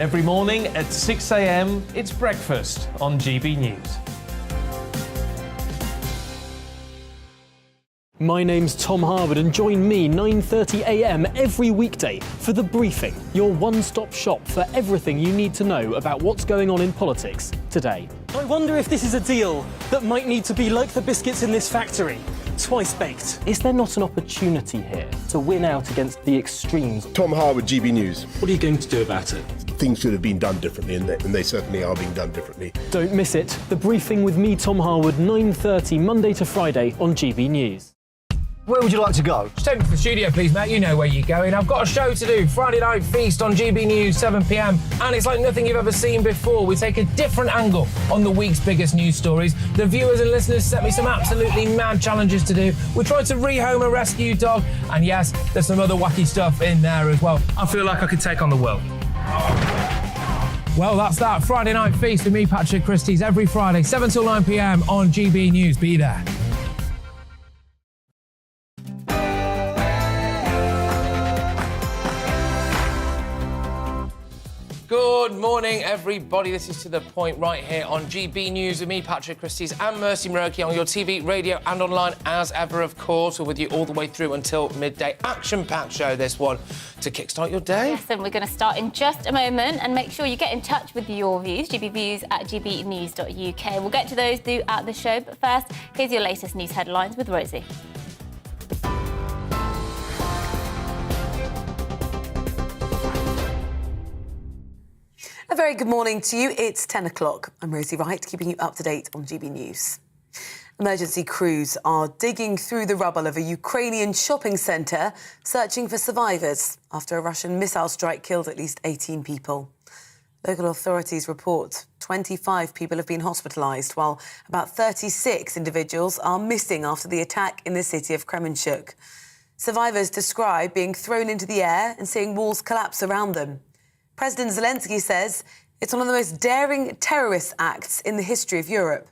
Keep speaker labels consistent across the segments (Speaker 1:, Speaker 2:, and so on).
Speaker 1: Every morning at 6 a.m, it's breakfast on GB News.
Speaker 2: My name's Tom Harwood and join me 9:30 a.m. every weekday for The Briefing, your one-stop shop for everything you need to know about what's going on in politics today. I wonder if this is a deal that might need to be like the biscuits in this factory, twice baked. Is there not an opportunity here to win out against the extremes?
Speaker 3: Tom Harwood, GB News.
Speaker 2: What are you going to do about it?
Speaker 3: Things should have been done differently, and they certainly are being done differently.
Speaker 2: Don't miss it. The Briefing with me, Tom Harwood, 9:30 Monday to Friday on GB News.
Speaker 4: Where would you like to go?
Speaker 5: Just take me to the studio, please, mate. You know where you're going. I've got a show to do. Friday Night Feast on GB News, 7 p.m. And it's like nothing you've ever seen before. We take a different angle on the week's biggest news stories. The viewers and listeners set me some absolutely mad challenges to do. We tried to rehome a rescue dog. And yes, there's some other wacky stuff in there as well. I feel like I could take on the world. Well, that's that. Friday Night Feast with me, Patrick Christie's, every Friday, 7 till 9 p.m. on GB News. Be there. Good morning, everybody. This is To The Point right here on GB News with me, Patrick Christie's, and Mercy Muroki on your TV, radio and online as ever, of course. We're with you all the way through until midday. Action-packed show, this one, to kickstart your day.
Speaker 6: Yes, and we're going to start in just a moment, and make sure you get in touch with your views, gbviews@gbnews.uk. We'll get to those throughout the show, but first, here's your latest news headlines with Rosie.
Speaker 7: A very good morning to you. It's 10 o'clock. I'm Rosie Wright, keeping you up to date on GB News. Emergency crews are digging through the rubble of a Ukrainian shopping centre, searching for survivors after a Russian missile strike killed at least 18 people. Local authorities report 25 people have been hospitalised, while about 36 individuals are missing after the attack in the city of Kremenchuk. Survivors describe being thrown into the air and seeing walls collapse around them. President Zelensky says it's one of the most daring terrorist acts in the history of Europe.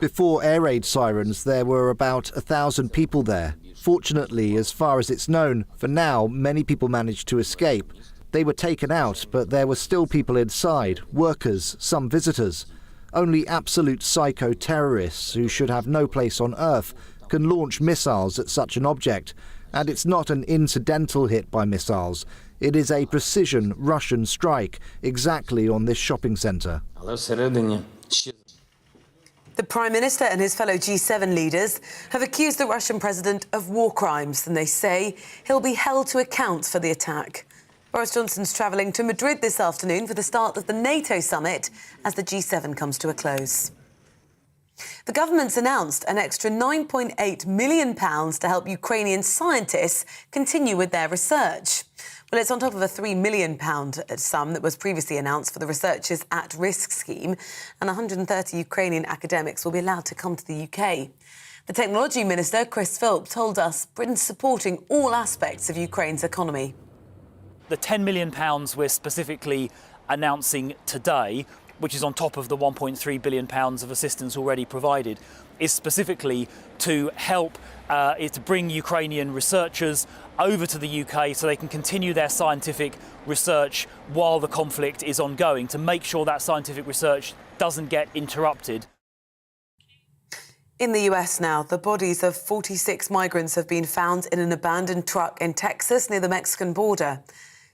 Speaker 4: Before air raid sirens, there were about 1,000 people there. Fortunately, as far as it's known, for now, many people managed to escape. They were taken out, but there were still people inside, workers, some visitors. Only absolute psycho terrorists who should have no place on Earth can launch missiles at such an object. And it's not an incidental hit by missiles. It is a precision Russian strike exactly on this shopping centre.
Speaker 7: The Prime Minister and his fellow G7 leaders have accused the Russian president of war crimes, and they say he'll be held to account for the attack. Boris Johnson's travelling to Madrid this afternoon for the start of the NATO summit as the G7 comes to a close. The government's announced an extra £9.8 million to help Ukrainian scientists continue with their research. Well, it's on top of a £3 million sum that was previously announced for the Researchers at Risk scheme, and 130 Ukrainian academics will be allowed to come to the UK. The Technology Minister, Chris Philp, told us Britain's supporting all aspects of Ukraine's economy.
Speaker 8: The £10 million we're specifically announcing today, which is on top of the £1.3 billion of assistance already provided, is specifically to help to bring Ukrainian researchers over to the UK so they can continue their scientific research while the conflict is ongoing, to make sure that scientific research doesn't get interrupted.
Speaker 7: In the US now, the bodies of 46 migrants have been found in an abandoned truck in Texas near the Mexican border.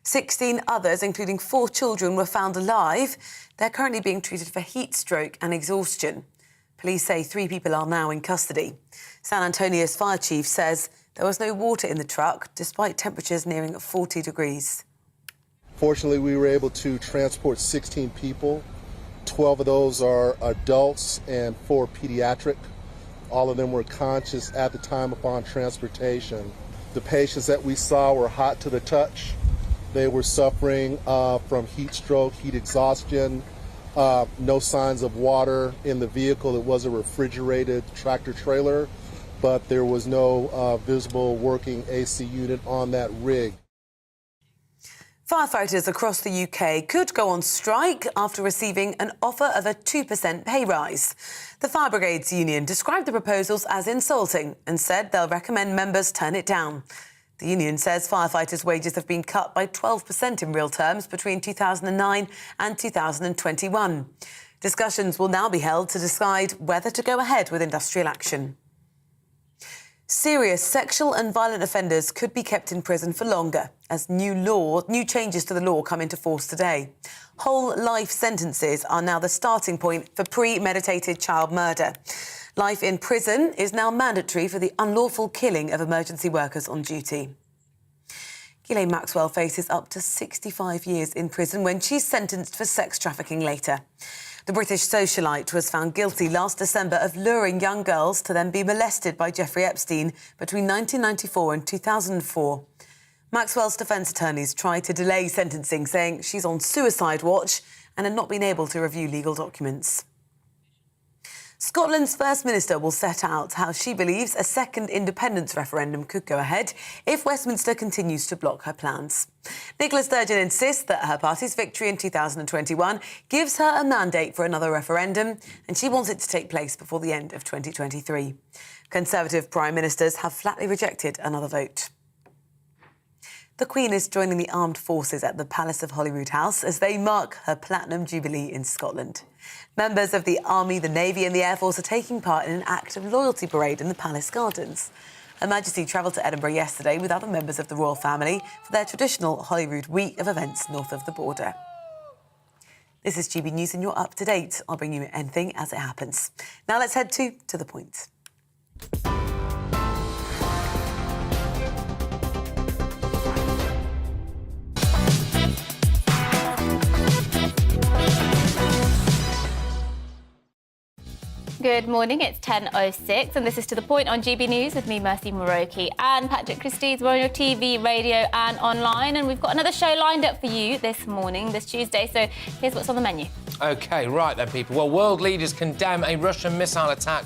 Speaker 7: 16 others, including 4 children, were found alive. They're currently being treated for heat stroke and exhaustion. Police say 3 people are now in custody. San Antonio's fire chief says there was no water in the truck, despite temperatures nearing 40 degrees.
Speaker 9: Fortunately, we were able to transport 16 people. 12 of those are adults and 4 pediatric. All of them were conscious at the time upon transportation. The patients that we saw were hot to the touch. They were suffering from heat stroke, heat exhaustion, no signs of water in the vehicle. It was a refrigerated tractor trailer, but there was no visible working AC unit on that rig.
Speaker 7: Firefighters across the UK could go on strike after receiving an offer of a 2% pay rise. The Fire Brigades Union described the proposals as insulting and said they'll recommend members turn it down. The union says firefighters' wages have been cut by 12% in real terms between 2009 and 2021. Discussions will now be held to decide whether to go ahead with industrial action. Serious sexual and violent offenders could be kept in prison for longer as new changes to the law come into force today. Whole life sentences are now the starting point for premeditated child murder. Life in prison is now mandatory for the unlawful killing of emergency workers on duty. Ghislaine Maxwell faces up to 65 years in prison when she's sentenced for sex trafficking later. The British socialite was found guilty last December of luring young girls to then be molested by Jeffrey Epstein between 1994 and 2004. Maxwell's defence attorneys tried to delay sentencing, saying she's on suicide watch and had not been able to review legal documents. Scotland's First Minister will set out how she believes a second independence referendum could go ahead if Westminster continues to block her plans. Nicola Sturgeon insists that her party's victory in 2021 gives her a mandate for another referendum, and she wants it to take place before the end of 2023. Conservative Prime Ministers have flatly rejected another vote. The Queen is joining the armed forces at the Palace of Holyrood House as they mark her Platinum Jubilee in Scotland. Members of the Army, the Navy and the Air Force are taking part in an act of loyalty parade in the Palace Gardens. Her Majesty travelled to Edinburgh yesterday with other members of the royal family for their traditional Holyrood week of events north of the border. This is GB News and you're up to date. I'll bring you anything as it happens. Now let's head to the point.
Speaker 6: Good morning, it's 10:06 and this is To The Point on GB News with me, Mercy Moroki, and Patrick Christie's. We're on your TV, radio and online, and we've got another show lined up for you this morning, this Tuesday, so here's what's on the menu.
Speaker 5: OK, right then, people. Well, world leaders condemn a Russian missile attack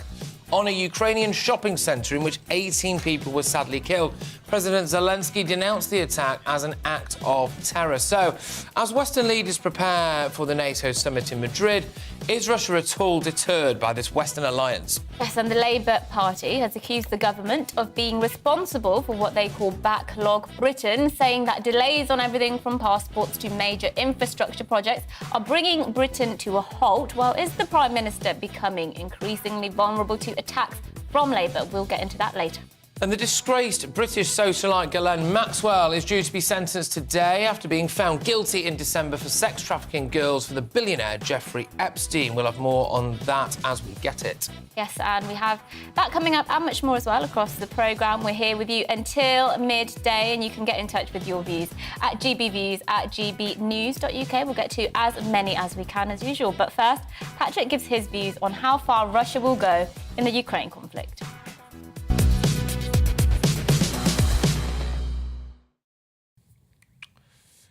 Speaker 5: on a Ukrainian shopping centre in which 18 people were sadly killed. President Zelensky denounced the attack as an act of terror. So, as Western leaders prepare for the NATO summit in Madrid, is Russia at all deterred by this Western alliance?
Speaker 6: Yes, and the Labour Party has accused the government of being responsible for what they call backlog Britain, saying that delays on everything from passports to major infrastructure projects are bringing Britain to a halt. Well, is the Prime Minister becoming increasingly vulnerable to attacks from Labour? We'll get into that later.
Speaker 5: And the disgraced British socialite Ghislaine Maxwell is due to be sentenced today after being found guilty in December for sex trafficking girls for the billionaire Jeffrey Epstein. We'll have more on that as we get it.
Speaker 6: Yes, and we have that coming up and much more as well across the programme. We're here with you until midday and you can get in touch with your views at GBViews at gbnews.uk. We'll get to as many as we can as usual. But first, Patrick gives his views on how far Russia will go in the Ukraine conflict.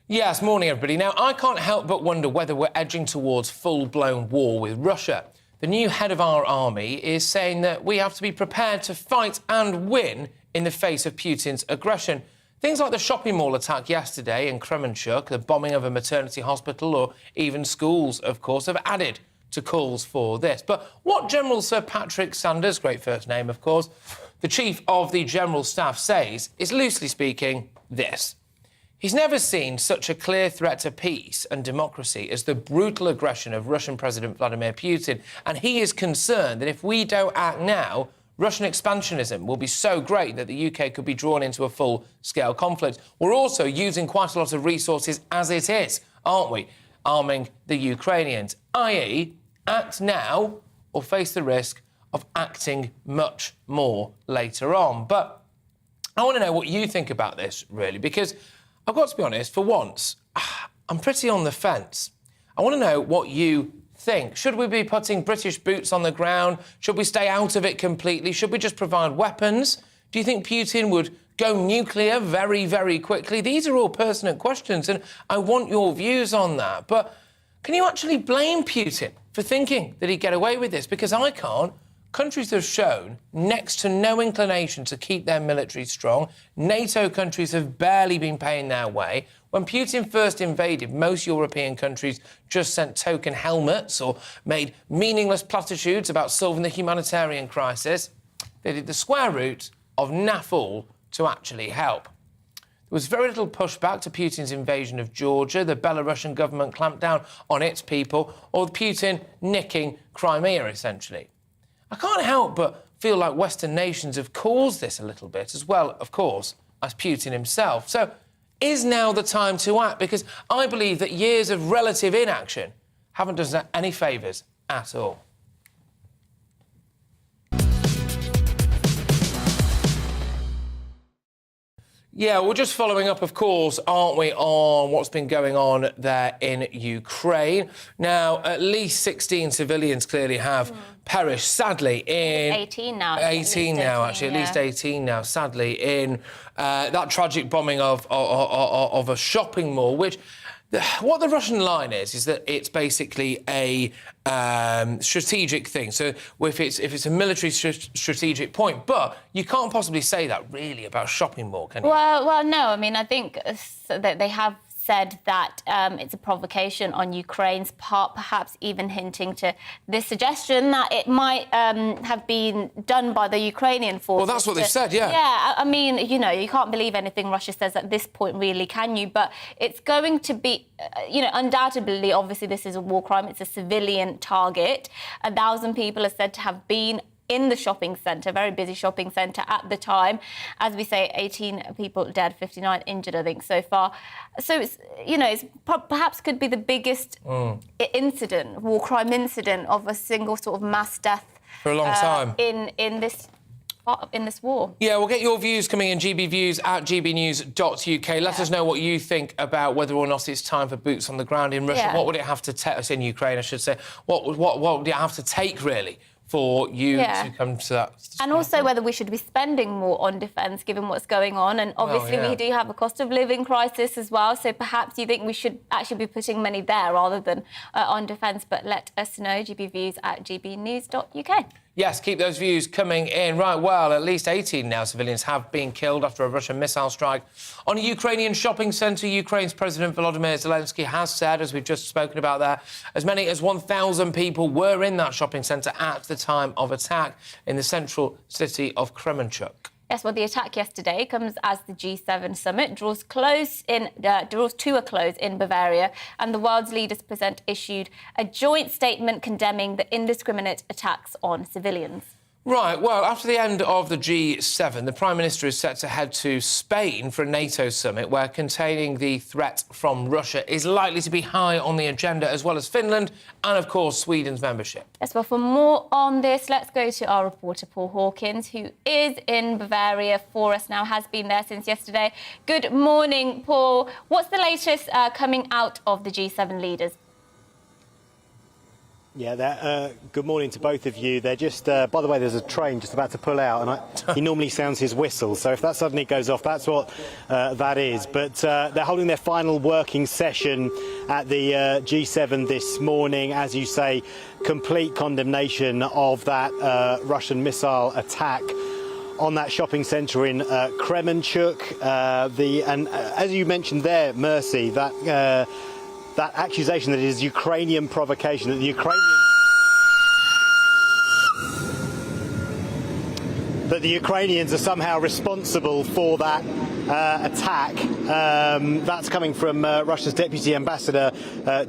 Speaker 5: Yes, morning everybody. Now, I can't help but wonder whether we're edging towards full-blown war with Russia. The new head of our army is saying that we have to be prepared to fight and win in the face of Putin's aggression. Things like the shopping mall attack yesterday in Kremenchuk, the bombing of a maternity hospital or even schools, of course, have added to calls for this. But what General Sir Patrick Sanders, great first name, of course, the Chief of the General Staff says is, loosely speaking, this. He's never seen such a clear threat to peace and democracy as the brutal aggression of Russian President Vladimir Putin, and he is concerned that if we don't act now, Russian expansionism will be so great that the UK could be drawn into a full-scale conflict. We're also using quite a lot of resources as it is, aren't we, arming the Ukrainians, i.e., act now or face the risk of acting much more later on. But I want to know what you think about this, really, because I've got to be honest, for once, I'm pretty on the fence. I want to know what you think. Should we be putting British boots on the ground? Should we stay out of it completely? Should we just provide weapons? Do you think Putin would go nuclear very, very quickly? These are all pertinent questions, and I want your views on that. But can you actually blame Putin for thinking that he'd get away with this? Because I can't. Countries have shown next to no inclination to keep their military strong. NATO countries have barely been paying their way. When Putin first invaded, most European countries just sent token helmets or made meaningless platitudes about solving the humanitarian crisis. They did the square root of naff all to actually help. was very little pushback to Putin's invasion of Georgia, the Belarusian government clamped down on its people, or Putin nicking Crimea, essentially. I can't help but feel like Western nations have caused this a little bit, as well, of course, as Putin himself. So, is now the time to act? Because I believe that years of relative inaction haven't done us any favours at all. Yeah, we're just following up, of course, aren't we, on what's been going on there in Ukraine. Now, at least 16 civilians clearly have perished, sadly, in...
Speaker 6: 18 now.
Speaker 5: 18 now, actually, at least 18 now, sadly, in that tragic bombing of a shopping mall, which... What the Russian line is that it's basically a strategic thing. So if it's a military strategic point, but you can't possibly say that really about a shopping mall, can you?
Speaker 6: Well, no. I mean, I think that they have said that it's a provocation on Ukraine's part, perhaps even hinting to this suggestion that it might have been done by the Ukrainian forces.
Speaker 5: Well, that's what they've said, yeah.
Speaker 6: Yeah, I mean, you know, you can't believe anything Russia says at this point, really, can you? But it's going to be, you know, undoubtedly, obviously, this is a war crime. It's a civilian target. 1,000 people are said to have been in the shopping centre, very busy shopping centre at the time. As we say, 18 people dead, 59 injured, I think, so far. So, it's, you know, it's perhaps could be the biggest incident, war crime incident of a single sort of mass death
Speaker 5: for a long time
Speaker 6: in this war.
Speaker 5: Yeah, we'll get your views coming in, GBViews at gbnews.uk. Let us know what you think about whether or not it's time for boots on the ground in Russia.
Speaker 6: Yeah.
Speaker 5: What would it have to take us in Ukraine, I should say? What would it have to take, really, for you to come to that?
Speaker 6: And also whether we should be spending more on defence, given what's going on. And obviously we do have a cost of living crisis as well, so perhaps you think we should actually be putting money there rather than on defence. But let us know, gbviews at gbnews.uk.
Speaker 5: Yes, keep those views coming in. Right, well, at least 18 now civilians have been killed after a Russian missile strike on a Ukrainian shopping centre. Ukraine's President Volodymyr Zelensky has said, as we've just spoken about there, as many as 1,000 people were in that shopping centre at the time of attack in the central city of Kremenchuk.
Speaker 6: Yes, well, the attack yesterday comes as the G7 summit draws to a close in Bavaria, and the world's leaders issued a joint statement condemning the indiscriminate attacks on civilians.
Speaker 5: Right, well, after the end of the G7, the Prime Minister is set to head to Spain for a NATO summit where containing the threat from Russia is likely to be high on the agenda, as well as Finland and, of course, Sweden's membership.
Speaker 6: Yes, well, for more on this, let's go to our reporter, Paul Hawkins, who is in Bavaria for us now, has been there since yesterday. Good morning, Paul. What's the latest coming out of the G7 leaders?
Speaker 10: Yeah, good morning to both of you. They're just, by the way, there's a train just about to pull out, and he normally sounds his whistle, so if that suddenly goes off, that's what that is. But they're holding their final working session at the G7 this morning. As you say, complete condemnation of that Russian missile attack on that shopping centre in Kremenchuk. And as you mentioned there, Mercy, that accusation that it is Ukrainian provocation, that the Ukrainians are somehow responsible for that attack. That's coming from Russia's deputy ambassador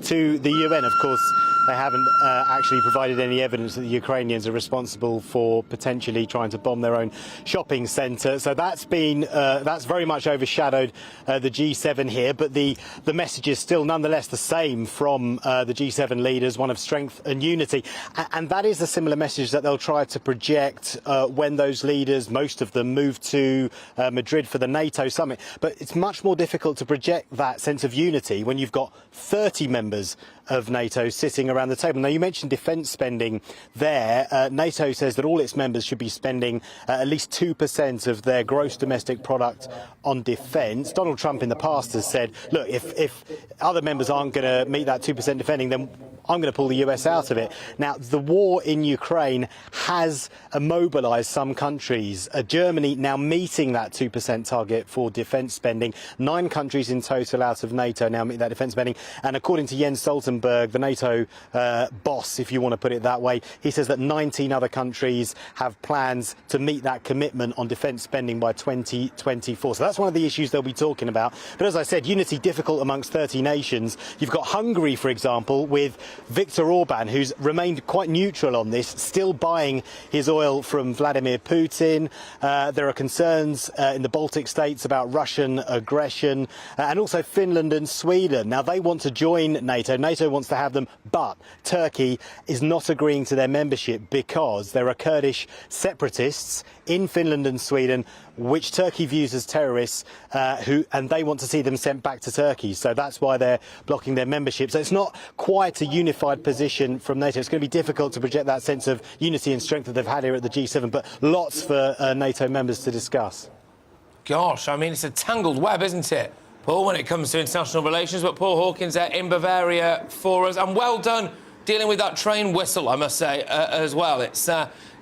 Speaker 10: to the UN. Of course, they haven't actually provided any evidence that the Ukrainians are responsible for potentially trying to bomb their own shopping centre. So that's very much overshadowed the G7 here. But the message is still nonetheless the same from the G7 leaders, one of strength and unity. And that is a similar message that they'll try to project when those leaders, most of them, move to Madrid for the NATO summit. But it's much more difficult to project that sense of unity when you've got 30 members of NATO sitting around the table. Now, you mentioned defence spending there. NATO says that all its members should be spending at least 2% of their gross domestic product on defence. Donald Trump in the past has said, look, if other members aren't going to meet that 2% defending, then I'm going to pull the US out of it. Now, the war in Ukraine has immobilised some countries. Germany now meeting that 2% target for defence spending. 9 countries in total out of NATO now meet that defence spending. And according to Jens Stoltenberg, the NATO boss, if you want to put it that way, he says that 19 other countries have plans to meet that commitment on defence spending by 2024. So that's one of the issues they'll be talking about. But as I said, unity difficult amongst 30 nations. You've got Hungary, for example, with Viktor Orban, who's remained quite neutral on this, still buying his oil from Vladimir Putin. There are concerns in the Baltic states about Russian aggression, and also Finland and Sweden. Now, they want to join NATO. NATO wants to have them, but Turkey is not agreeing to their membership because there are Kurdish separatists in Finland and Sweden, which Turkey views as terrorists, and they want to see them sent back to Turkey. So that's why they're blocking their membership. So it's not quite a unified position from NATO. It's going to be difficult to project that sense of unity and strength that they've had here at the G7, but lots for NATO members to discuss.
Speaker 5: Gosh, I mean, it's a tangled web, isn't it, Paul, when it comes to international relations? But Paul Hawkins there in Bavaria for us. And well done dealing with that train whistle, I must say, as well. It's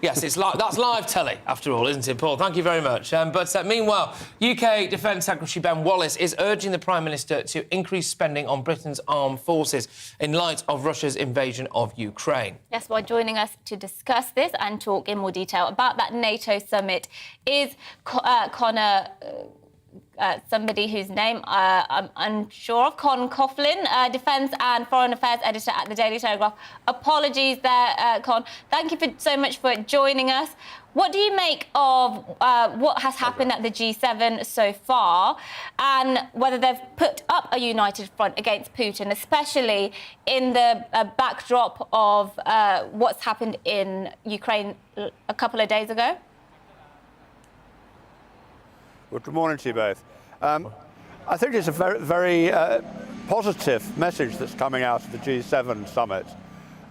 Speaker 5: yes, it's that's live telly, after all, isn't it, Paul? Thank you very much. But meanwhile, UK Defence Secretary Ben Wallace is urging the Prime Minister to increase spending on Britain's armed forces in light of Russia's invasion of Ukraine.
Speaker 6: Yes, well, joining us to discuss this and talk in more detail about that NATO summit is Conor... somebody whose name I'm unsure of, Con Coughlin, Defence and Foreign Affairs Editor at the Daily Telegraph. Apologies there, Con. Thank you so much for joining us. What do you make of what has happened at the G7 so far, and whether they've put up a united front against Putin, especially in the backdrop of what's happened in Ukraine a couple of days ago?
Speaker 11: Well, good morning to you both. I think it's a very positive message that's coming out of the G7 summit.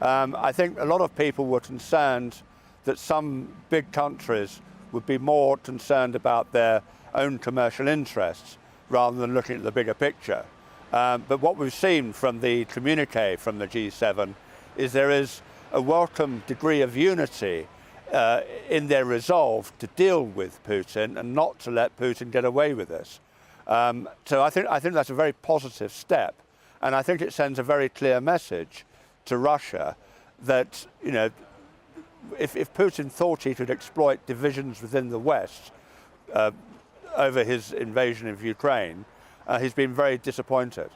Speaker 11: I think a lot of people were concerned that some big countries would be more concerned about their own commercial interests rather than looking at the bigger picture. But what we've seen from the communique from the G7 is there is a welcome degree of unity in their resolve to deal with Putin and not to let Putin get away with this. So I think that's a very positive step, and I think it sends a very clear message to Russia that, you know, if Putin thought he could exploit divisions within the West over his invasion of Ukraine, he's been very disappointed.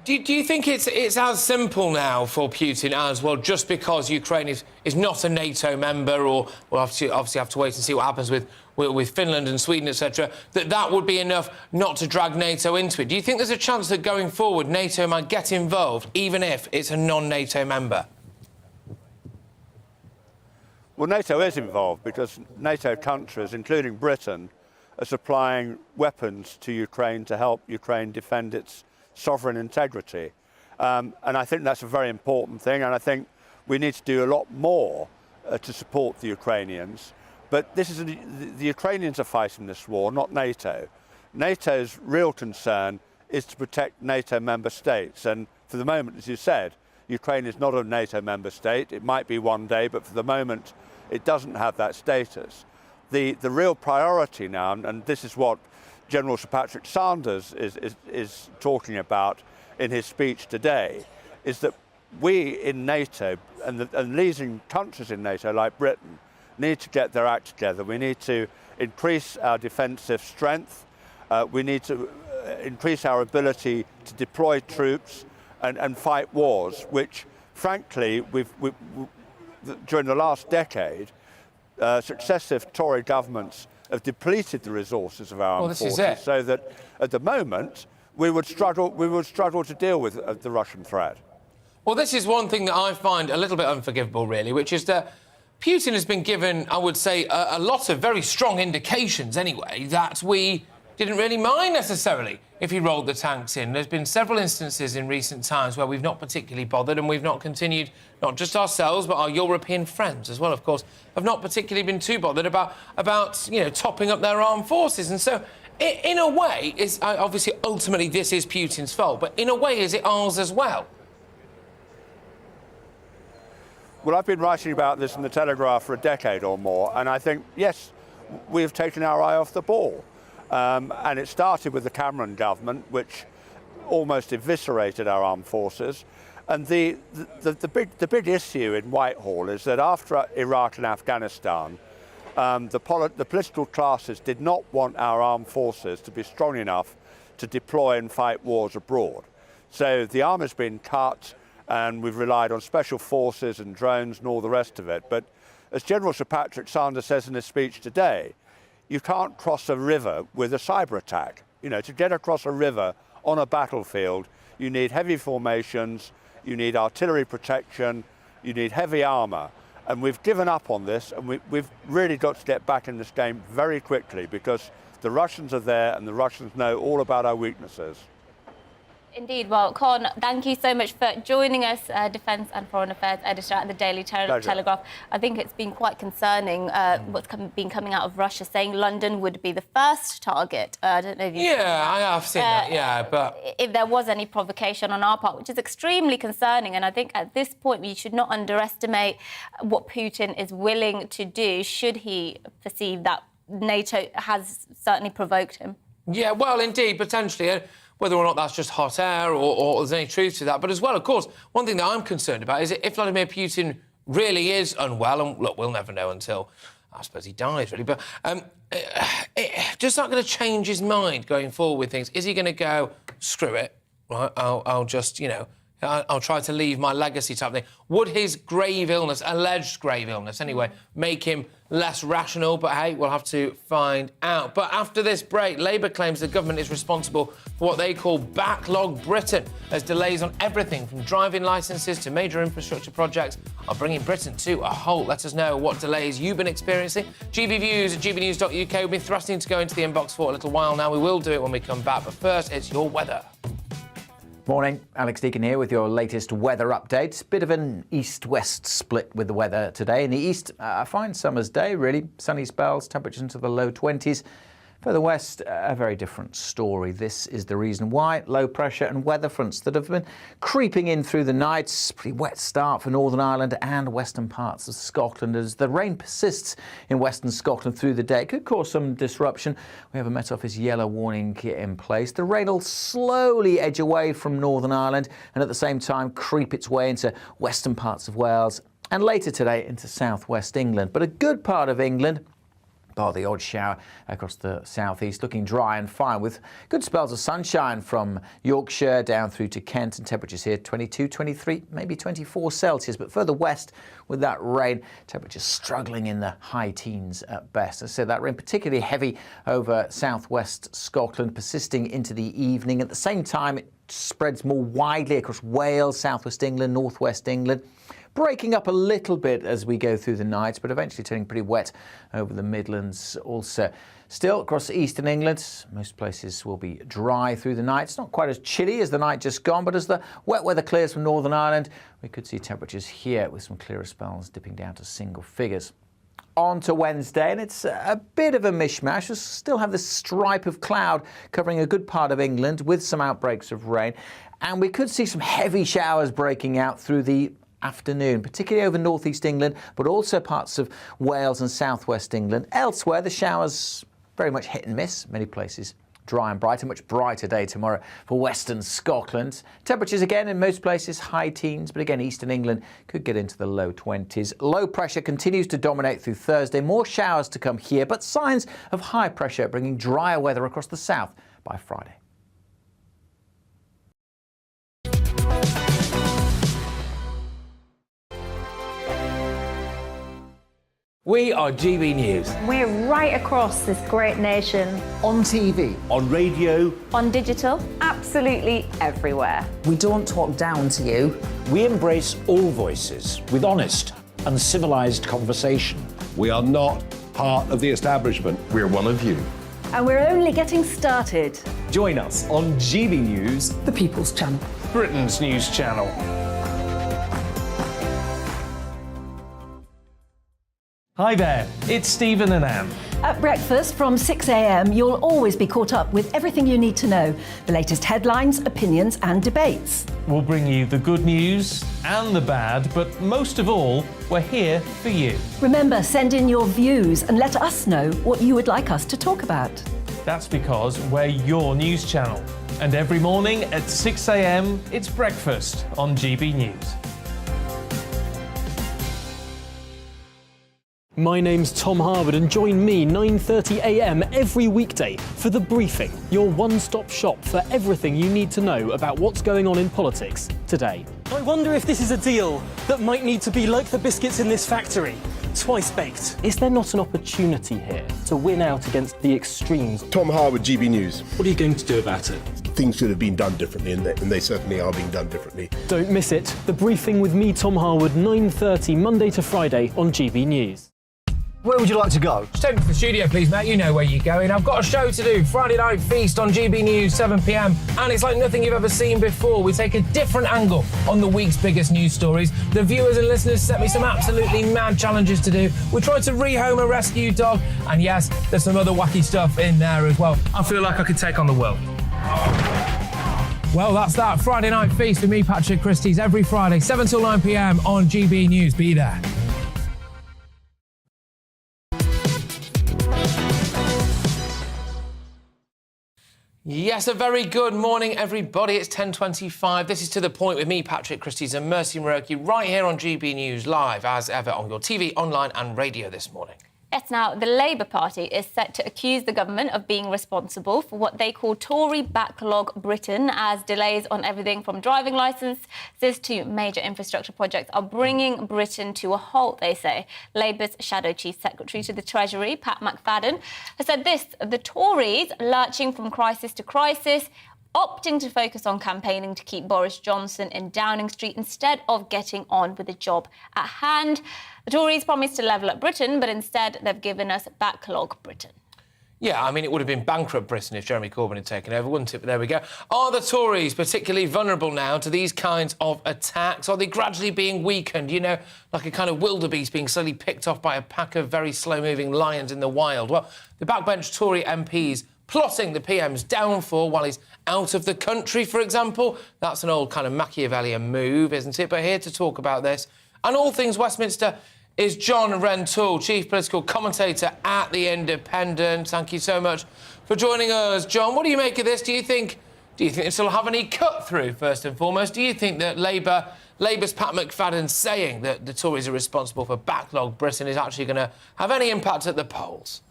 Speaker 5: Do you think it's as simple now for Putin as, well, just because Ukraine is not a NATO member, or we'll obviously have to wait and see what happens with Finland and Sweden, etc., that would be enough not to drag NATO into it? Do you think there's a chance that going forward NATO might get involved, even if it's a non-NATO member?
Speaker 11: Well, NATO is involved because NATO countries, including Britain, are supplying weapons to Ukraine to help Ukraine defend its sovereign integrity. And I think that's a very important thing, and I think we need to do a lot more to support the Ukrainians. But this is the Ukrainians are fighting this war, not NATO. NATO's real concern is to protect NATO member states, and for the moment, as you said, Ukraine is not a NATO member state. It might be one day, but for the moment it doesn't have that status. The real priority now, and this is what General Sir Patrick Sanders is talking about in his speech today, is that we in NATO and leading countries in NATO like Britain need to get their act together. We need to increase our defensive strength. We need to increase our ability to deploy troops and fight wars, which frankly during the last decade successive Tory governments have depleted the resources of our armed forces, so that at the moment we would struggle to deal with the Russian threat.
Speaker 5: Well, this is one thing that I find a little bit unforgivable, really, which is that Putin has been given, I would say, a lot of very strong indications, anyway, that we didn't really mind necessarily if he rolled the tanks in. There's been several instances in recent times where we've not particularly bothered, and we've not continued, not just ourselves, but our European friends as well, of course, have not particularly been too bothered about topping up their armed forces. And so, in a way, obviously, ultimately, this is Putin's fault, but in a way, is it ours as well?
Speaker 11: Well, I've been writing about this in the Telegraph for a decade or more, and I think, yes, we have taken our eye off the ball. And it started with the Cameron government, which almost eviscerated our armed forces. And the big issue in Whitehall is that after Iraq and Afghanistan, the political classes did not want our armed forces to be strong enough to deploy and fight wars abroad. So the army's been cut, and we've relied on special forces and drones and all the rest of it. But as General Sir Patrick Sanders says in his speech today, you can't cross a river with a cyber attack. You know, to get across a river on a battlefield, you need heavy formations, you need artillery protection, you need heavy armour. And we've given up on this, and we've really got to get back in this game very quickly, because the Russians are there and the Russians know all about our weaknesses.
Speaker 6: Indeed. Well, Con, thank you so much for joining us, Defence and Foreign Affairs Editor at the Daily Telegraph. I think it's been quite concerning what's been coming out of Russia, saying London would be the first target. I don't know if you...
Speaker 5: Yeah, I have seen that, yeah, but...
Speaker 6: If there was any provocation on our part, which is extremely concerning, and I think at this point we should not underestimate what Putin is willing to do should he perceive that NATO has certainly provoked him.
Speaker 5: Yeah, well, indeed, potentially. Whether or not that's just hot air or there's any truth to that. But as well, of course, one thing that I'm concerned about is if Vladimir Putin really is unwell, and look, we'll never know until, I suppose, he dies, really, but just not going to change his mind going forward with things. Is he going to go, screw it, right, I'll just, you know, I'll try to leave my legacy type thing? Would his grave illness, alleged grave illness anyway, make him less rational? But hey, we'll have to find out. But after this break, Labour claims the government is responsible for what they call backlog Britain. There's delays on everything from driving licences to major infrastructure projects are bringing Britain to a halt. Let us know what delays you've been experiencing. GBViews at gbnews.uk. We've been thrusting to go into the inbox for a little while now. We will do it when we come back. But first, it's your weather.
Speaker 12: Morning, Alex Deacon here with your latest weather update. Bit of an east-west split with the weather today. In the east, a fine summer's day, really. Sunny spells, temperatures into the low 20s. Further west, a very different story. This is the reason why. Low pressure and weather fronts that have been creeping in through the night. Pretty wet start for Northern Ireland and western parts of Scotland as the rain persists in western Scotland through the day. It could cause some disruption. We have a Met Office yellow warning in place. The rain will slowly edge away from Northern Ireland and at the same time creep its way into western parts of Wales and later today into southwest England. But a good part of England, bar the odd shower across the southeast, looking dry and fine with good spells of sunshine from Yorkshire down through to Kent, and temperatures here 22, 23, maybe 24 Celsius. But further west with that rain, temperatures struggling in the high teens at best. As I said, that rain particularly heavy over southwest Scotland, persisting into the evening. At the same time, it spreads more widely across Wales, southwest England, northwest England, breaking up a little bit as we go through the night, but eventually turning pretty wet over the Midlands also. Still, across eastern England, most places will be dry through the night. It's not quite as chilly as the night just gone, but as the wet weather clears from Northern Ireland, we could see temperatures here with some clearer spells dipping down to single figures. On to Wednesday, and it's a bit of a mishmash. We'll still have this stripe of cloud covering a good part of England with some outbreaks of rain, and we could see some heavy showers breaking out through the afternoon, particularly over northeast England, but also parts of Wales and southwest England. Elsewhere, the showers very much hit and miss. Many places dry and bright. A much brighter day tomorrow for western Scotland. Temperatures again in most places high teens, but again eastern England could get into the low 20s. Low pressure continues to dominate through Thursday. More showers to come here, but signs of high pressure bringing drier weather across the south by Friday.
Speaker 5: We are GB News.
Speaker 13: We're right across this great nation.
Speaker 14: On TV.
Speaker 15: On radio.
Speaker 6: On digital.
Speaker 13: Absolutely everywhere.
Speaker 14: We don't talk down to you.
Speaker 15: We embrace all voices with honest and civilised conversation.
Speaker 3: We are not part of the establishment.
Speaker 16: We're one of you.
Speaker 13: And we're only getting started.
Speaker 17: Join us on GB News,
Speaker 14: the People's Channel,
Speaker 1: Britain's news channel. Hi there, it's Stephen and Anne.
Speaker 13: At breakfast from 6 a.m, you'll always be caught up with everything you need to know. The latest headlines, opinions and debates.
Speaker 1: We'll bring you the good news and the bad, but most of all, we're here for you.
Speaker 13: Remember, send in your views and let us know what you would like us to talk about.
Speaker 1: That's because we're your news channel. And every morning at 6 a.m, it's breakfast on GB News.
Speaker 2: My name's Tom Harwood and join me 9:30 a.m. every weekday for The Briefing, your one-stop shop for everything you need to know about what's going on in politics today. I wonder if this is a deal that might need to be like the biscuits in this factory, twice baked. Is there not an opportunity here to win out against the extremes?
Speaker 3: Tom Harwood, GB News.
Speaker 2: What are you going to do about it?
Speaker 3: Things should have been done differently, and they certainly are being done differently.
Speaker 2: Don't miss it. The Briefing with me, Tom Harwood, 9:30 Monday to Friday on GB News.
Speaker 17: Where would you like to go?
Speaker 5: Just take me to the studio, please, mate. You know where you're going. I've got a show to do. Friday Night Feast on GB News, 7 p.m. And it's like nothing you've ever seen before. We take a different angle on the week's biggest news stories. The viewers and listeners set me some absolutely mad challenges to do. We tried to rehome a rescue dog. And yes, there's some other wacky stuff in there as well. I feel like I could take on the world. Well, that's that. Friday Night Feast with me, Patrick Christie's, every Friday, 7 till 9 p.m. on GB News. Be there. Yes, a very good morning, everybody. It's 10:25. This is To The Point with me, Patrick Christie's, and Mercy Muroki, right here on GB News, live, as ever, on your TV, online and radio this morning.
Speaker 6: Yes, now, the Labour Party is set to accuse the government of being responsible for what they call Tory backlog Britain, as delays on everything from driving licences to major infrastructure projects are bringing Britain to a halt, they say. Labour's Shadow Chief Secretary to the Treasury, Pat McFadden, has said this: the Tories, lurching from crisis to crisis, opting to focus on campaigning to keep Boris Johnson in Downing Street instead of getting on with the job at hand. The Tories promised to level up Britain, but instead they've given us backlog Britain.
Speaker 5: Yeah, I mean, it would have been bankrupt Britain if Jeremy Corbyn had taken over, wouldn't it? But there we go. Are the Tories particularly vulnerable now to these kinds of attacks? Are they gradually being weakened, you know, like a kind of wildebeest being slowly picked off by a pack of very slow-moving lions in the wild? Well, the backbench Tory MPs plotting the PM's downfall while he's out of the country, for example. That's an old kind of Machiavellian move, isn't it? But here to talk about this and all things Westminster is John Rentoul, Chief Political Commentator at The Independent. Thank you so much for joining us, John. What do you make of this? Do you think this will have any cut-through, first and foremost? Do you think that Labour's Pat McFadden saying that the Tories are responsible for backlog Britain is actually going to have any impact at the polls?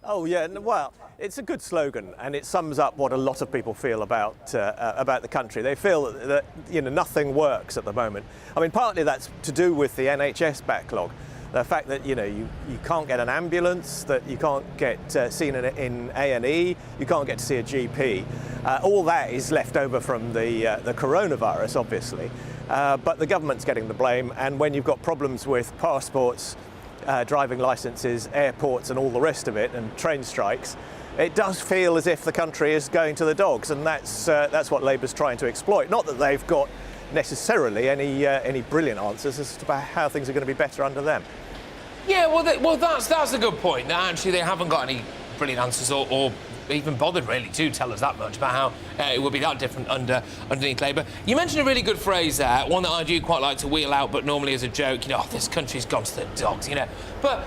Speaker 16: Oh, yeah, well, it's a good slogan, and it sums up what a lot of people feel about the country. They feel that, you know, nothing works at the moment. I mean, partly that's to do with the NHS backlog. The fact that, you know, you can't get an ambulance, that you can't get seen in A&E, you can't get to see a GP. All that is left over from the coronavirus, obviously. But the government's getting the blame, and when you've got problems with passports, driving licences, airports and all the rest of it, and train strikes, it does feel as if the country is going to the dogs, and that's what Labour's trying to exploit. Not that they've got necessarily any brilliant answers as to how things are going to be better under them.
Speaker 5: Yeah, well, that's a good point. That actually they haven't got any brilliant answers or even bothered really to tell us that much about how it would be that different underneath Labour. You mentioned a really good phrase there, one that I do quite like to wheel out, but normally as a joke. You know, this country's gone to the dogs. You know, but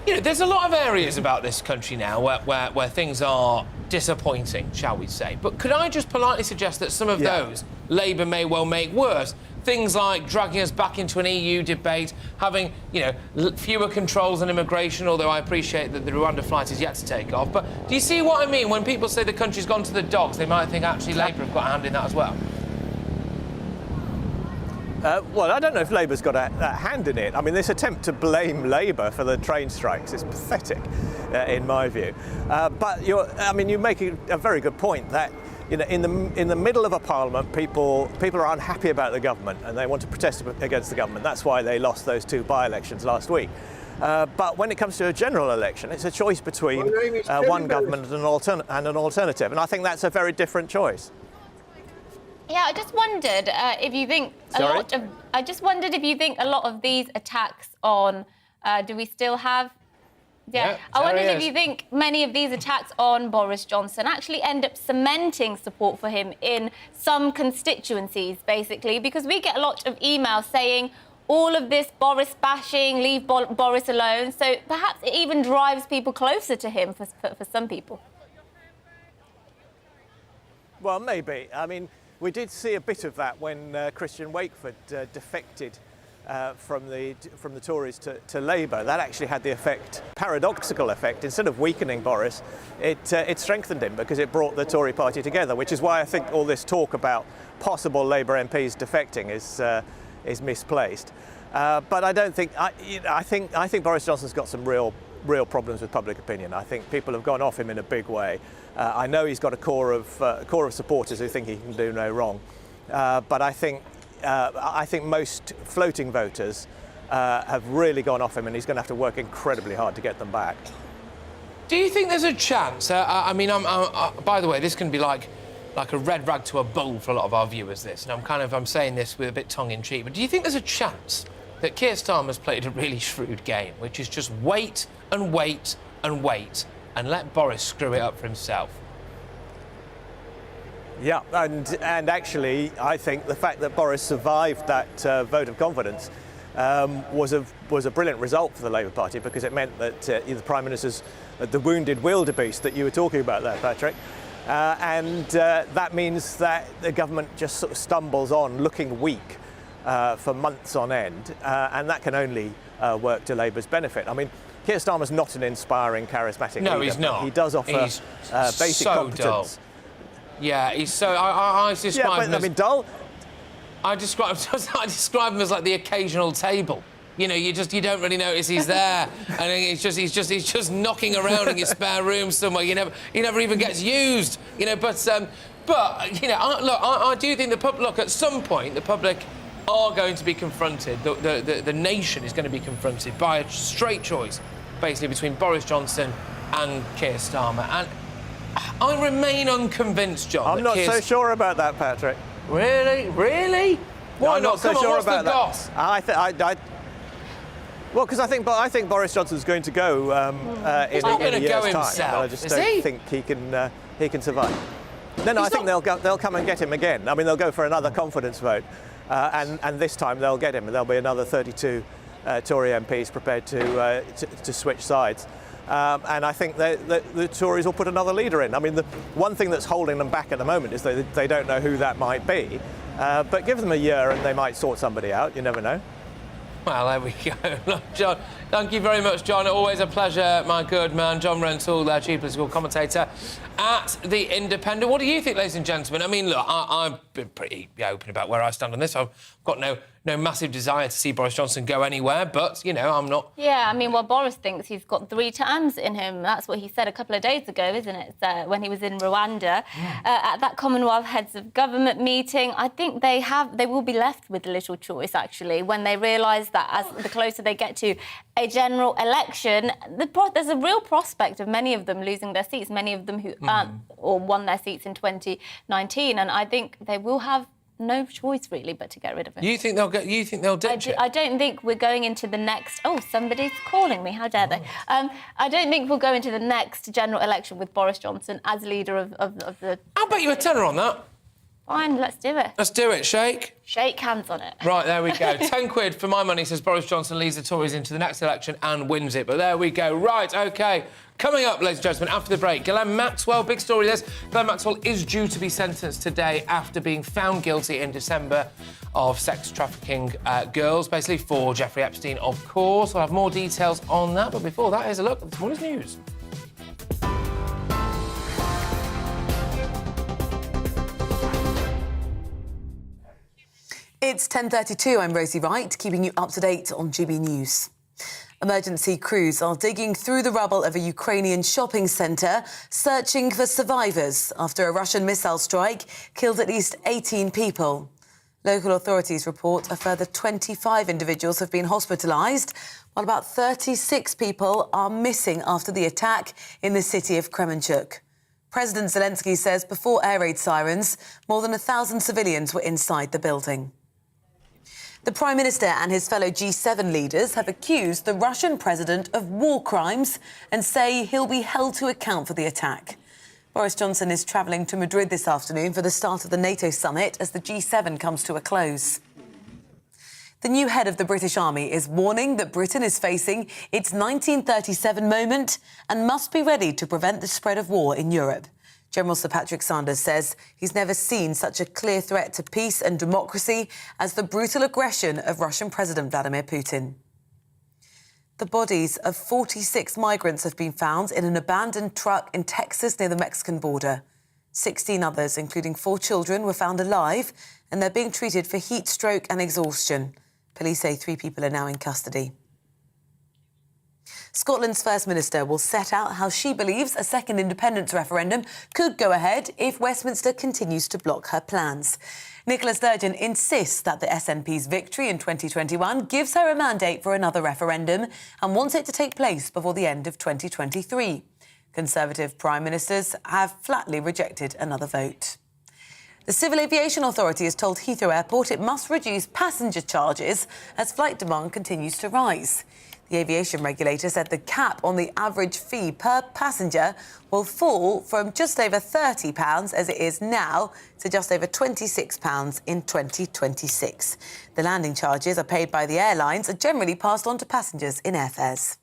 Speaker 5: you know, there's a lot of areas about this country now where things are disappointing, shall we say? But could I just politely suggest that some of those Labour may well make worse? Things like dragging us back into an EU debate, having, you know, fewer controls on immigration, although I appreciate that the Rwanda flight is yet to take off. But do you see what I mean? When people say the country's gone to the dogs, they might think actually Labour have got a hand in that as well.
Speaker 16: Well, I don't know if Labour's got a hand in it. I mean, this attempt to blame Labour for the train strikes is pathetic, in my view. But you make a very good point that, you know, in the middle of a parliament, people are unhappy about the government and they want to protest against the government. That's why they lost those 2 by-elections last week. But when it comes to a general election, it's a choice between one government and an alternative, and I think that's a very different choice.
Speaker 6: Yeah, I just wondered if you think a lot of these attacks on, do we still have Yeah. I wondered if you think many of these attacks on Boris Johnson actually end up cementing support for him in some constituencies, basically, because we get a lot of emails saying all of this Boris bashing, leave Boris alone. So perhaps it even drives people closer to him for some people.
Speaker 16: Well, maybe. I mean, we did see a bit of that when Christian Wakeford defected from the Tories to Labour. That actually had the paradoxical effect. Instead of weakening Boris, it strengthened him because it brought the Tory party together, which is why I think all this talk about possible Labour MPs defecting is misplaced. But I don't think. I think Boris Johnson's got some real problems with public opinion. I think people have gone off him in a big way. I know he's got a core of supporters who think he can do no wrong, but I think most floating voters have really gone off him, and he's going to have to work incredibly hard to get them back.
Speaker 5: Do you think there's a chance? I mean, by the way, this can be like a red rag to a bull for a lot of our viewers. This, and I'm saying this with a bit tongue in cheek, but do you think there's a chance that Keir Starmer's played a really shrewd game, which is just wait and wait and wait and let Boris screw it up for himself?
Speaker 16: Yeah, and actually, I think the fact that Boris survived that vote of confidence was a brilliant result for the Labour Party, because it meant that the Prime Minister's the wounded wildebeest that you were talking about there, Patrick, and that means that the government just sort of stumbles on looking weak for months on end, and that can only work to Labour's benefit. I mean, Keir Starmer's not an inspiring, charismatic leader.
Speaker 5: No, he's not.
Speaker 16: He does offer basic competence.
Speaker 5: Dull. Yeah, he's so. I describe him as.
Speaker 16: I mean, dull.
Speaker 5: I describe him as like the occasional table. You know, you don't really notice he's there, and he's just knocking around in your spare room somewhere. He never even gets used. You know, but you know, I do think at some point the public are going to be confronted. The nation is going to be confronted by a straight choice, basically between Boris Johnson and Keir Starmer, and I remain unconvinced, John.
Speaker 16: I'm not so sure about that, Patrick.
Speaker 5: Really? Why
Speaker 16: no, I'm
Speaker 5: not?
Speaker 16: not so
Speaker 5: Come
Speaker 16: sure
Speaker 5: on, what's
Speaker 16: about
Speaker 5: the
Speaker 16: that.
Speaker 5: goss?
Speaker 16: Well, because I think Boris Johnson's going to go in a year's time. But I just don't think he can survive. No, I think they'll come and get him again. I mean, they'll go for another confidence vote, and this time they'll get him. There'll be another 32 Tory MPs prepared to switch sides. And I think the Tories will put another leader in. I mean, the one thing that's holding them back at the moment is that they don't know who that might be. But give them a year and they might sort somebody out. You never know.
Speaker 5: Well, there we go. John, thank you very much, John. Always a pleasure, my good man. John Rentoul, chief political commentator at The Independent. What do you think, ladies and gentlemen? I mean, look, I've been pretty open about where I stand on this. I've got no massive desire to see Boris Johnson go anywhere, but, you know, I'm not...
Speaker 6: Yeah, I mean, well, Boris thinks he's got 3 terms in him. That's what he said a couple of days ago, isn't it, when he was in Rwanda. At that Commonwealth Heads of Government meeting, I think they will be left with little choice, actually, when they realise that as the closer they get to a general election, there's a real prospect of many of them losing their seats, many of them who aren't or won their seats in 2019, and I think they will have no choice really but to get rid of him.
Speaker 5: You think they'll ditch it?
Speaker 6: I don't think we're going into the next... Oh, somebody's calling me. How dare they? I don't think we'll go into the next general election with Boris Johnson as leader of the...
Speaker 5: I'll bet you a tenner on that.
Speaker 6: Fine, let's do it.
Speaker 5: Let's do it. Shake?
Speaker 6: Shake hands on it.
Speaker 5: Right, there we go. 10 quid for my money says Boris Johnson leads the Tories into the next election and wins it. But there we go. Right, OK. Coming up, ladies and gentlemen, after the break, Ghislaine Maxwell, big story this. Ghislaine Maxwell is due to be sentenced today after being found guilty in December of sex trafficking girls, basically for Jeffrey Epstein, of course. We'll have more details on that. But before that, here's a look at this morning's news.
Speaker 7: It's 10:32. I'm Rosie Wright, keeping you up to date on GB News. Emergency crews are digging through the rubble of a Ukrainian shopping centre, searching for survivors after a Russian missile strike killed at least 18 people. Local authorities report a further 25 individuals have been hospitalised, while about 36 people are missing after the attack in the city of Kremenchuk. President Zelensky says before air raid sirens, more than 1,000 civilians were inside the building. The Prime Minister and his fellow G7 leaders have accused the Russian president of war crimes and say he'll be held to account for the attack. Boris Johnson is travelling to Madrid this afternoon for the start of the NATO summit as the G7 comes to a close. The new head of the British Army is warning that Britain is facing its 1937 moment and must be ready to prevent the spread of war in Europe. General Sir Patrick Sanders says he's never seen such a clear threat to peace and democracy as the brutal aggression of Russian President Vladimir Putin. The bodies of 46 migrants have been found in an abandoned truck in Texas near the Mexican border. 16 others, including 4 children, were found alive and they're being treated for heat stroke and exhaustion. Police say 3 people are now in custody. Scotland's First Minister will set out how she believes a second independence referendum could go ahead if Westminster continues to block her plans. Nicola Sturgeon insists that the SNP's victory in 2021 gives her a mandate for another referendum and wants it to take place before the end of 2023. Conservative Prime Ministers have flatly rejected another vote. The Civil Aviation Authority has told Heathrow Airport it must reduce passenger charges as flight demand continues to rise. The aviation regulator said the cap on the average fee per passenger will fall from just over £30 as it is now to just over £26 in 2026. The landing charges are paid by the airlines are generally passed on to passengers in airfares.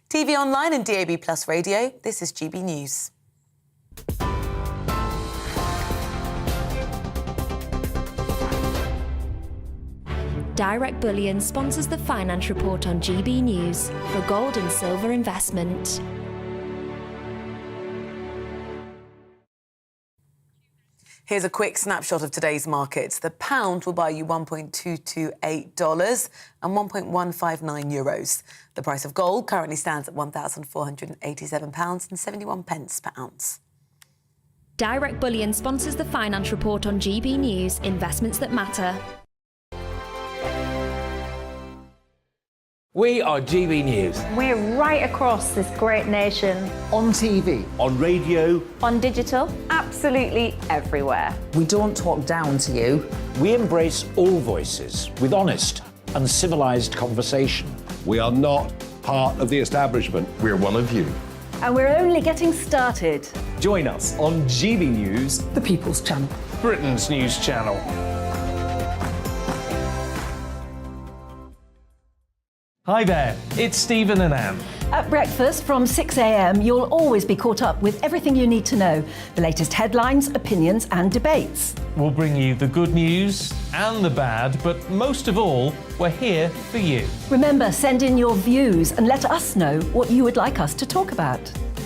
Speaker 7: TV online and DAB+ radio, this is GB News.
Speaker 18: Direct Bullion sponsors the Finance Report on GB News for gold and silver investment.
Speaker 7: Here's a quick snapshot of today's markets. The pound will buy you $1.228 and 1.159 euros. The price of gold currently stands at £1,487.71 per ounce.
Speaker 18: Direct Bullion sponsors the Finance Report on GB News, investments that matter.
Speaker 19: We are GB News.
Speaker 20: We're right across this great nation.
Speaker 14: On TV.
Speaker 19: On radio.
Speaker 20: On digital. Absolutely everywhere.
Speaker 14: We don't talk down to you.
Speaker 15: We embrace all voices with honest and civilised conversation.
Speaker 3: We are not part of the establishment.
Speaker 21: We're one of you.
Speaker 13: And we're only getting started.
Speaker 22: Join us on GB News,
Speaker 14: the People's Channel,
Speaker 1: Britain's news channel. Hi there, it's Stephen and Anne.
Speaker 13: At breakfast from 6 a.m, you'll always be caught up with everything you need to know, the latest headlines, opinions and debates.
Speaker 1: We'll bring you the good news and the bad, but most of all, we're here for you.
Speaker 13: Remember, send in your views and let us know what you would like us to talk about.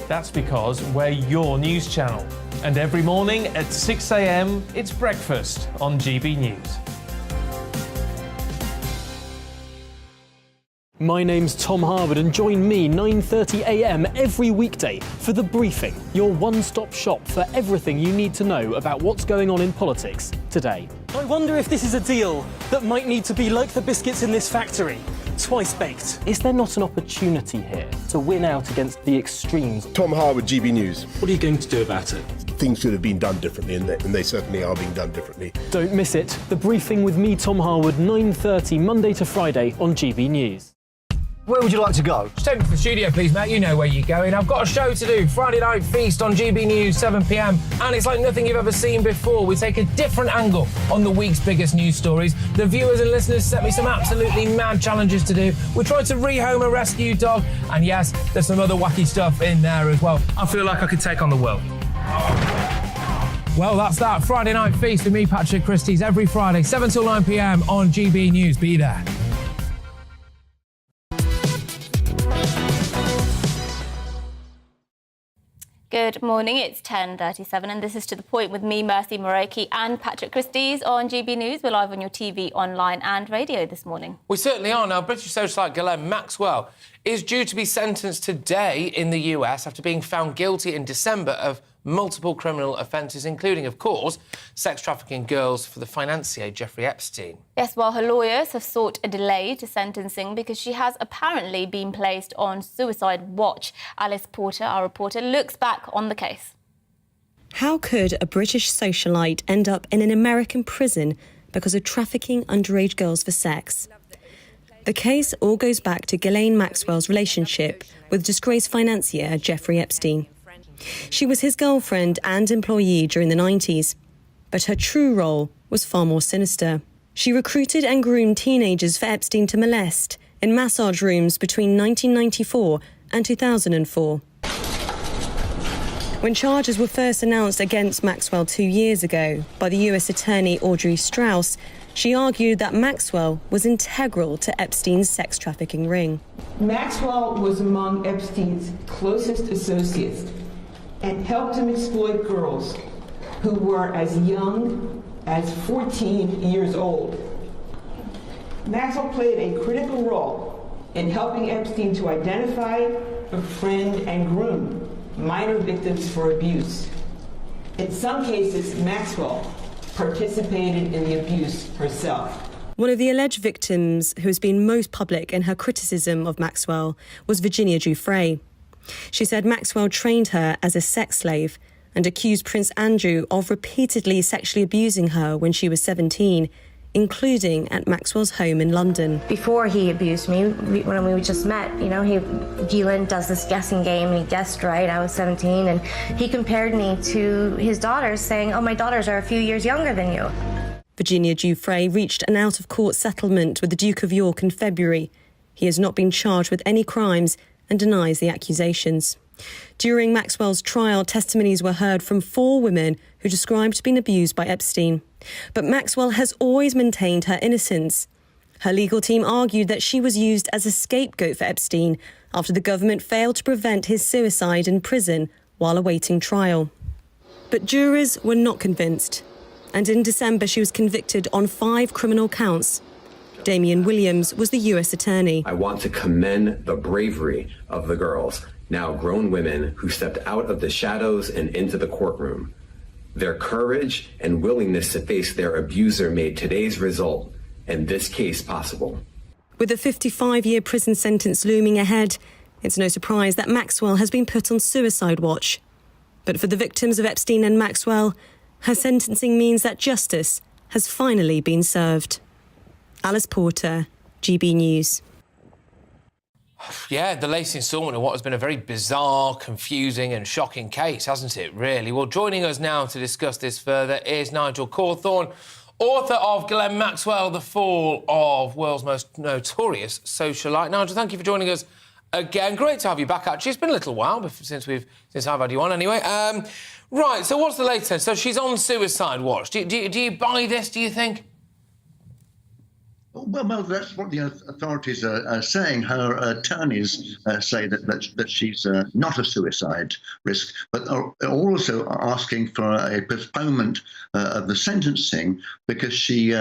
Speaker 1: That's because we're your news channel. And every morning at 6 a.m, it's breakfast on GB News.
Speaker 2: My name's Tom Harwood and join me 9:30 a.m. every weekday for The Briefing, your one-stop shop for everything you need to know about what's going on in politics today. I wonder if this is a deal that might need to be like the biscuits in this factory, twice baked. Is there not an opportunity here to win out against the extremes?
Speaker 3: Tom Harwood, GB News.
Speaker 2: What are you going to do about it?
Speaker 3: Things should have been done differently, and they certainly are being done differently.
Speaker 2: Don't miss it. The Briefing with me, Tom Harwood, 9:30 Monday to Friday on GB News.
Speaker 17: Where would you like to go?
Speaker 5: Just take me to the studio, please, mate. You know where you're going. I've got a show to do. Friday Night Feast on GB News, 7 p.m. And it's like nothing you've ever seen before. We take a different angle on the week's biggest news stories. The viewers and listeners set me some absolutely mad challenges to do. We tried to rehome a rescue dog. And yes, there's some other wacky stuff in there as well. I feel like I could take on the world. Well, that's that. Friday Night Feast with me, Patrick Christie's, every Friday, 7 till 9 p.m. on GB News. Be there.
Speaker 6: Good morning, it's 10:37 and this is To The Point with me, Mercy Moroki and Patrick Christie's on GB News. We're live on your TV, online and radio this morning.
Speaker 5: We certainly are. Now, British socialite Ghislaine Maxwell is due to be sentenced today in the US after being found guilty in December of multiple criminal offences, including, of course, sex trafficking girls for the financier Jeffrey Epstein.
Speaker 6: Yes, well, her lawyers have sought a delay to sentencing because she has apparently been placed on suicide watch. Alice Porter, our reporter, looks back on the case.
Speaker 23: How could a British socialite end up in an American prison
Speaker 4: because of trafficking underage girls for sex. The case all goes back to Ghislaine Maxwell's relationship with disgraced financier Jeffrey Epstein. She was his girlfriend and employee during the 90s, but her true role was far more sinister. She recruited and groomed teenagers for Epstein to molest in massage rooms between 1994 and 2004. When charges were first announced against Maxwell 2 years ago by the US Attorney Audrey Strauss, she argued that Maxwell was integral to Epstein's sex trafficking ring.
Speaker 21: Maxwell was among Epstein's closest associates and helped him exploit girls who were as young as 14 years old. Maxwell played a critical role in helping Epstein to identify, befriend, and groom minor victims for abuse. In some cases, Maxwell participated in the abuse herself.
Speaker 4: One of the alleged victims who has been most public in her criticism of Maxwell was Virginia Giuffre. She said Maxwell trained her as a sex slave and accused Prince Andrew of repeatedly sexually abusing her when she was 17, including at Maxwell's home in London.
Speaker 23: Before he abused me, when we just met, Ghislaine does this guessing game and he guessed right. I was 17 and he compared me to his daughters, saying, "Oh, my daughters are a few years younger than you."
Speaker 4: Virginia Giuffre reached an out-of-court settlement with the Duke of York in February. He has not been charged with any crimes and denies the accusations. During Maxwell's trial, testimonies were heard from 4 women who described being abused by Epstein. But Maxwell has always maintained her innocence. Her legal team argued that she was used as a scapegoat for Epstein after the government failed to prevent his suicide in prison while awaiting trial. But jurors were not convinced. And in December, she was convicted on 5 criminal counts. Damian Williams was the US attorney.
Speaker 24: I want to commend the bravery of the girls, now grown women, who stepped out of the shadows and into the courtroom. Their courage and willingness to face their abuser made today's result and this case possible.
Speaker 4: With a 55-year prison sentence looming ahead, it's no surprise that Maxwell has been put on suicide watch. But for the victims of Epstein and Maxwell, her sentencing means that justice has finally been served. Alice Porter, GB News.
Speaker 5: Yeah, the latest instalment of what has been a very bizarre, confusing and shocking case, hasn't it, really? Well, joining us now to discuss this further is Nigel Cawthorne, author of Ghislaine Maxwell, The Fall of World's Most Notorious Socialite. Nigel, thank you for joining us again. Great to have you back, actually. It's been a little while since I've had you on, anyway. Right, so what's the latest? So she's on suicide watch. Do you buy this, do you think?
Speaker 25: Well, that's what the authorities are saying. Her attorneys say that she's not a suicide risk, but are also asking for a postponement of the sentencing because she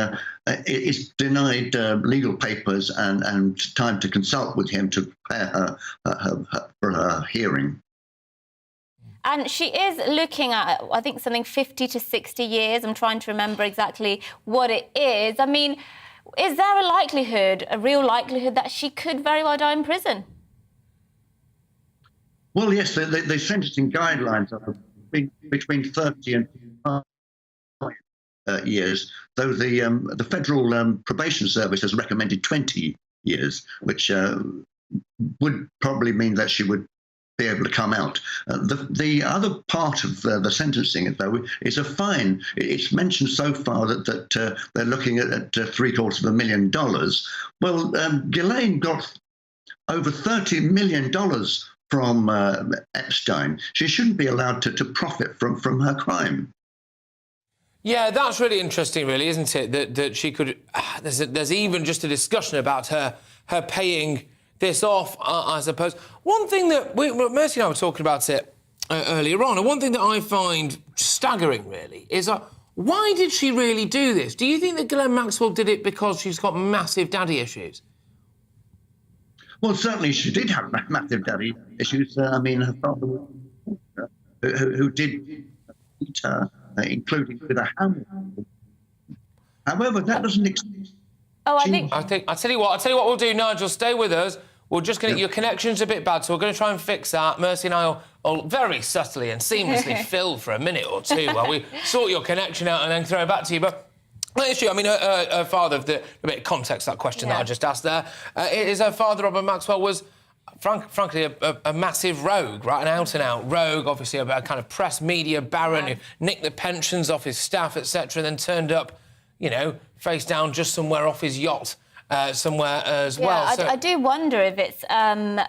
Speaker 25: is denied legal papers and time to consult with him to prepare for her hearing.
Speaker 6: And she is looking at, I think, something 50 to 60 years. I'm trying to remember exactly what it is. I mean, is there a real likelihood that she could very well die in prison?
Speaker 25: Well, yes, the sentencing guidelines are between 30 and 5 years, though the Federal Probation Service has recommended 20 years, which would probably mean that she would be able to come out. The other part of the sentencing, though, is a fine. It's mentioned so far that they're looking at $750,000. Well, Ghislaine got over $30 million from Epstein. She shouldn't be allowed to profit from her crime.
Speaker 5: Yeah, that's really interesting, really, isn't it? That she could. There's even just a discussion about her paying this off, I suppose. One thing that Mercy and I were talking about it earlier on, and one thing that I find staggering, really, is why did she really do this? Do you think that Ghislaine Maxwell did it because she's got massive daddy issues?
Speaker 25: Well, certainly she did have massive daddy issues. I mean, her father who did beat her, including with a hammer. However, that doesn't exist.
Speaker 6: I'll
Speaker 5: tell you what we'll do, Nigel, stay with us. We're just going to... Your connection's a bit bad, so we're going to try and fix that. Mercy and I will very subtly and seamlessly fill for a minute or two while we sort your connection out and then throw it back to you. But That is true. I mean, her father, a bit of context, that question that I just asked there, is her father, Robert Maxwell, was frankly a massive rogue, right? An out-and-out rogue, obviously a kind of press media baron who nicked the pensions off his staff, etc., and then turned up, you know, face down just somewhere off his yacht. Somewhere as well.
Speaker 6: I do wonder if it's,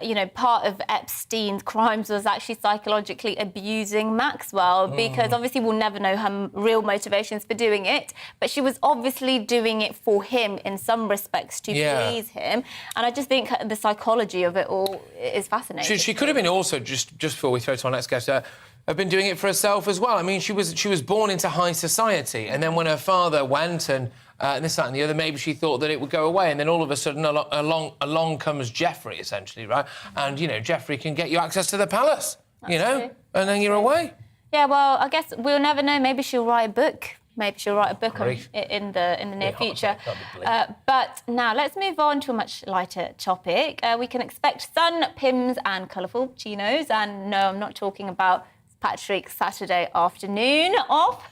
Speaker 6: you know, part of Epstein's crimes was actually psychologically abusing Maxwell, because obviously we'll never know her real motivations for doing it, but she was obviously doing it for him in some respects to please him. And I just think the psychology of it all is fascinating.
Speaker 5: She could have been also, just before we throw to our next guest, have been doing it for herself as well. I mean, she was born into high society, and then when her father went and this, that and the other, maybe she thought that it would go away, and then all of a sudden along comes Jeffrey, essentially, right? And, you know, Jeffrey can get you access to the palace, you know, and then you're away.
Speaker 6: Yeah, well, I guess we'll never know. Maybe she'll write a book. Maybe she'll write a book in the near future. But now let's move on to a much lighter topic. We can expect sun, Pims and colourful chinos. And no, I'm not talking about Patrick's Saturday afternoon off.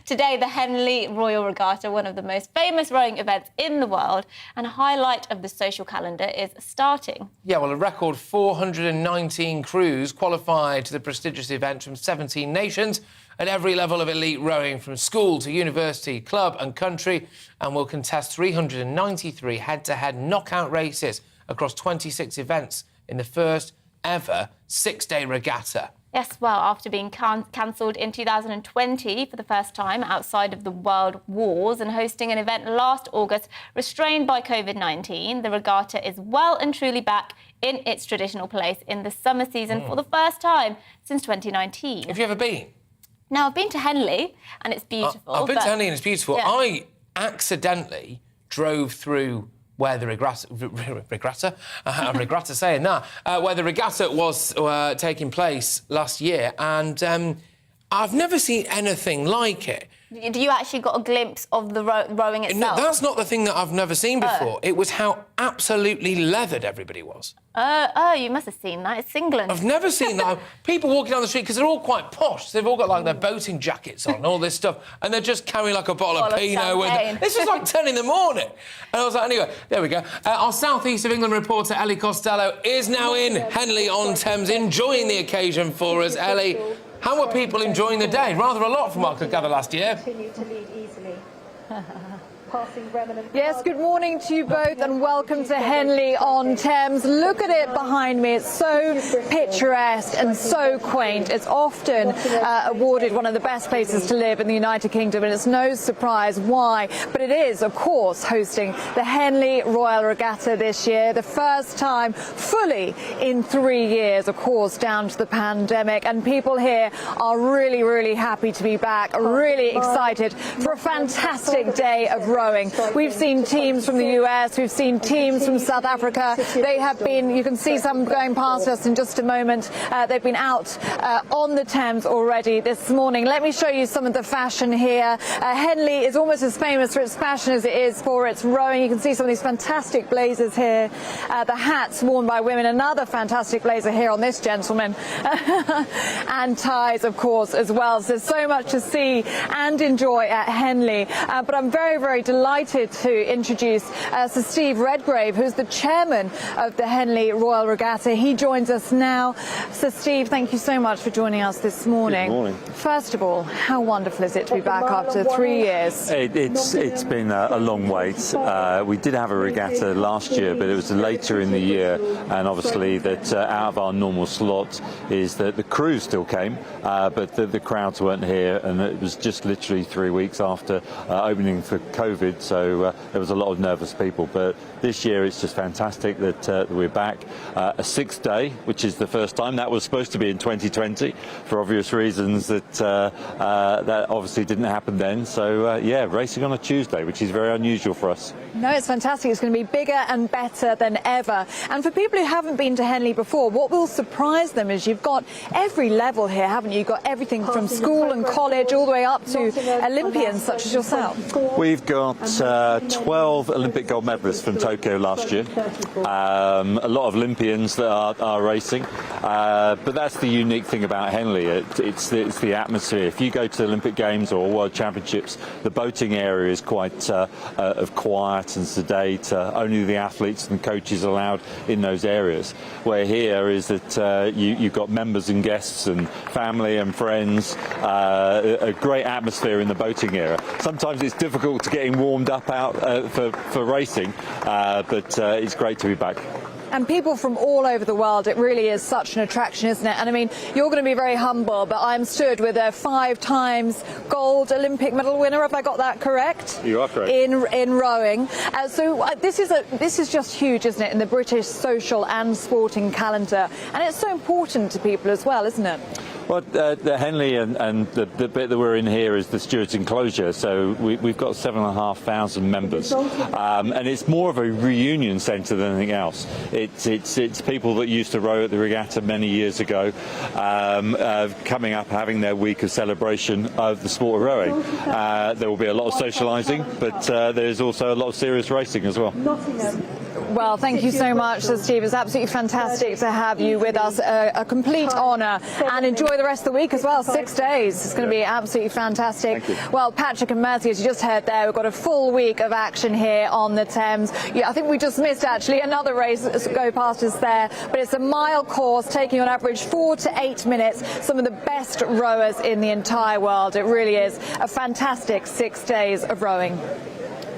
Speaker 6: Today, the Henley Royal Regatta, one of the most famous rowing events in the world, and a highlight of the social calendar, is starting.
Speaker 5: Yeah, well, a record 419 crews qualified to the prestigious event from 17 nations at every level of elite rowing, from school to university, club and country, and will contest 393 head-to-head knockout races across 26 events in the first ever six-day regatta.
Speaker 6: Yes, well, after being cancelled in 2020 for the first time outside of the world wars and hosting an event last August restrained by COVID-19, the regatta is well and truly back in its traditional place in the summer season for the first time since 2019.
Speaker 5: Have you ever been?
Speaker 6: No, I've been to Henley and it's beautiful.
Speaker 5: I've been to Henley and it's beautiful.
Speaker 6: Yeah.
Speaker 5: I accidentally drove through where the regatta was taking place last year, and I've never seen anything like it.
Speaker 6: You actually got a glimpse of the rowing itself?
Speaker 5: No, that's not the thing that I've never seen before. It was how absolutely leathered everybody was.
Speaker 6: Oh, you must have seen that. It's England.
Speaker 5: I've never seen that. People walking down the street, because they're all quite posh. So they've all got, like, their boating jackets on and all this stuff, and they're just carrying, like, a bottle of Pinot. This is like 10 in the morning. And I was like, anyway, there we go. Our South East of England reporter, Ellie Costello, is now in Henley-on-Thames, enjoying the occasion for us. Ellie, how were people enjoying the day? Rather a lot from what I could gather last year.
Speaker 8: Continue to lead easily. Yes, good morning to you both and welcome to Henley-on-Thames. Look at it behind me. It's so picturesque and so quaint. It's often awarded one of the best places to live in the United Kingdom, and it's no surprise why. But it is, of course, hosting the Henley Royal Regatta this year, the first time fully in 3 years, of course, down to the pandemic. And people here are really, really happy to be back, really excited for a fantastic day of rowing. We've seen teams from the US, we've seen teams from South Africa. They have been, you can see some going past us in just a moment. They've been out on the Thames already this morning. Let me show you some of the fashion here. Henley is almost as famous for its fashion as it is for its rowing. You can see some of these fantastic blazers here. The hats worn by women, another fantastic blazer here on this gentleman. And ties, of course, as well. So there's so much to see and enjoy at Henley. But I'm very, very delighted to introduce Sir Steve Redgrave, who's the chairman of the Henley Royal Regatta. He joins us now. Sir Steve, thank you so much for joining us this morning.
Speaker 9: Good morning.
Speaker 8: First of all, how wonderful is it to be back after 3 years?
Speaker 9: It's been a long wait. We did have a regatta last year, but it was later in the year, and obviously that out of our normal slot is that the crews still came, but the crowds weren't here, and it was just literally 3 weeks after opening for COVID, so there was a lot of nervous people. But this year it's just fantastic that we're back. A sixth day, which is the first time. That was supposed to be in 2020 for obvious reasons that that obviously didn't happen then. So yeah, racing on a Tuesday, which is very unusual for us.
Speaker 8: No, it's fantastic. It's going to be bigger and better than ever. And for people who haven't been to Henley before, what will surprise them is you've got every level here, haven't you? You've got everything from school and college all the way up to Olympians such as yourself.
Speaker 9: We've got 12 Olympic gold medalists from Tokyo last year. A lot of Olympians that are racing. But that's the unique thing about Henley. It's the atmosphere. If you go to the Olympic Games or World Championships, the boating area is quite quiet and sedate. Only the athletes and coaches allowed in those areas. Where here is that you've got members and guests and family and friends. A great atmosphere in the boating area. Sometimes it's difficult to getting warmed up out for racing, but it's great to be back.
Speaker 8: And people from all over the world, it really is such an attraction, isn't it? And I mean, you're going to be very humble, but I'm stood with a 5 times gold Olympic medal winner. Have I got that correct?
Speaker 9: You are correct.
Speaker 8: In rowing. This is just huge, isn't it, in the British social and sporting calendar? And it's so important to people as well, isn't it?
Speaker 9: Well, the Henley and the bit that we're in here is the stewards' enclosure. So we've got 7,500 members, and it's more of a reunion centre than anything else. It's people that used to row at the Regatta many years ago, coming up, having their week of celebration of the sport of rowing. There will be a lot of socialising, but there's also a lot of serious racing as well.
Speaker 8: Well, thank you so much, Sir Steve. It's absolutely fantastic to have you with us. A complete honour, and enjoy the rest of the week as well. 6 days. It's going to be absolutely fantastic. Well, Patrick and Mercy, as you just heard there, we've got a full week of action here on the Thames. Yeah, I think we just missed actually another race go past us there, but it's a mile course taking on average 4 to 8 minutes. Some of the best rowers in the entire world. It really is a fantastic 6 days of rowing.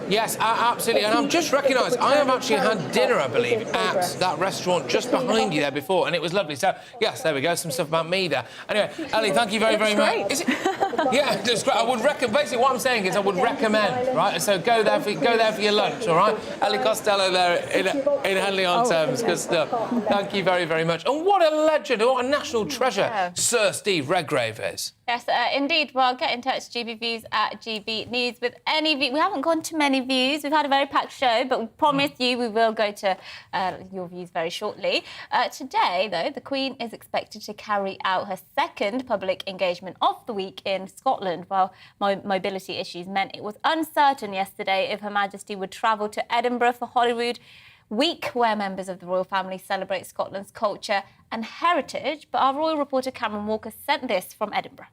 Speaker 5: Yes, absolutely. And I've just recognised I have actually had dinner, I believe, at that restaurant just behind you there before, and it was lovely. So, yes, there we go. Some stuff about me there. Anyway, Ellie, thank you very, very much. Is it? Yeah, it's great. I would recommend. Basically, what I'm saying is I would recommend, right? So go there for your lunch, all right? Ellie Costello there in Henley on Thames. Good stuff. Thank you very, very much. And what a legend, what a national treasure Sir Steve Redgrave is.
Speaker 6: Yes, indeed. Well, get in touch, GB Views at GB News with any view. We haven't gone to many views. We've had a very packed show, but we promise you we will go to your views very shortly. Today, though, the Queen is expected to carry out her second public engagement of the week in Scotland, while mobility issues meant it was uncertain yesterday if Her Majesty would travel to Edinburgh for Holyrood Week, where members of the royal family celebrate Scotland's culture and heritage. But our royal reporter Cameron Walker sent this from Edinburgh.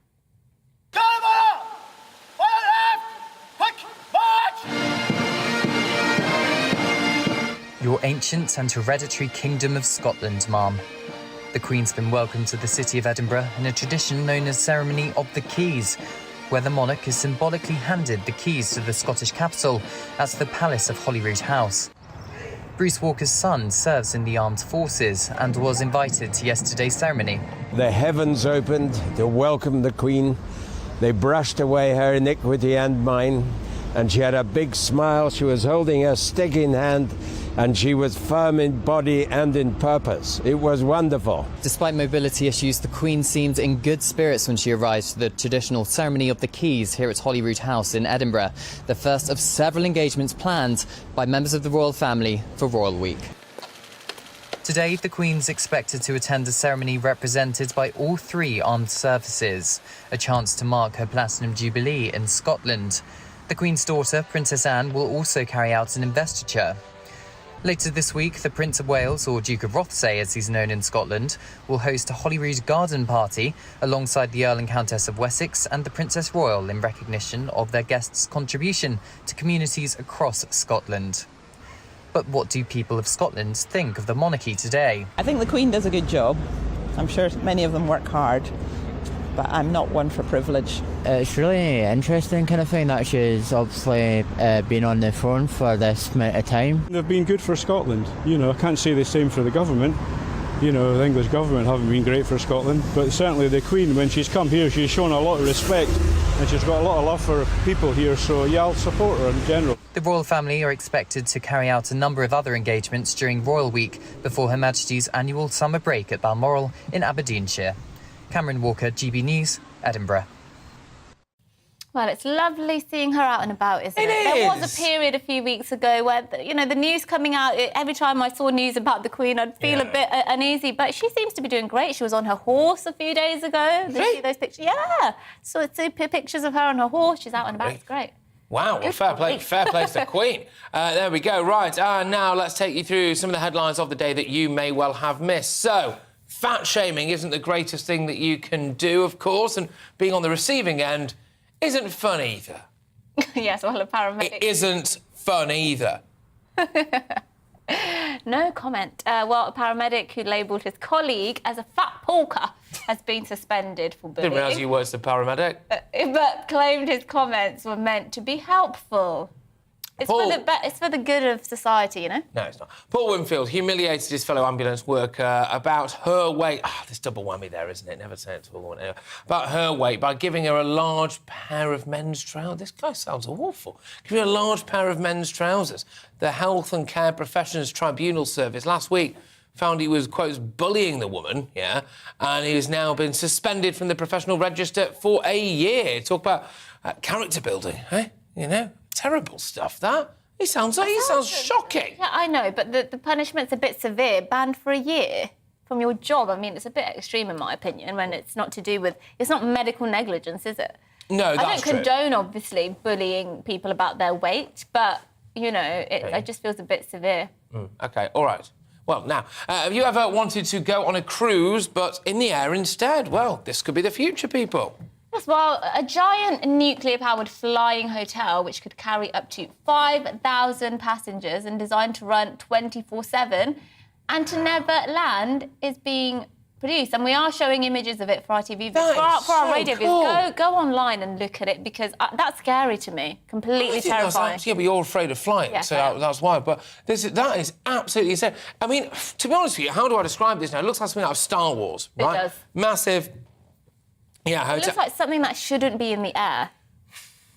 Speaker 7: Your ancient and hereditary kingdom of Scotland, ma'am. The Queen's been welcomed to the city of Edinburgh in a tradition known as Ceremony of the Keys, where the monarch is symbolically handed the keys to the Scottish capital at the Palace of Holyrood House. Bruce Walker's son serves in the armed forces and was invited to yesterday's ceremony.
Speaker 10: The heavens opened to welcome the Queen. They brushed away her iniquity and mine, and she had a big smile. She was holding her stick in hand, and she was firm in body and in purpose. It was wonderful.
Speaker 7: Despite mobility issues, the Queen seemed in good spirits when she arrived for the traditional Ceremony of the Keys here at Holyrood House in Edinburgh, the first of several engagements planned by members of the royal family for Royal Week. Today, the Queen's expected to attend a ceremony represented by all 3 armed services, a chance to mark her Platinum Jubilee in Scotland. The Queen's daughter, Princess Anne, will also carry out an investiture. Later this week, the Prince of Wales, or Duke of Rothesay as he's known in Scotland, will host a Holyrood garden party alongside the Earl and Countess of Wessex and the Princess Royal in recognition of their guests' contribution to communities across Scotland. But what do people of Scotland think of the monarchy today?
Speaker 11: I think the Queen does a good job. I'm sure many of them work hard, but I'm not one for privilege.
Speaker 12: It's really interesting kind of thing that she's obviously been on the throne for this amount of time.
Speaker 16: They've been good for Scotland. You know, I can't say the same for the government. You know, the English government haven't been great for Scotland, but certainly the Queen, when she's come here, she's shown a lot of respect and she's got a lot of love for people here, so yeah, I'll support her in general.
Speaker 7: The royal family are expected to carry out a number of other engagements during Royal Week before Her Majesty's annual summer break at Balmoral in Aberdeenshire. Cameron Walker, GB News, Edinburgh.
Speaker 6: Well, it's lovely seeing her out and about, isn't it? There was a period a few weeks ago where, you know, the news coming out, every time I saw news about the Queen, I'd feel a bit uneasy. But she seems to be doing great. She was on her horse a few days ago. Did you see those pictures? Yeah. So it's pictures of her on her horse. She's out and about. It's great.
Speaker 5: Wow, well, fair play to the Queen. There we go. Right, now let's take you through some of the headlines of the day that you may well have missed. So, fat shaming isn't the greatest thing that you can do, of course, and being on the receiving end isn't fun either.
Speaker 6: Yes, well, a paramedic...
Speaker 5: It isn't fun either.
Speaker 6: No comment. Well, a paramedic who labelled his colleague as a fat porker has been suspended for bullying.
Speaker 5: Didn't realise you were the paramedic.
Speaker 6: But claimed his comments were meant to be helpful. It's for the good of society, you know?
Speaker 5: No, it's not. Paul Winfield humiliated his fellow ambulance worker about her weight. There's double whammy there, isn't it? Never say it to a woman. Anyway. About her weight by giving her a large pair of men's trousers. This guy sounds awful. Giving her a large pair of men's trousers. The Health and Care Professions Tribunal Service last week found he was, quote, bullying the woman, and he has now been suspended from the professional register for a year. Talk about character building, eh? You know? Terrible stuff, that. He sounds shocking.
Speaker 6: Yeah, I know, but the punishment's a bit severe. Banned for a year from your job. I mean, it's a bit extreme, in my opinion, when it's not to do with... It's not medical negligence, is it?
Speaker 5: No, that's
Speaker 6: I don't condone, obviously, bullying people about their weight, but, you know, it just feels a bit severe.
Speaker 5: OK, all right. Well, now, have you ever wanted to go on a cruise, but in the air instead? Well, this could be the future, people.
Speaker 6: Yes, well, a giant nuclear-powered flying hotel which could carry up to 5,000 passengers and designed to run 24/7 and to never land is being produced. And we are showing images of it for our TV, for our radio viewers. Go online and look at it because that's scary to me. Completely terrifying.
Speaker 5: Yeah, but you're afraid of flying,
Speaker 6: yeah,
Speaker 5: so that's why. But that is absolutely insane. I mean, to be honest with you, how do I describe this now? It looks like something out of Star Wars, right?
Speaker 6: It does.
Speaker 5: Massive... Yeah,
Speaker 6: it looks like something that shouldn't be in the air.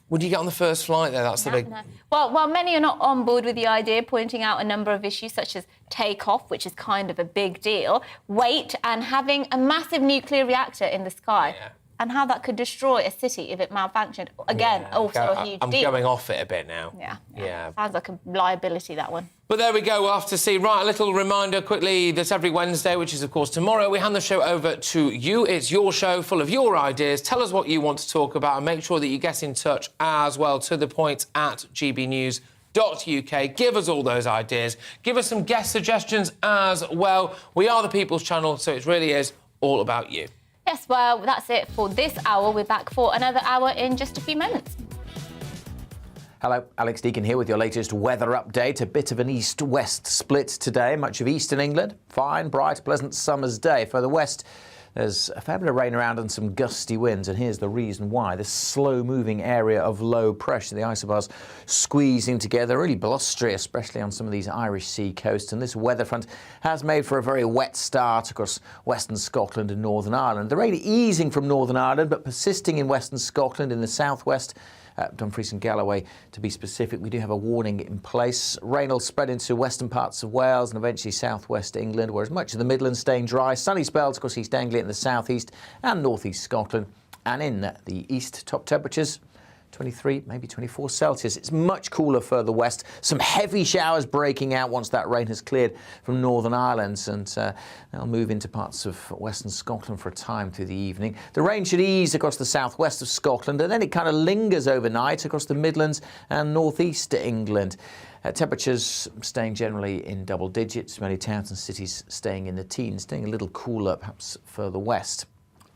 Speaker 5: Would you get on the first flight there? That's the big...
Speaker 6: No. Well, while many are not on board with the idea, pointing out a number of issues such as takeoff, which is kind of a big deal, weight, and having a massive nuclear reactor in the sky, and how that could destroy a city if it malfunctioned. Again, also a huge deal.
Speaker 5: I'm going off it a bit now.
Speaker 6: Yeah. Sounds like a liability, that one.
Speaker 5: But there we go, we'll have to see. Right, a little reminder quickly that every Wednesday, which is, of course, tomorrow, we hand the show over to you. It's your show, full of your ideas. Tell us what you want to talk about and make sure that you get in touch as well, to the point, at gbnews.uk. Give us all those ideas. Give us some guest suggestions as well. We are the People's Channel, so it really is all about you.
Speaker 6: Yes, well, that's it for this hour. We're back for another hour in just a few moments.
Speaker 15: Hello, Alex Deacon here with your latest weather update. A bit of an east-west split today. Much of eastern England, fine, bright, pleasant summer's day. Further west, there's a fair bit of rain around and some gusty winds, and here's the reason why. This slow-moving area of low pressure, the isobars squeezing together, really blustery, especially on some of these Irish sea coasts, and this weather front has made for a very wet start across western Scotland and Northern Ireland. The rain easing from Northern Ireland, but persisting in western Scotland, in the southwest, Dumfries and Galloway, to be specific. We do have a warning in place. Rain will spread into western parts of Wales and eventually southwest England, whereas much of the Midlands staying dry. Sunny spells across East Anglia in the southeast and northeast Scotland. And in the east, top temperatures 23, maybe 24 Celsius. It's much cooler further west. Some heavy showers breaking out once that rain has cleared from Northern Ireland, and they'll move into parts of western Scotland for a time through the evening. The rain should ease across the southwest of Scotland, and then it kind of lingers overnight across the Midlands and northeast England. Temperatures staying generally in double digits, many towns and cities staying in the teens, staying a little cooler perhaps further west.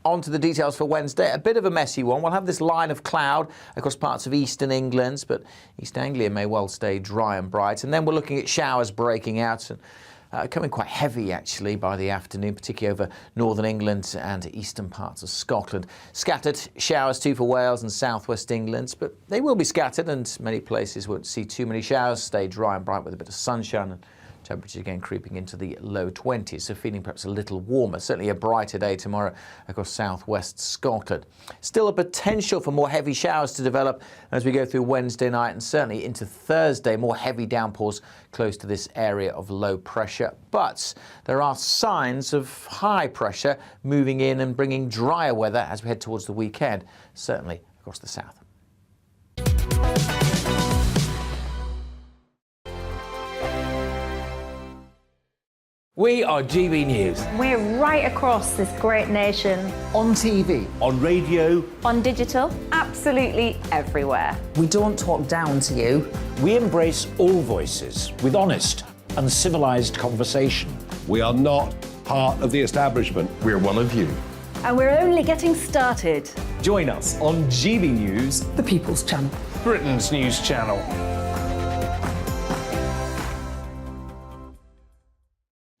Speaker 15: On to the details for Wednesday. A bit of a messy one. We'll have this line of cloud across parts of eastern England, but East Anglia may well stay dry and bright. And then we're looking at showers breaking out and coming quite heavy, actually, by the afternoon, particularly over northern England and eastern parts of Scotland. Scattered showers too for Wales and southwest England, but they will be scattered, and many places won't see too many showers. Stay dry and bright with a bit of sunshine, and temperatures again creeping into the low 20s, so feeling perhaps a little warmer. Certainly a brighter day tomorrow across southwest Scotland. Still a potential for more heavy showers to develop as we go through Wednesday night and certainly into Thursday. More heavy downpours close to this area of low pressure. But there are signs of high pressure moving in and bringing drier weather as we head towards the weekend, certainly across the south. We are GB News.
Speaker 14: We're right across this great nation.
Speaker 18: On TV, on radio,
Speaker 6: on digital,
Speaker 14: absolutely everywhere.
Speaker 18: We don't talk down to you.
Speaker 19: We embrace all voices with honest and civilised conversation.
Speaker 3: We are not part of the establishment.
Speaker 20: We're one of you.
Speaker 13: And we're only getting started.
Speaker 22: Join us on GB News,
Speaker 13: the People's Channel,
Speaker 1: Britain's news channel.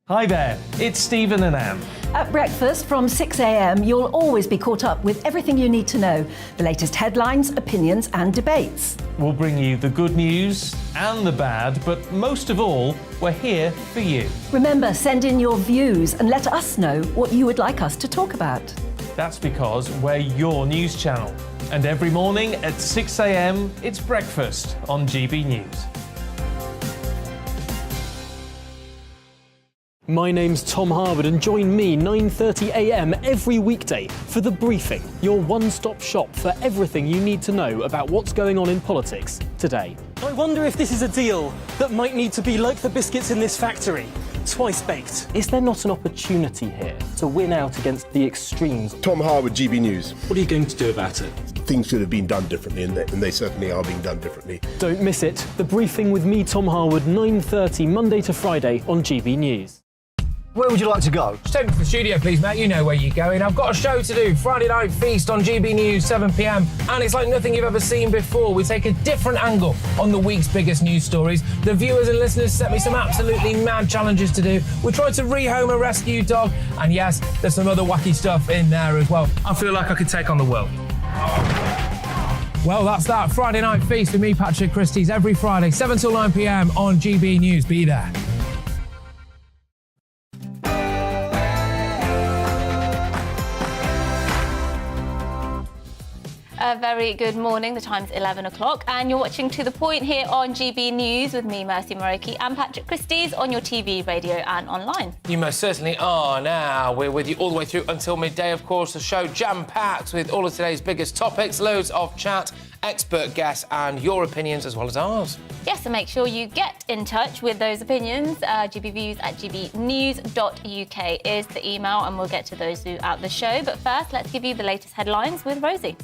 Speaker 1: Hi there, it's Stephen and Anne.
Speaker 13: At breakfast from 6 a.m, you'll always be caught up with everything you need to know, the latest headlines, opinions and debates.
Speaker 1: We'll bring you the good news and the bad, but most of all, we're here for you.
Speaker 13: Remember, send in your views and let us know what you would like us to talk about.
Speaker 1: That's because we're your news channel. And every morning at 6 a.m, it's breakfast on GB News.
Speaker 2: My name's Tom Harwood and join me 9:30 a.m. every weekday for The Briefing, your one-stop shop for everything you need to know about what's going on in politics today. I wonder if this is a deal that might need to be like the biscuits in this factory, twice baked. Is there not an opportunity here to win out against the extremes?
Speaker 3: Tom Harwood, GB News.
Speaker 2: What are you going to do about it?
Speaker 3: Things should have been done differently, and they certainly are being done differently.
Speaker 2: Don't miss it. The Briefing with me, Tom Harwood, 9:30 Monday to Friday on GB News.
Speaker 17: Where would you like to go?
Speaker 5: Just take me to the studio, please, mate. You know where you're going. I've got a show to do. Friday Night Feast on GB News, 7 p.m. And it's like nothing you've ever seen before. We take a different angle on the week's biggest news stories. The viewers and listeners set me some absolutely mad challenges to do. We tried to rehome a rescue dog. And yes, there's some other wacky stuff in there as well. I feel like I could take on the world. Well, that's that. Friday Night Feast with me, Patrick Christie's, every Friday, 7 till 9 p.m. on GB News. Be there.
Speaker 6: A very good morning. The time's 11 o'clock and you're watching To The Point here on GB News with me, Mercy Moroki, and Patrick Christie's on your TV, radio and online.
Speaker 5: You most certainly are now. We're with you all the way through until midday, of course. The show jam-packed with all of today's biggest topics, loads of chat, expert guests and your opinions as well as ours.
Speaker 6: Yes, and make sure you get in touch with those opinions. gbviews@gbnews.uk is the email and we'll get to those throughout the show. But first, let's give you the latest headlines with Rosie.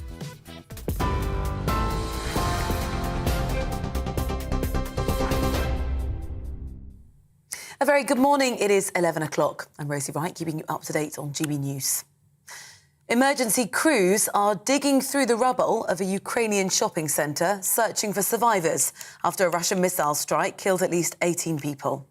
Speaker 26: A very good morning. It is 11 o'clock. I'm Rosie Wright, keeping you up to date on GB News. Emergency crews are digging through the rubble of a Ukrainian shopping centre, searching for survivors after a Russian missile strike killed at least 18 people.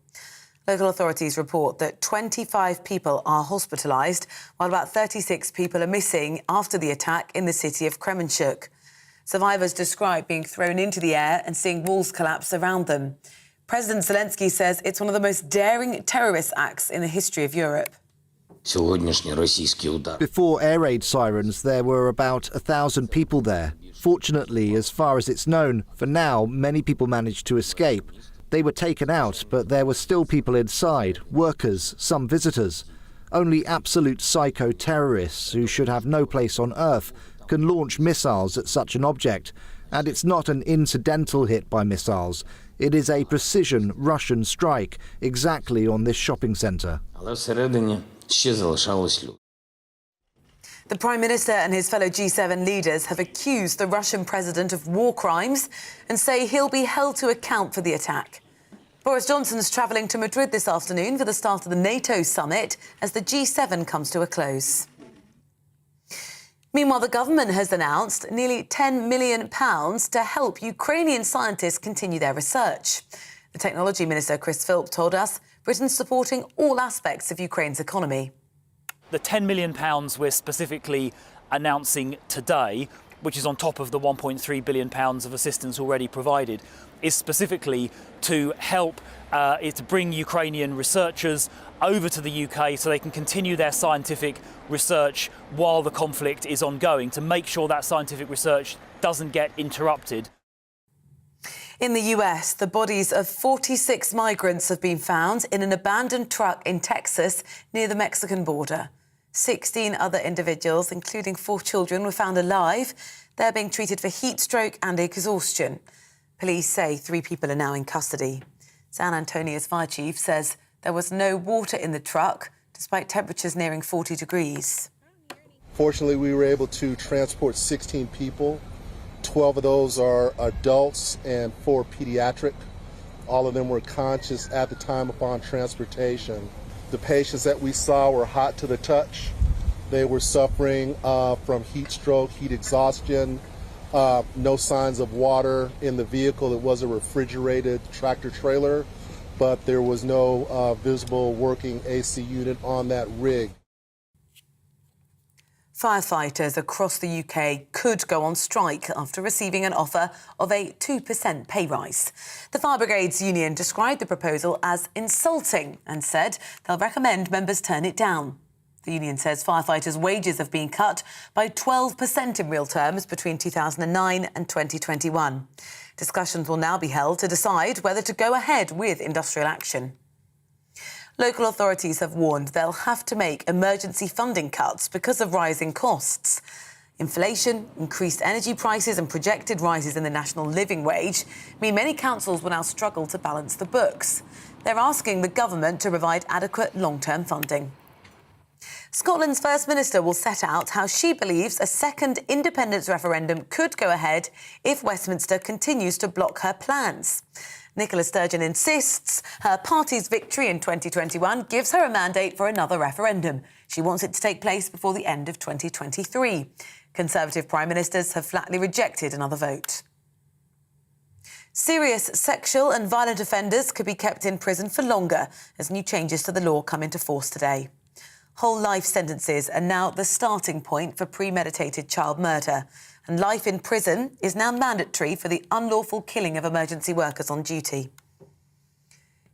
Speaker 26: Local authorities report that 25 people are hospitalised, while about 36 people are missing after the attack in the city of Kremenchuk. Survivors describe being thrown into the air and seeing walls collapse around them. President Zelensky says it's one of the most daring terrorist acts in the history of Europe.
Speaker 27: Before air raid sirens, there were about 1,000 people there. Fortunately, as far as it's known, for now, many people managed to escape. They were taken out, but there were still people inside, workers, some visitors. Only absolute psycho terrorists, who should have no place on Earth, can launch missiles at such an object. And it's not an incidental hit by missiles. It is a precision Russian strike exactly on this shopping centre.
Speaker 26: The Prime Minister and his fellow G7 leaders have accused the Russian president of war crimes and say he'll be held to account for the attack. Boris Johnson's travelling to Madrid this afternoon for the start of the NATO summit as the G7 comes to a close. Meanwhile, the government has announced nearly £10 million to help Ukrainian scientists continue their research. The Technology Minister, Chris Philp, told us Britain's supporting all aspects of Ukraine's economy.
Speaker 28: The £10 million we're specifically announcing today, which is on top of the £1.3 billion of assistance already provided, is specifically to help to bring Ukrainian researchers over to the UK so they can continue their scientific research while the conflict is ongoing, to make sure that scientific research doesn't get interrupted.
Speaker 26: In the US, the bodies of 46 migrants have been found in an abandoned truck in Texas near the Mexican border. 16 other individuals, including 4 children, were found alive. They're being treated for heat stroke and exhaustion. Police say 3 people are now in custody. San Antonio's fire chief says There was no water in the truck, despite temperatures nearing 40 degrees.
Speaker 4: Fortunately, we were able to transport 16 people. 12 of those are adults and 4 pediatric. All of them were conscious at the time upon transportation. The patients that we saw were hot to the touch. They were suffering from heat stroke, heat exhaustion, no signs of water in the vehicle. It was a refrigerated tractor trailer, but there was no visible working AC unit on that rig.
Speaker 26: Firefighters across the UK could go on strike after receiving an offer of a 2% pay rise. The Fire Brigades Union described the proposal as insulting and said they'll recommend members turn it down. The union says firefighters' wages have been cut by 12% in real terms between 2009 and 2021. Discussions will now be held to decide whether to go ahead with industrial action. Local authorities have warned they'll have to make emergency funding cuts because of rising costs. Inflation, increased energy prices and projected rises in the national living wage mean many councils will now struggle to balance the books. They're asking the government to provide adequate long-term funding. Scotland's First Minister will set out how she believes a second independence referendum could go ahead if Westminster continues to block her plans. Nicola Sturgeon insists her party's victory in 2021 gives her a mandate for another referendum. She wants it to take place before the end of 2023. Conservative Prime Ministers have flatly rejected another vote. Serious sexual and violent offenders could be kept in prison for longer as new changes to the law come into force today. Whole life sentences are now the starting point for premeditated child murder, and life in prison is now mandatory for the unlawful killing of emergency workers on duty.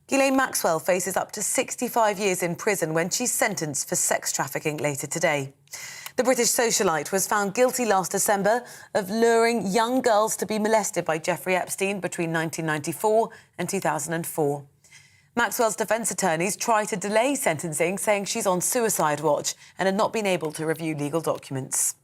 Speaker 26: Ghislaine Maxwell faces up to 65 years in prison when she's sentenced for sex trafficking later today. The British socialite was found guilty last December of luring young girls to be molested by Jeffrey Epstein between 1994 and 2004. Maxwell's defence attorneys try to delay sentencing, saying she's on suicide watch and had not been able to review legal documents.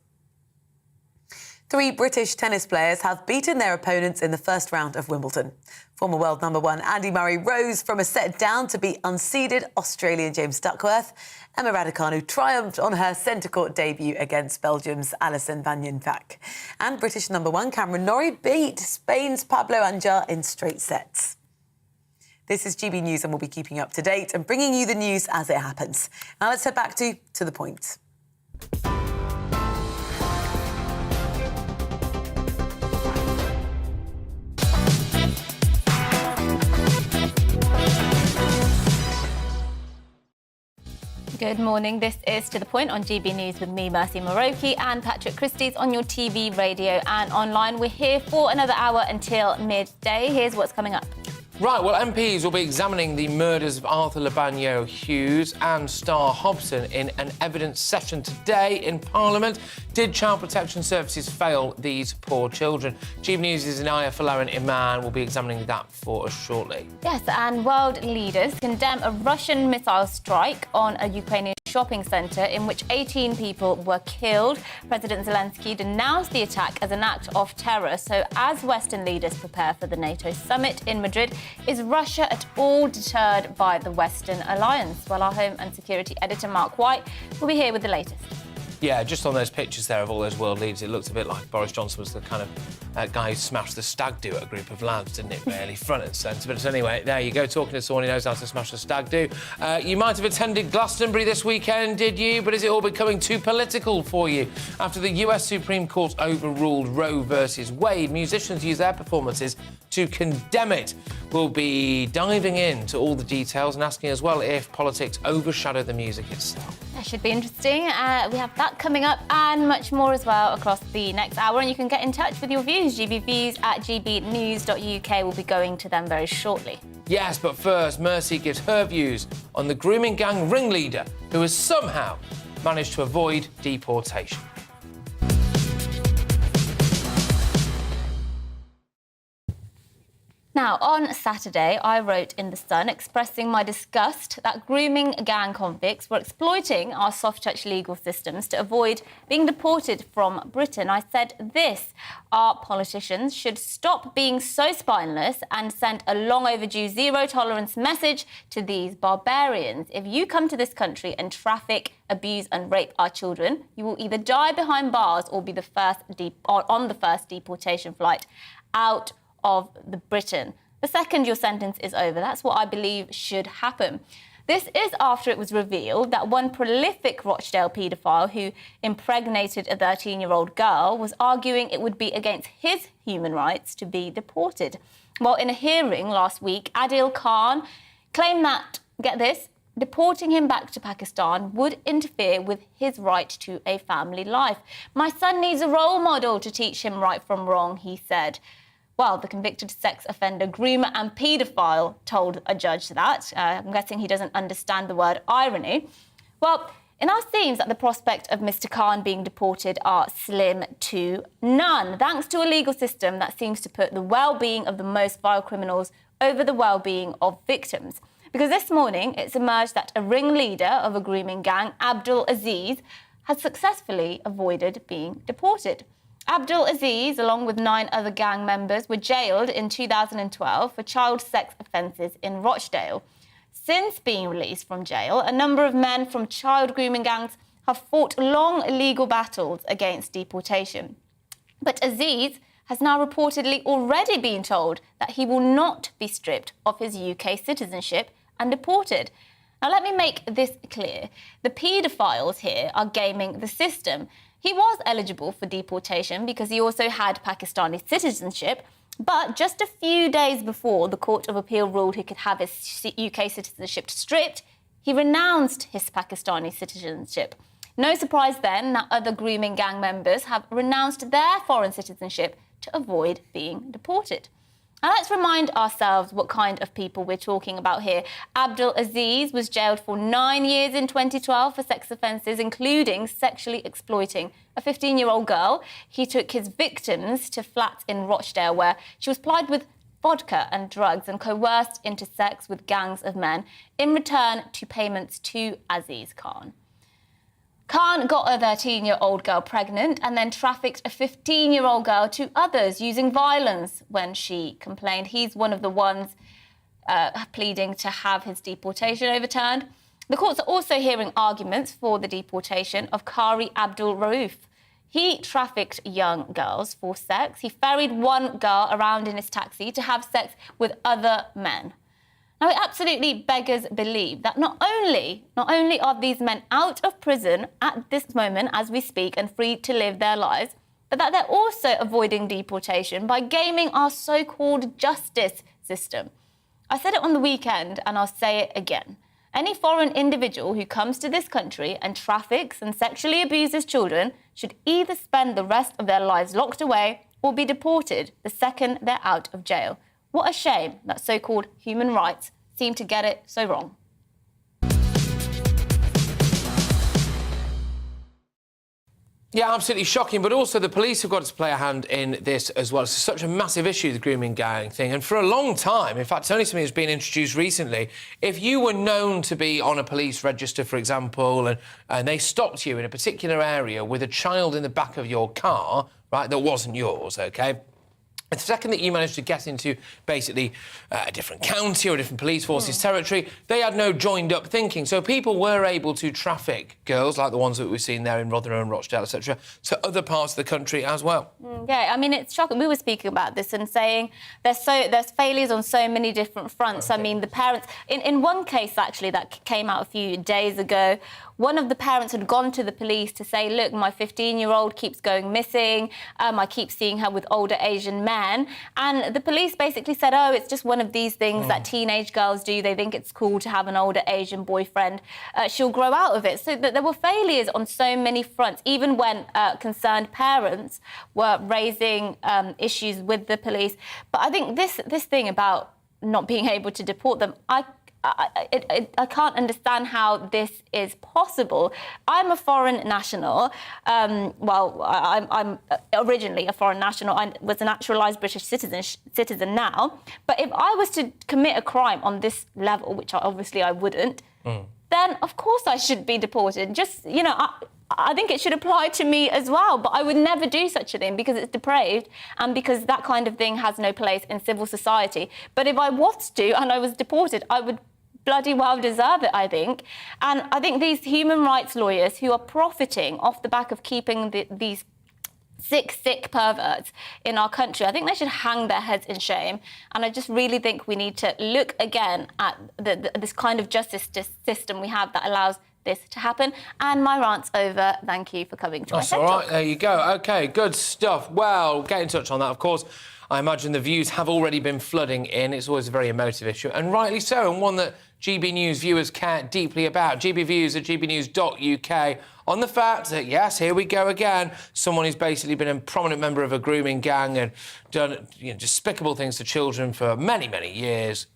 Speaker 26: 3 British tennis players have beaten their opponents in the first round of Wimbledon. Former world number 1 Andy Murray rose from a set down to beat unseeded Australian James Duckworth. Emma Raducanu triumphed on her centre court debut against Belgium's Alison van Jenvaak. And British number 1 Cameron Norrie beat Spain's Pablo Anjar in straight sets. This is GB News and we'll be keeping you up to date and bringing you the news as it happens. Now let's head back to the point.
Speaker 6: Good morning. This is To The Point on GB News with me, Mercy Moroki, and Patrick Christie's on your TV, radio and online. We're here for another hour until midday. Here's what's coming up.
Speaker 5: Right, well, MPs will be examining the murders of Arthur Labanyo Hughes and Star Hobson in an evidence session today in Parliament. Did Child Protection Services fail these poor children? GB News' Inaya Falarin Iman will be examining that for us shortly.
Speaker 6: Yes, and world leaders condemn a Russian missile strike on a Ukrainian shopping centre in which 18 people were killed. President Zelensky denounced the attack as an act of terror. So as Western leaders prepare for the NATO summit in Madrid, is Russia at all deterred by the Western alliance? Well, our Home and Security editor, Mark White, will be here with the latest.
Speaker 5: Yeah, just on those pictures there of all those world leaders, it looked a bit like Boris Johnson was the kind of guy who smashed the stag do at a group of lads, didn't it, really? Front and centre. But anyway, there you go, talking to someone who knows how to smash the stag do. You might have attended Glastonbury this weekend, did you? But is it all becoming too political for you? After the US Supreme Court overruled Roe versus Wade, musicians use their performances to condemn it. We'll be diving into all the details and asking as well if politics overshadow the music itself.
Speaker 6: That should be interesting. We have that coming up and much more as well across the next hour. And you can get in touch with your views. GBVs at gbnews.uk. We'll be going to them very shortly.
Speaker 5: Yes, but first, Mercy gives her views on the Grooming Gang ringleader who has somehow managed to avoid deportation.
Speaker 6: Now, on Saturday, I wrote in The Sun expressing my disgust that grooming gang convicts were exploiting our soft-touch legal systems to avoid being deported from Britain. I said this: our politicians should stop being so spineless and send a long-overdue zero-tolerance message to these barbarians. If you come to this country and traffic, abuse and rape our children, you will either die behind bars or be the first on the first deportation flight out of Britain. The second your sentence is over. That's what I believe should happen. This is after it was revealed that one prolific Rochdale paedophile who impregnated a 13-year-old girl was arguing it would be against his human rights to be deported. Well, in a hearing last week, Adil Khan claimed that, get this, deporting him back to Pakistan would interfere with his right to a family life. My son needs a role model to teach him right from wrong, he said. Well, the convicted sex offender, groomer and paedophile told a judge that. I'm guessing he doesn't understand the word irony. Well, it now seems that the prospect of Mr. Khan being deported are slim to none, thanks to a legal system that seems to put the well-being of the most vile criminals over the well-being of victims. Because this morning, it's emerged that a ringleader of a grooming gang, Abdul Aziz, has successfully avoided being deported. Abdul Aziz, along with 9 other gang members, were jailed in 2012 for child sex offences in Rochdale. Since being released from jail, a number of men from child grooming gangs have fought long legal battles against deportation. But Aziz has now reportedly already been told that he will not be stripped of his UK citizenship and deported. Now, let me make this clear. The paedophiles here are gaming the system. He was eligible for deportation because he also had Pakistani citizenship, but just a few days before the Court of Appeal ruled he could have his UK citizenship stripped, he renounced his Pakistani citizenship. No surprise then that other grooming gang members have renounced their foreign citizenship to avoid being deported. Now, let's remind ourselves what kind of people we're talking about here. Abdul Aziz was jailed for 9 years in 2012 for sex offences, including sexually exploiting a 15-year-old girl. He took his victims to flats in Rochdale where she was plied with vodka and drugs and coerced into sex with gangs of men in return to payments to Aziz Khan. Khan got a 13-year-old girl pregnant and then trafficked a 15-year-old girl to others using violence when she complained. He's one of the ones pleading to have his deportation overturned. The courts are also hearing arguments for the deportation of Qari Abdul Rauf. He trafficked young girls for sex. He ferried one girl around in his taxi to have sex with other men. Now, it absolutely beggars belief that not only are these men out of prison at this moment as we speak and free to live their lives, but that they're also avoiding deportation by gaming our so-called justice system. I said it on the weekend and I'll say it again. Any foreign individual who comes to this country and traffics and sexually abuses children should either spend the rest of their lives locked away or be deported the second they're out of jail. What a shame that so-called human rights seem to get it so wrong.
Speaker 5: Yeah, absolutely shocking, but also the police have got to play a hand in this as well. It's such a massive issue, the grooming gang thing, and for a long time, in fact, it's only something that's been introduced recently. If you were known to be on a police register, for example, and they stopped you in a particular area with a child in the back of your car, right, that wasn't yours, OK? The second that you managed to get into basically a different county or a different police force's territory, they had no joined-up thinking. So people were able to traffic girls, like the ones that we've seen there in Rotherham, Rochdale, etc., to other parts of the country as well.
Speaker 6: Yeah, I mean, it's shocking. We were speaking about this and saying there's failures on so many different fronts. I mean, the parents... In one case, actually, that came out a few days ago, one of the parents had gone to the police to say, look, my 15-year-old keeps going missing. I keep seeing her with older Asian men. And the police basically said, oh, it's just one of these things that teenage girls do. They think it's cool to have an older Asian boyfriend. She'll grow out of it. So there were failures on so many fronts, even when concerned parents were raising issues with the police. But I think this thing about not being able to deport them, I can't understand how this is possible. I'm a foreign national. I'm originally a foreign national. I was a naturalised British citizen now. But if I was to commit a crime on this level, which obviously I wouldn't, then of course I should be deported. Just, I think it should apply to me as well, but I would never do such a thing because it's depraved and because that kind of thing has no place in civil society. But if I was to and I was deported, I would bloody well deserve it, I think. And I think these human rights lawyers who are profiting off the back of keeping these sick perverts in our country, I think they should hang their heads in shame. And I just really think we need to look again at this kind of justice system we have that allows this to happen. And my rant's over. Thank you for coming to my TED Talk.
Speaker 5: All right, there you go. OK, good stuff. Well, get in touch on that, of course. I imagine the views have already been flooding in. It's always a very emotive issue, and rightly so, and one that GB News viewers care deeply about. GBviews at gbnews.uk on the fact that, yes, here we go again, someone who's basically been a prominent member of a grooming gang and done despicable things to children for many, many years,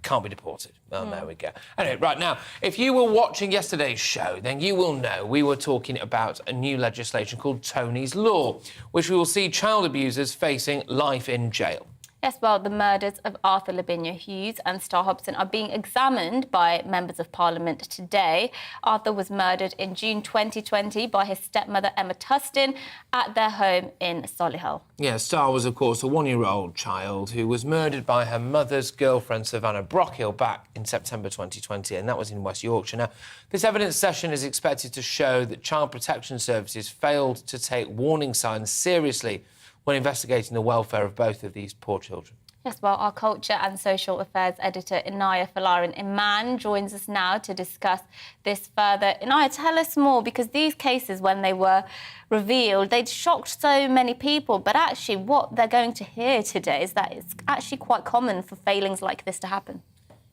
Speaker 5: can't be deported. Well, there we go. Anyway, right now, if you were watching yesterday's show, then you will know we were talking about a new legislation called Tony's Law, which we will see child abusers facing life in jail.
Speaker 6: Yes, well, the murders of Arthur Lavinia Hughes and Star Hobson are being examined by members of Parliament today. Arthur was murdered in June 2020 by his stepmother, Emma Tustin, at their home in Solihull.
Speaker 5: Yeah, Star was, of course, a one-year-old child who was murdered by her mother's girlfriend, Savannah Brockhill, back in September 2020, and that was in West Yorkshire. Now, this evidence session is expected to show that Child Protection Services failed to take warning signs seriously when investigating the welfare of both of these poor children.
Speaker 6: Yes, well, our Culture and Social Affairs editor, Inaya Falarin Iman, joins us now to discuss this further. Inaya, tell us more, because these cases, when they were revealed, they'd shocked so many people, but actually what they're going to hear today is that it's actually quite common for failings like this to happen.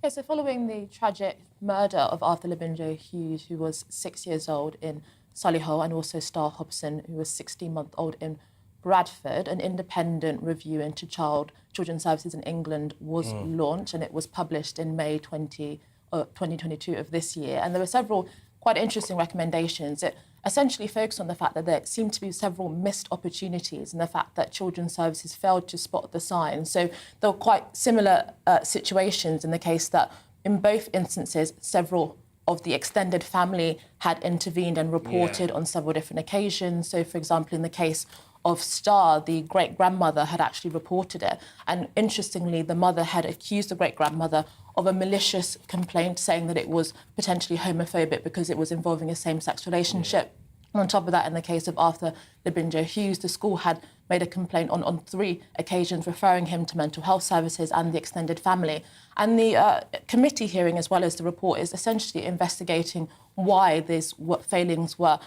Speaker 8: Yeah, so following the tragic murder of Arthur Lavinia Hughes, who was 6 years old in Solihull, and also Star Hobson, who was 16-month-old in Bradford, an independent review into children's services in England was launched, and it was published in May 2022 of this year. And there were several quite interesting recommendations. It essentially focused on the fact that there seemed to be several missed opportunities and the fact that children's services failed to spot the signs. So there were quite similar situations in the case that in both instances, several of the extended family had intervened and reported on several different occasions. So, for example, in the case of Star, the great-grandmother had actually reported it. And interestingly, the mother had accused the great-grandmother of a malicious complaint, saying that it was potentially homophobic because it was involving a same-sex relationship. And on top of that, in the case of Arthur Lavinia Hughes, the school had made a complaint on 3 occasions, referring him to mental health services and the extended family. And the committee hearing, as well as the report, is essentially investigating why these failings were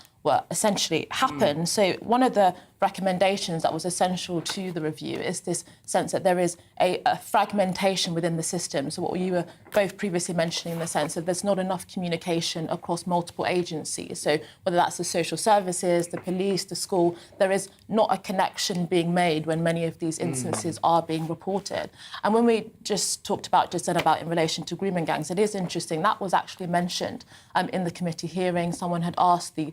Speaker 8: essentially happened. So one of the recommendations that was essential to the review is this sense that there is a fragmentation within the system. So what you were both previously mentioning, in the sense that there's not enough communication across multiple agencies. So whether that's the social services, the police, the school, there is not a connection being made when many of these instances are being reported. And when we just said about in relation to grooming gangs, it is interesting, that was actually mentioned in the committee hearing. Someone had asked the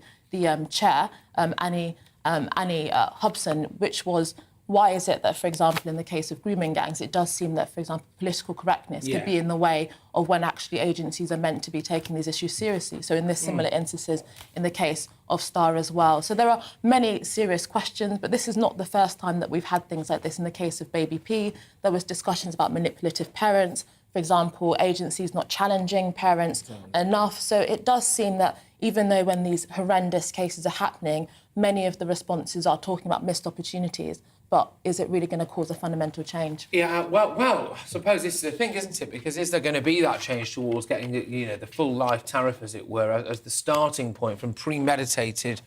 Speaker 8: chair, Annie Hobson, which was, why is it that, for example, in the case of grooming gangs, it does seem that, for example, political correctness could be in the way of when actually agencies are meant to be taking these issues seriously. So in this similar instances, in the case of Star as well. So there are many serious questions, but this is not the first time that we've had things like this. In the case of Baby P, there was discussions about manipulative parents, for example, agencies not challenging parents enough. So it does seem that even though when these horrendous cases are happening, many of the responses are talking about missed opportunities, but is it really going to cause a fundamental change?
Speaker 5: Yeah, well, I suppose this is the thing, isn't it? Because is there going to be that change towards getting the full life tariff, as it were, as the starting point from premeditated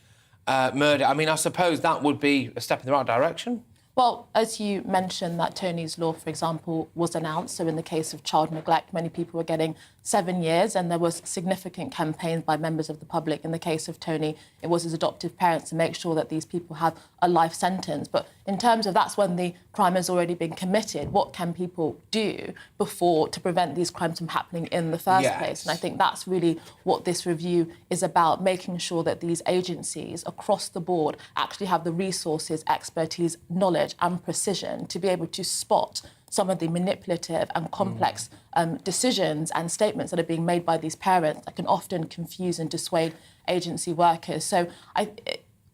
Speaker 5: murder? I mean, I suppose that would be a step in the right direction.
Speaker 8: Well, as you mentioned, that Tony's Law, for example, was announced. So in the case of child neglect, many people were getting 7 years, and there was significant campaigns by members of the public. In the case of Tony, it was his adoptive parents to make sure that these people have a life sentence. But in terms of that's when the crime has already been committed, what can people do before to prevent these crimes from happening in the first place? And I think that's really what this review is about, making sure that these agencies across the board actually have the resources, expertise, knowledge and precision to be able to spot some of the manipulative and complex decisions and statements that are being made by these parents that can often confuse and dissuade agency workers. So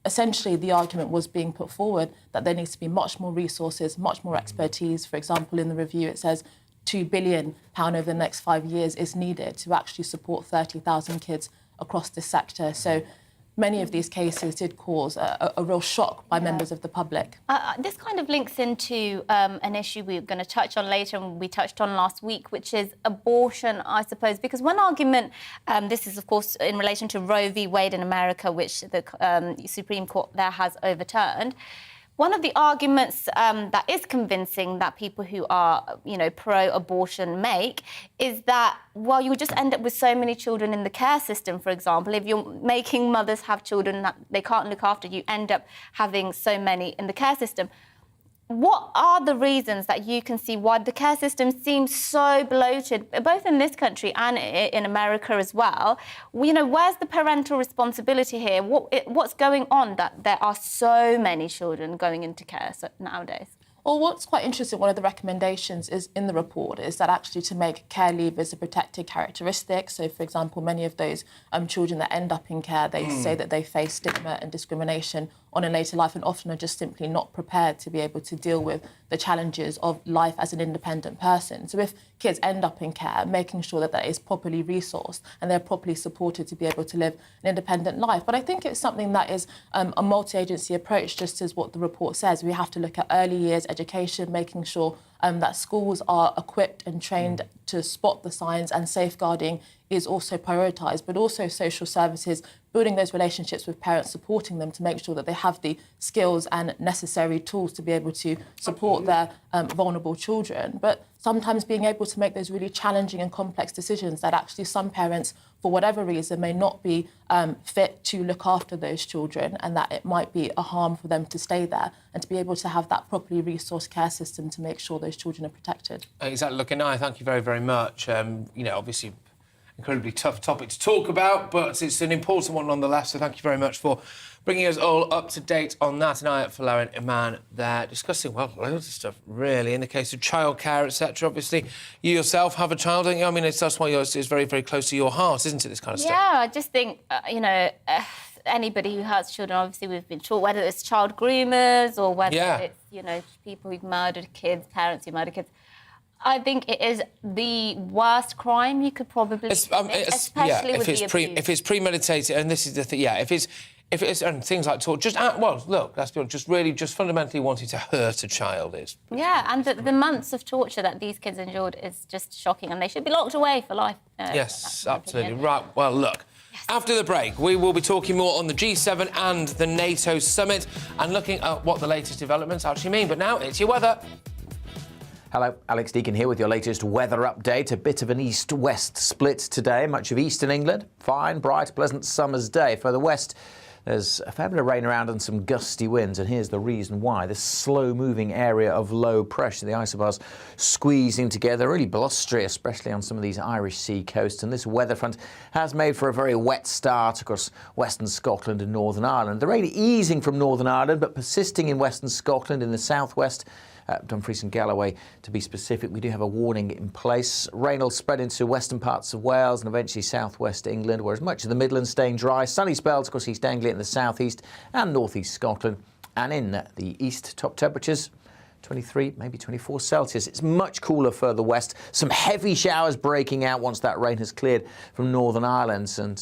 Speaker 8: essentially, the argument was being put forward that there needs to be much more resources, much more expertise. For example, in the review, it says £2 billion over the next 5 years is needed to actually support 30,000 kids across this sector. So many of these cases did cause a real shock by members of the public.
Speaker 6: This kind of links into an issue we're going to touch on later and we touched on last week, which is abortion, I suppose. Because one argument, this is, of course, in relation to Roe v. Wade in America, which the Supreme Court there has overturned. One of the arguments that is convincing that people who are, pro-abortion make is that, well, you just end up with so many children in the care system, for example. If you're making mothers have children that they can't look after, you end up having so many in the care system. What are the reasons that you can see why the care system seems so bloated, both in this country and in America as well? Where's the parental responsibility here? What's going on that there are so many children going into care nowadays?
Speaker 8: Well, what's quite interesting, one of the recommendations is in the report is that actually to make care leave as a protected characteristic. So, for example, many of those children that end up in care, they say that they face stigma and discrimination on in later life and often are just simply not prepared to be able to deal with the challenges of life as an independent person. So if kids end up in care, making sure that that is properly resourced and they're properly supported to be able to live an independent life. But I think it's something that is a multi-agency approach, just as what the report says. We have to look at early years education, making sure that schools are equipped and trained to spot the signs, and safeguarding is also prioritised, but also social services, building those relationships with parents, supporting them to make sure that they have the skills and necessary tools to be able to support their vulnerable children. But sometimes being able to make those really challenging and complex decisions that actually some parents, for whatever reason, may not be fit to look after those children, and that it might be a harm for them to stay there, and to be able to have that properly resourced care system to make sure those children are protected.
Speaker 5: Exactly. Look, and thank you very, very much. Obviously, incredibly tough topic to talk about, but it's an important one nonetheless, so thank you very much for bringing us all up to date on that. And I, for Lauren Iman, there discussing, well, loads of stuff, really, in the case of childcare, etc. Obviously, you yourself have a child, don't you? I mean, that's why it's very, very close to your heart, isn't it, this kind of stuff?
Speaker 6: Yeah, I just think, anybody who has children, obviously, we've been taught, whether it's child groomers or whether it's, people who've murdered kids, parents who murder kids. I think it is the worst crime you could probably commit, especially with the abuse.
Speaker 5: If it's premeditated, and this is the thing, if it's and things like torture, let's be honest, just fundamentally wanting to hurt a child is.
Speaker 6: Yeah, and the months of torture that these kids endured is just shocking, and they should be locked away for life.
Speaker 5: Yes, absolutely. Right, well, look. Yes. After the break, we will be talking more on the G7 and the NATO summit and looking at what the latest developments actually mean. But now it's your weather.
Speaker 15: Hello, Alex Deakin here with your latest weather update. A bit of an east-west split today. Much of eastern England, fine, bright, pleasant summer's day. Further west, there's a fair bit of rain around and some gusty winds, and here's the reason why. This slow-moving area of low pressure, the isobars squeezing together, really blustery, especially on some of these Irish sea coasts, and this weather front has made for a very wet start across western Scotland and Northern Ireland. The rain easing from Northern Ireland, but persisting in western Scotland in the southwest. Dumfries and Galloway, to be specific. We do have a warning in place. Rain will spread into western parts of Wales and eventually southwest England, whereas much of the Midlands staying dry. Sunny spells across East Anglia in the southeast and northeast Scotland. And in the east, top temperatures 23, maybe 24 Celsius. It's much cooler further west. Some heavy showers breaking out once that rain has cleared from Northern Ireland, and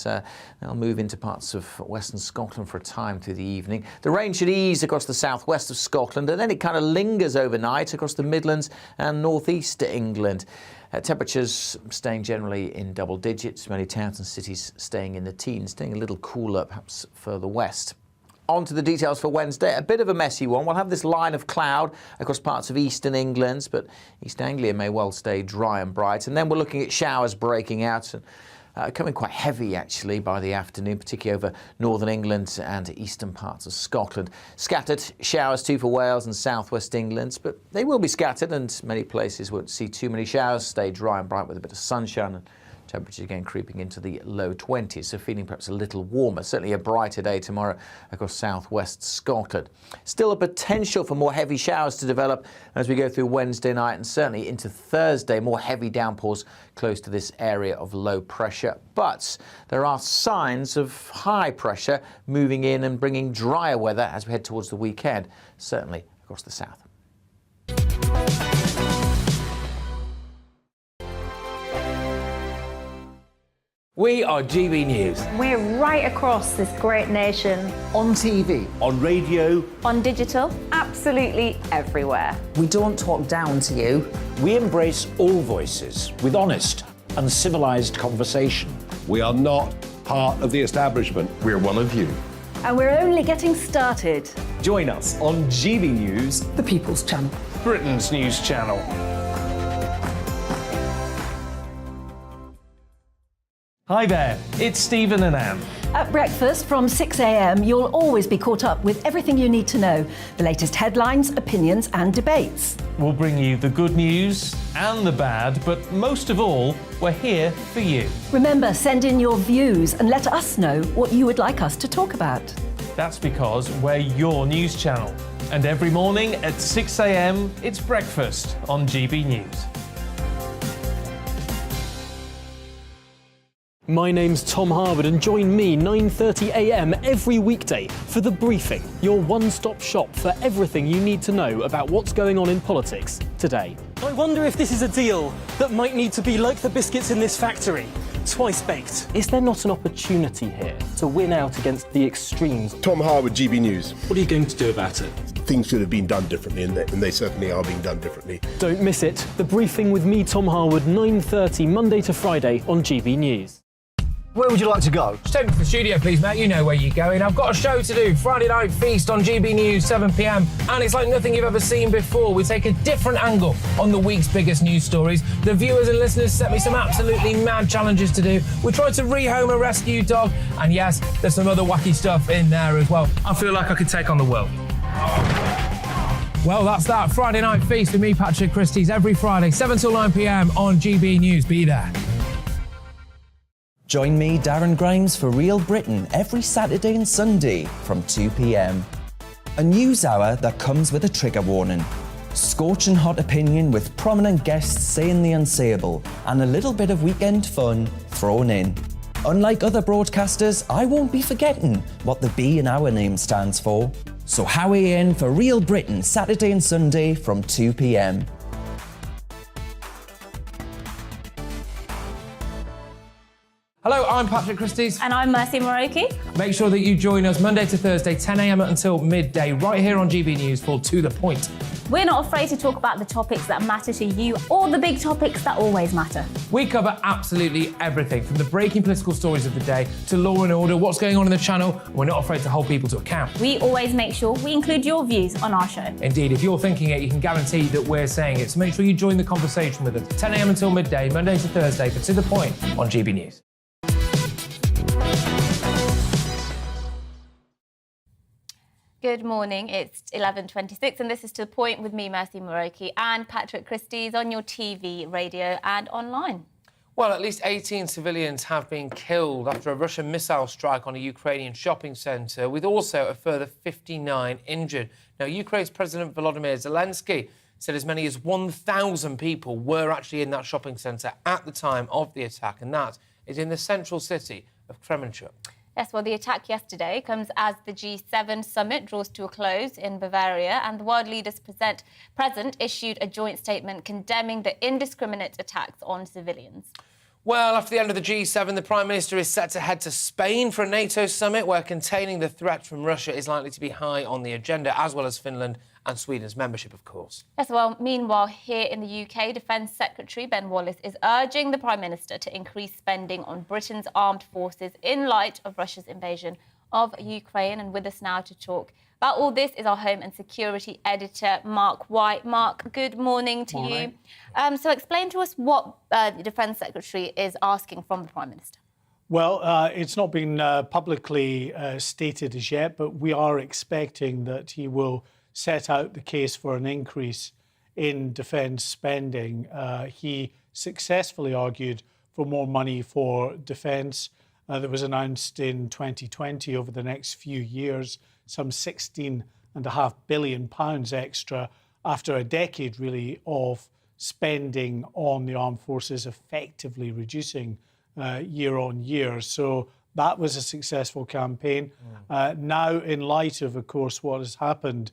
Speaker 15: they'll move into parts of western Scotland for a time through the evening. The rain should ease across the southwest of Scotland, and then it kind of lingers overnight across the Midlands and northeast England. Temperatures staying generally in double digits, many towns and cities staying in the teens, staying a little cooler perhaps further west. On to the details for Wednesday. A bit of a messy one. We'll have this line of cloud across parts of eastern England, but East Anglia may well stay dry and bright. And then we're looking at showers breaking out and coming quite heavy, actually, by the afternoon, particularly over northern England and eastern parts of Scotland. Scattered showers too for Wales and southwest England, but they will be scattered and many places won't see too many showers, stay dry and bright with a bit of sunshine. And temperatures again creeping into the low 20s, so feeling perhaps a little warmer. Certainly a brighter day tomorrow across southwest Scotland. Still a potential for more heavy showers to develop as we go through Wednesday night and certainly into Thursday. More heavy downpours close to this area of low pressure. But there are signs of high pressure moving in and bringing drier weather as we head towards the weekend, certainly across the south.
Speaker 19: We are GB News.
Speaker 14: We're right across this great nation.
Speaker 18: On TV, on radio,
Speaker 6: On digital.
Speaker 14: Absolutely everywhere.
Speaker 18: we don't talk down to you.
Speaker 19: We embrace all voices with honest and civilised conversation.
Speaker 3: We are not part of the establishment. We're one of you.
Speaker 13: And we're only getting started.
Speaker 22: Join us on GB News,
Speaker 18: The People's Channel.
Speaker 1: Britain's news channel. Hi there, it's Stephen and Anne.
Speaker 13: At breakfast from 6 a.m, you'll always be caught up with everything you need to know, the latest headlines, opinions and debates.
Speaker 1: We'll bring you the good news and the bad, but most of all, we're here for you.
Speaker 13: Remember, send in your views and let us know what you would like us to talk about.
Speaker 1: That's because we're your news channel. And every morning at 6 a.m, it's breakfast on GB News.
Speaker 2: My name's Tom Harwood and join me 9:30 a.m. every weekday for The Briefing, your one-stop shop for everything you need to know about what's going on in politics today. I wonder if this is a deal that might need to be like the biscuits in this factory, twice baked. Is there not an opportunity here to win out against the extremes?
Speaker 3: Tom Harwood, GB News.
Speaker 2: What are you going to do about it?
Speaker 3: Things should have been done differently, and they certainly are being done differently.
Speaker 2: Don't miss it. The Briefing with me, Tom Harwood, 9:30 Monday to Friday on GB News.
Speaker 17: Where would you like to go?
Speaker 5: Just take me to the studio, please, mate. You know where you're going. I've got a show to do. Friday Night Feast on GB News, 7 p.m. And it's like nothing you've ever seen before. We take a different angle on the week's biggest news stories. The viewers and listeners set me some absolutely mad challenges to do. We tried to rehome a rescue dog. And yes, there's some other wacky stuff in there as well. I feel like I could take on the world. Well, that's that. Friday Night Feast with me, Patrick Christie's, every Friday, 7 till 9 p.m. on GB News. Be there.
Speaker 9: Join me, Darren Grimes, for Real Britain every Saturday and Sunday from 2 p.m. A news hour that comes with a trigger warning. Scorching hot opinion with prominent guests saying the unsayable and a little bit of weekend fun thrown in. Unlike other broadcasters, I won't be forgetting what the B in our name stands for. So howie in for Real Britain Saturday and Sunday from 2 p.m.
Speaker 5: Hello, I'm Patrick Christie's.
Speaker 6: And I'm Mercy Moroki.
Speaker 5: Make sure that you join us Monday to Thursday, 10 a.m. until midday, right here on GB News for To The Point.
Speaker 6: We're not afraid to talk about the topics that matter to you or the big topics that always matter.
Speaker 5: We cover absolutely everything, from the breaking political stories of the day to law and order, what's going on in the channel. We're not afraid to hold people to account.
Speaker 6: We always make sure we include your views on our show.
Speaker 5: Indeed, if you're thinking it, you can guarantee that we're saying it. So make sure you join the conversation with us, 10 a.m. until midday, Monday to Thursday, for To The Point on GB News.
Speaker 6: Good morning, it's 11:26 and this is To The Point with me, Mercy Moroki, and Patrick Christie's on your TV, radio and online.
Speaker 5: Well, at least 18 civilians have been killed after a Russian missile strike on a Ukrainian shopping centre, with also a further 59 injured. Now, Ukraine's President Volodymyr Zelensky said as many as 1,000 people were actually in that shopping centre at the time of the attack, and that is in the central city of Kremenchuk.
Speaker 6: Yes, well, the attack yesterday comes as the G7 summit draws to a close in Bavaria, and the world leaders present issued a joint statement condemning the indiscriminate attacks on civilians.
Speaker 5: Well, after the end of the G7, the Prime Minister is set to head to Spain for a NATO summit where containing the threat from Russia is likely to be high on the agenda, as well as Finland and Sweden's membership, of course.
Speaker 6: Yes, well, meanwhile, here in the UK, Defence Secretary Ben Wallace is urging the Prime Minister to increase spending on Britain's armed forces in light of Russia's invasion of Ukraine. And with us now to talk about all this is our Home and Security Editor, Mark White. Mark, good morning to you. So explain to us what the Defence Secretary is asking from the Prime Minister.
Speaker 10: Well, it's not been publicly stated as yet, but we are expecting that he will set out the case for an increase in defence spending. He successfully argued for more money for defence. That was announced in 2020 over the next few years, some £16.5 billion extra after a decade, really, of spending on the armed forces, effectively reducing year on year. So that was a successful campaign. Now, in light of course, what has happened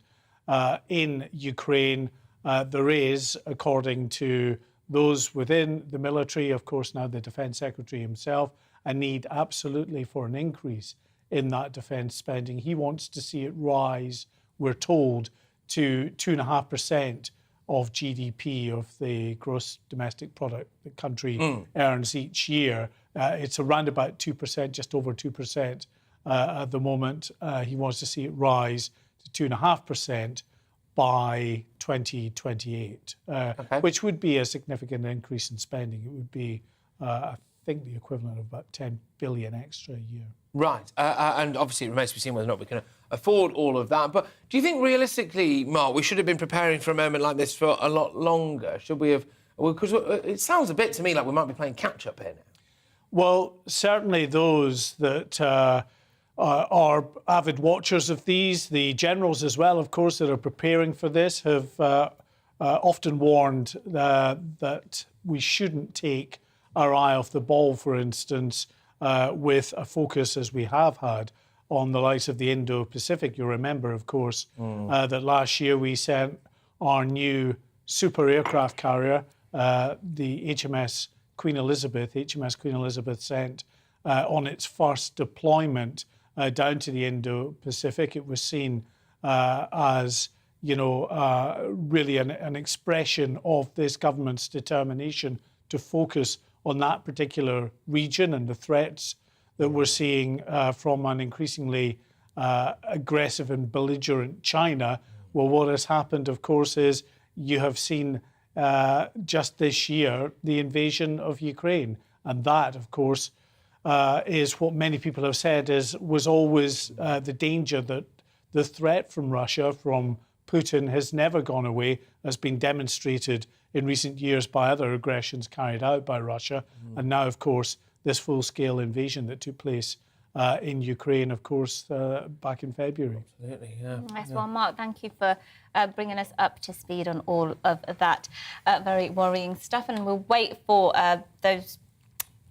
Speaker 10: in Ukraine, there is, according to those within the military, of course, now the Defence Secretary himself, a need absolutely for an increase in that defence spending. He wants to see it rise, we're told, to 2.5% of GDP, of the gross domestic product the country earns each year. It's around about 2%, just over 2% at the moment. He wants to see it rise to 2.5% by 2028, which would be a significant increase in spending. It would be, I think, the equivalent of about 10 billion extra a year.
Speaker 5: Right, and obviously it remains to be seen whether or not we can afford all of that. But do you think realistically, Mark, we should have been preparing for a moment like this for a lot longer? Should we have? Because it sounds a bit to me like we might be playing catch-up here now.
Speaker 10: Well, certainly those that are avid watchers of these, the generals as well, of course, that are preparing for this, have often warned that we shouldn't take our eye off the ball, for instance, with a focus, as we have had, on the likes of the Indo-Pacific. You'll remember, of course, that last year we sent our new super aircraft carrier, the HMS Queen Elizabeth sent on its first deployment down to the Indo-Pacific. It was seen as, really an expression of this government's determination to focus on that particular region and the threats that we're seeing from an increasingly aggressive and belligerent China. Well, what has happened, of course, is you have seen just this year the invasion of Ukraine. And that, of course, is what many people have said was always the danger, that the threat from Russia, from Putin, has never gone away, has been demonstrated in recent years by other aggressions carried out by Russia. And now, of course, this full-scale invasion that took place in Ukraine, of course, back in February.
Speaker 5: Absolutely, yeah.
Speaker 6: Yes, well, Mark, thank you for bringing us up to speed on all of that very worrying stuff. And we'll wait for those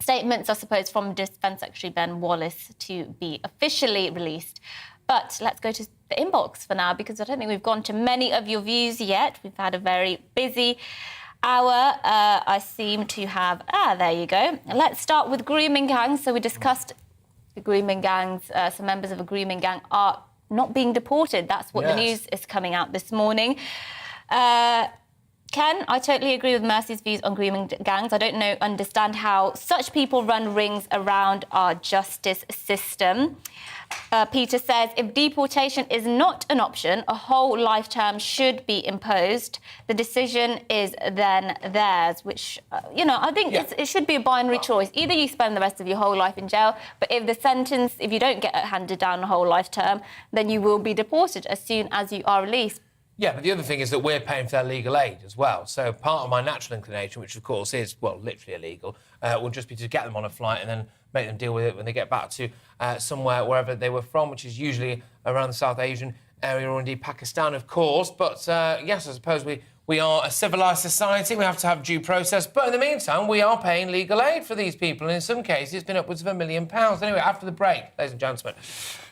Speaker 6: statements, I suppose, from Defence Secretary Ben Wallace to be officially released. But let's go to the inbox for now, because I don't think we've gone to many of your views yet. We've had a very busy hour. I seem to have... there you go. Let's start with grooming gangs. So we discussed the grooming gangs. Some members of a grooming gang are not being deported. That's what the news is coming out this morning. Ken, I totally agree with Mercy's views on grooming gangs. I don't understand how such people run rings around our justice system. Peter says, if deportation is not an option, a whole life term should be imposed. The decision is then theirs, which, I think it should be a binary choice. Either you spend the rest of your whole life in jail, but if you don't get handed down a whole life term, then you will be deported as soon as you are released.
Speaker 5: Yeah, but the other thing is that we're paying for their legal aid as well. So part of my natural inclination, which of course is, literally illegal, will just be to get them on a flight and then make them deal with it when they get back to somewhere, wherever they were from, which is usually around the South Asian area or indeed Pakistan, of course. But yes, I suppose we are a civilised society. We have to have due process. But in the meantime, we are paying legal aid for these people. And in some cases, it's been upwards of £1 million. Anyway, after the break, ladies and gentlemen,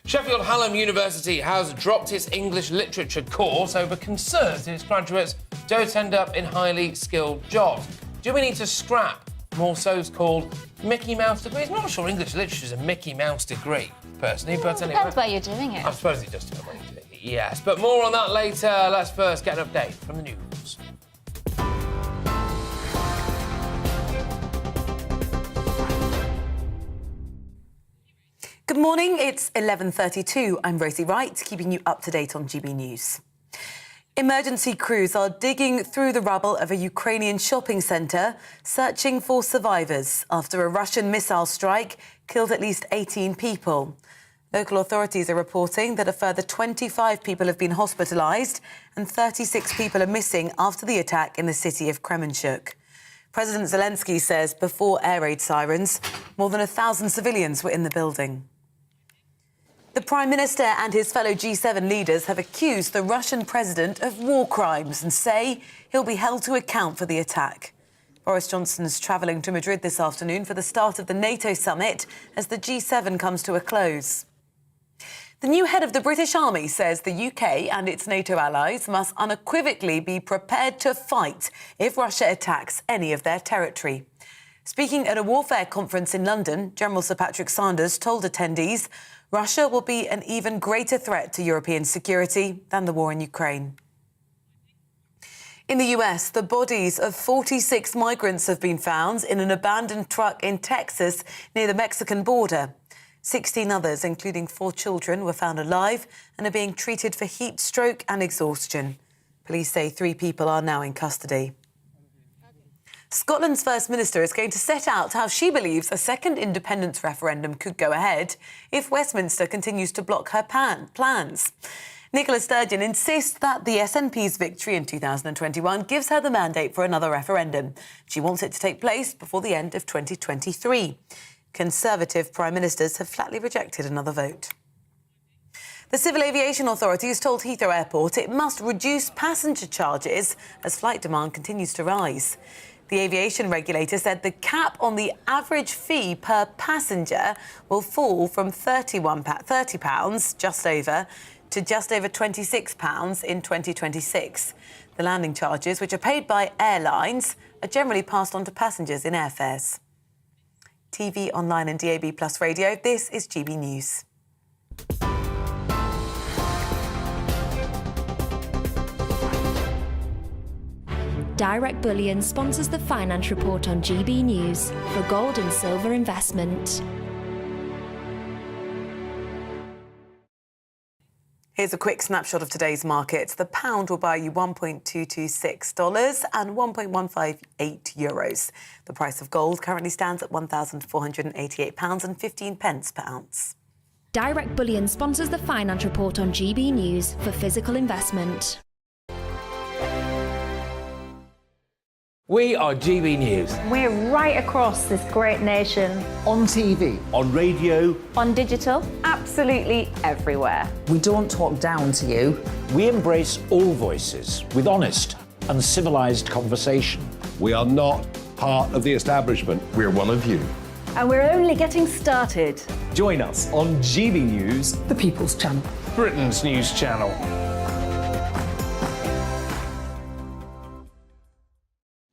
Speaker 5: Sheffield Hallam University has dropped its English literature course over concerns that its graduates don't end up in highly skilled jobs. Do we need to scrap more so-called Mickey Mouse degrees? I'm not sure English literature is a Mickey Mouse degree, personally, but anyway.
Speaker 6: Depends where you're doing it.
Speaker 5: I suppose it does depend where you're doing it, yes. But more on that later. Let's first get an update from the news.
Speaker 26: Good Good morning, it's 11:32. I'm Rosie Wright, keeping you up to date on GB News. Emergency crews are digging through the rubble of a Ukrainian shopping centre, searching for survivors after a Russian missile strike killed at least 18 people. Local authorities are reporting that a further 25 people have been hospitalised and 36 people are missing after the attack in the city of Kremenchuk. President Zelensky says before air raid sirens, more than 1,000 civilians were in the building. The Prime Minister and his fellow G7 leaders have accused the Russian president of war crimes and say he'll be held to account for the attack. Boris Johnson's travelling to Madrid this afternoon for the start of the NATO summit as the G7 comes to a close. The new head of the British Army says the UK and its NATO allies must unequivocally be prepared to fight if Russia attacks any of their territory. Speaking at a warfare conference in London, General Sir Patrick Sanders told attendees Russia will be an even greater threat to European security than the war in Ukraine. In the US, the bodies of 46 migrants have been found in an abandoned truck in Texas near the Mexican border. 16 others, including 4 children, were found alive and are being treated for heat stroke and exhaustion. Police say 3 people are now in custody. Scotland's First Minister is going to set out how she believes a second independence referendum could go ahead if Westminster continues to block her plans. Nicola Sturgeon insists that the SNP's victory in 2021 gives her the mandate for another referendum. She wants it to take place before the end of 2023. Conservative Prime Ministers have flatly rejected another vote. The Civil Aviation Authority has told Heathrow Airport it must reduce passenger charges as flight demand continues to rise. The aviation regulator said the cap on the average fee per passenger will fall from £30 just over to just over £26 in 2026. The landing charges, which are paid by airlines, are generally passed on to passengers in airfares. TV, online and DAB+ radio, this is GB News.
Speaker 11: Direct Bullion sponsors the Finance Report on GB News for gold and silver investment.
Speaker 26: Here's a quick snapshot of today's markets. The pound will buy you $1.226 and €1.158. The price of gold currently stands at £1,488.15 per ounce.
Speaker 11: Direct Bullion sponsors the Finance Report on GB News for physical investment.
Speaker 15: We are GB News.
Speaker 14: We're right across this great nation.
Speaker 18: On TV, on radio,
Speaker 14: On digital, absolutely everywhere.
Speaker 18: we don't talk down to you.
Speaker 19: We embrace all voices with honest and civilised conversation.
Speaker 3: We are not part of the establishment. We're one of you.
Speaker 13: And we're only getting started.
Speaker 22: Join us on GB News,
Speaker 18: The People's Channel.
Speaker 1: Britain's news channel.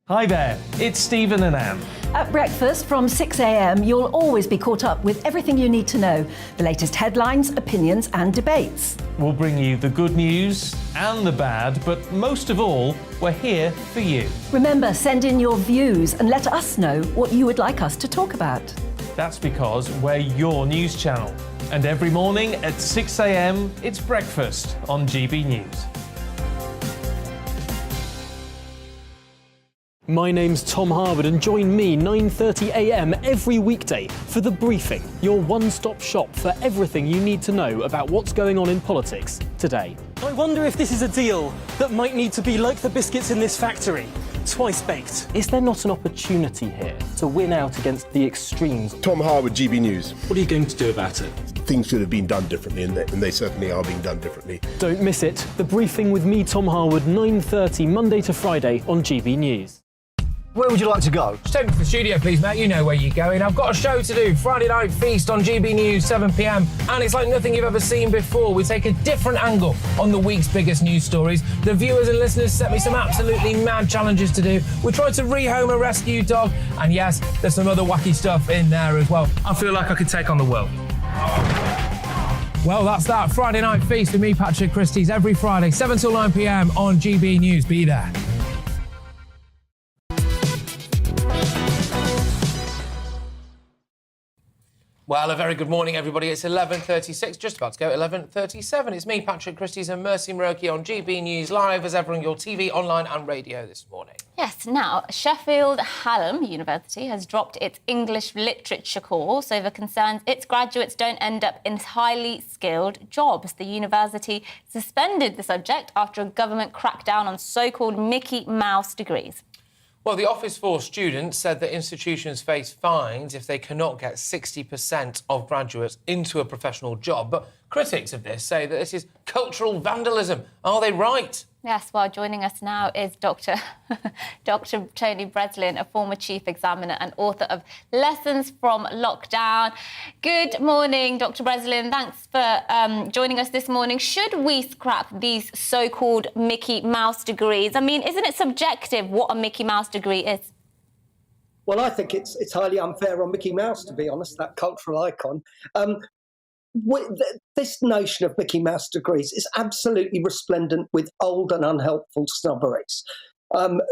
Speaker 1: Hi there, it's Stephen and Anne.
Speaker 13: At breakfast from 6 a.m, you'll always be caught up with everything you need to know, the latest headlines, opinions and debates.
Speaker 1: We'll bring you the good news and the bad, but most of all, we're here for you.
Speaker 13: Remember, send in your views and let us know what you would like us to talk about.
Speaker 1: That's because we're your news channel. And every morning at 6 a.m, it's breakfast on GB News.
Speaker 2: My name's Tom Harwood and join me 9:30 a.m. every weekday for The Briefing, your one-stop shop for everything you need to know about what's going on in politics today. I wonder if this is a deal that might need to be like the biscuits in this factory, twice baked. Is there not an opportunity here to win out against the extremes?
Speaker 3: Tom Harwood, GB News.
Speaker 2: What are you going to do about it?
Speaker 3: Things should have been done differently, and they certainly are being done differently.
Speaker 2: Don't miss it. The Briefing with me, Tom Harwood, 9:30 Monday to Friday on GB News.
Speaker 17: Where would you like to go?
Speaker 5: Just take me to the studio, please, Matt. You know where you're going. I've got a show to do. Friday Night Feast on GB News, 7 p.m. And it's like nothing you've ever seen before. We take a different angle on the week's biggest news stories. The viewers and listeners set me some absolutely mad challenges to do. We tried to rehome a rescue dog. And yes, there's some other wacky stuff in there as well. I feel like I could take on the world. Well, that's that. Friday Night Feast with me, Patrick Christie's, every Friday, 7 till 9 p.m. on GB News. Be there. Well, a very good morning, everybody. It's 11:36, just about to go 11:37. It's me, Patrick Christie's, and Mercy Muroki on GB News Live, as ever on your TV, online and radio this morning.
Speaker 6: Yes, now, Sheffield Hallam University has dropped its English literature course over concerns its graduates don't end up in highly skilled jobs. The university suspended the subject after a government crackdown on so-called Mickey Mouse degrees.
Speaker 5: Well, the Office for Students said that institutions face fines if they cannot get 60% of graduates into a professional job. But critics of this say that this is cultural vandalism. Are they right?
Speaker 6: Yes, well, joining us now is Dr. Tony Breslin, a former chief examiner and author of Lessons from Lockdown. Good morning, Dr. Breslin. Thanks for joining us this morning. Should we scrap these so-called Mickey Mouse degrees? I mean, isn't it subjective what a Mickey Mouse degree is?
Speaker 7: Well, I think it's highly unfair on Mickey Mouse, to be honest, that cultural icon. This notion of Mickey Mouse degrees is absolutely resplendent with old and unhelpful snobberies.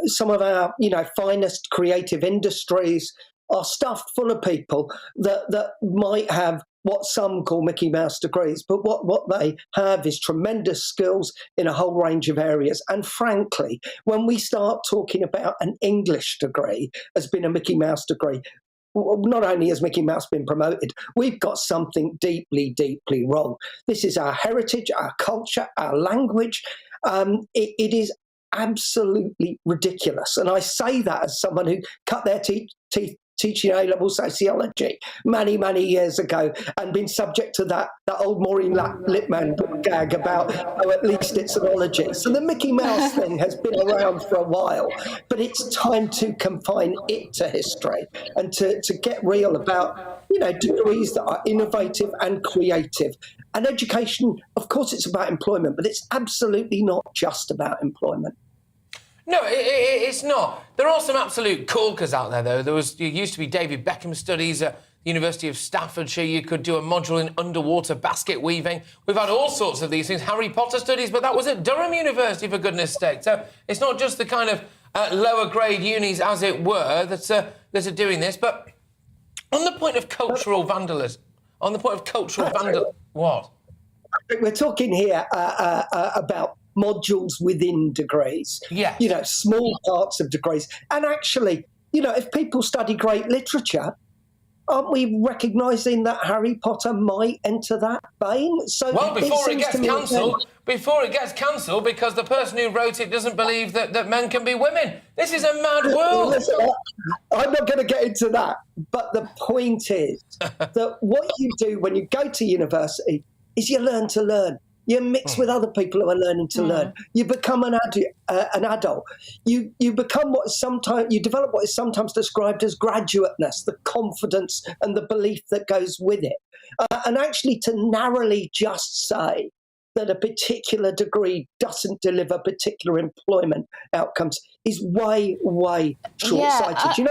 Speaker 7: Some of our, finest creative industries are stuffed full of people that might have what some call Mickey Mouse degrees, but what they have is tremendous skills in a whole range of areas. And frankly, when we start talking about an English degree as being a Mickey Mouse degree, not only has Mickey Mouse been promoted, we've got something deeply, deeply wrong. This is our heritage, our culture, our language. It is absolutely ridiculous. And I say that as someone who cut their teeth teaching A-level sociology many, many years ago and been subject to that old Maureen Lipman gag about, at least it's an ology. So the Mickey Mouse thing has been around for a while, but it's time to confine it to history and to get real about, degrees that are innovative and creative. And education, of course, it's about employment, but it's absolutely not just about employment.
Speaker 5: No, it's not. There are some absolute corkers out there, though. There used to be David Beckham studies at the University of Staffordshire. You could do a module in underwater basket weaving. We've had all sorts of these things. Harry Potter studies, but that was at Durham University, for goodness sake. So it's not just the kind of lower grade unis, as it were, that are doing this. But on the point of cultural vandalism, what?
Speaker 7: We're talking here about modules within degrees, small parts of degrees. And actually, if people study great literature, aren't we recognising that Harry Potter might enter that vein? So
Speaker 5: before it gets cancelled, because the person who wrote it doesn't believe that men can be women. This is a mad world.
Speaker 7: Listen, I'm not going to get into that, but the point is that what you do when you go to university is you learn to learn. You mix with other people who are learning to learn. You become an adult. You become you develop what is sometimes described as graduateness, the confidence and the belief that goes with it. And actually to narrowly just say that a particular degree doesn't deliver particular employment outcomes is way, way short-sighted.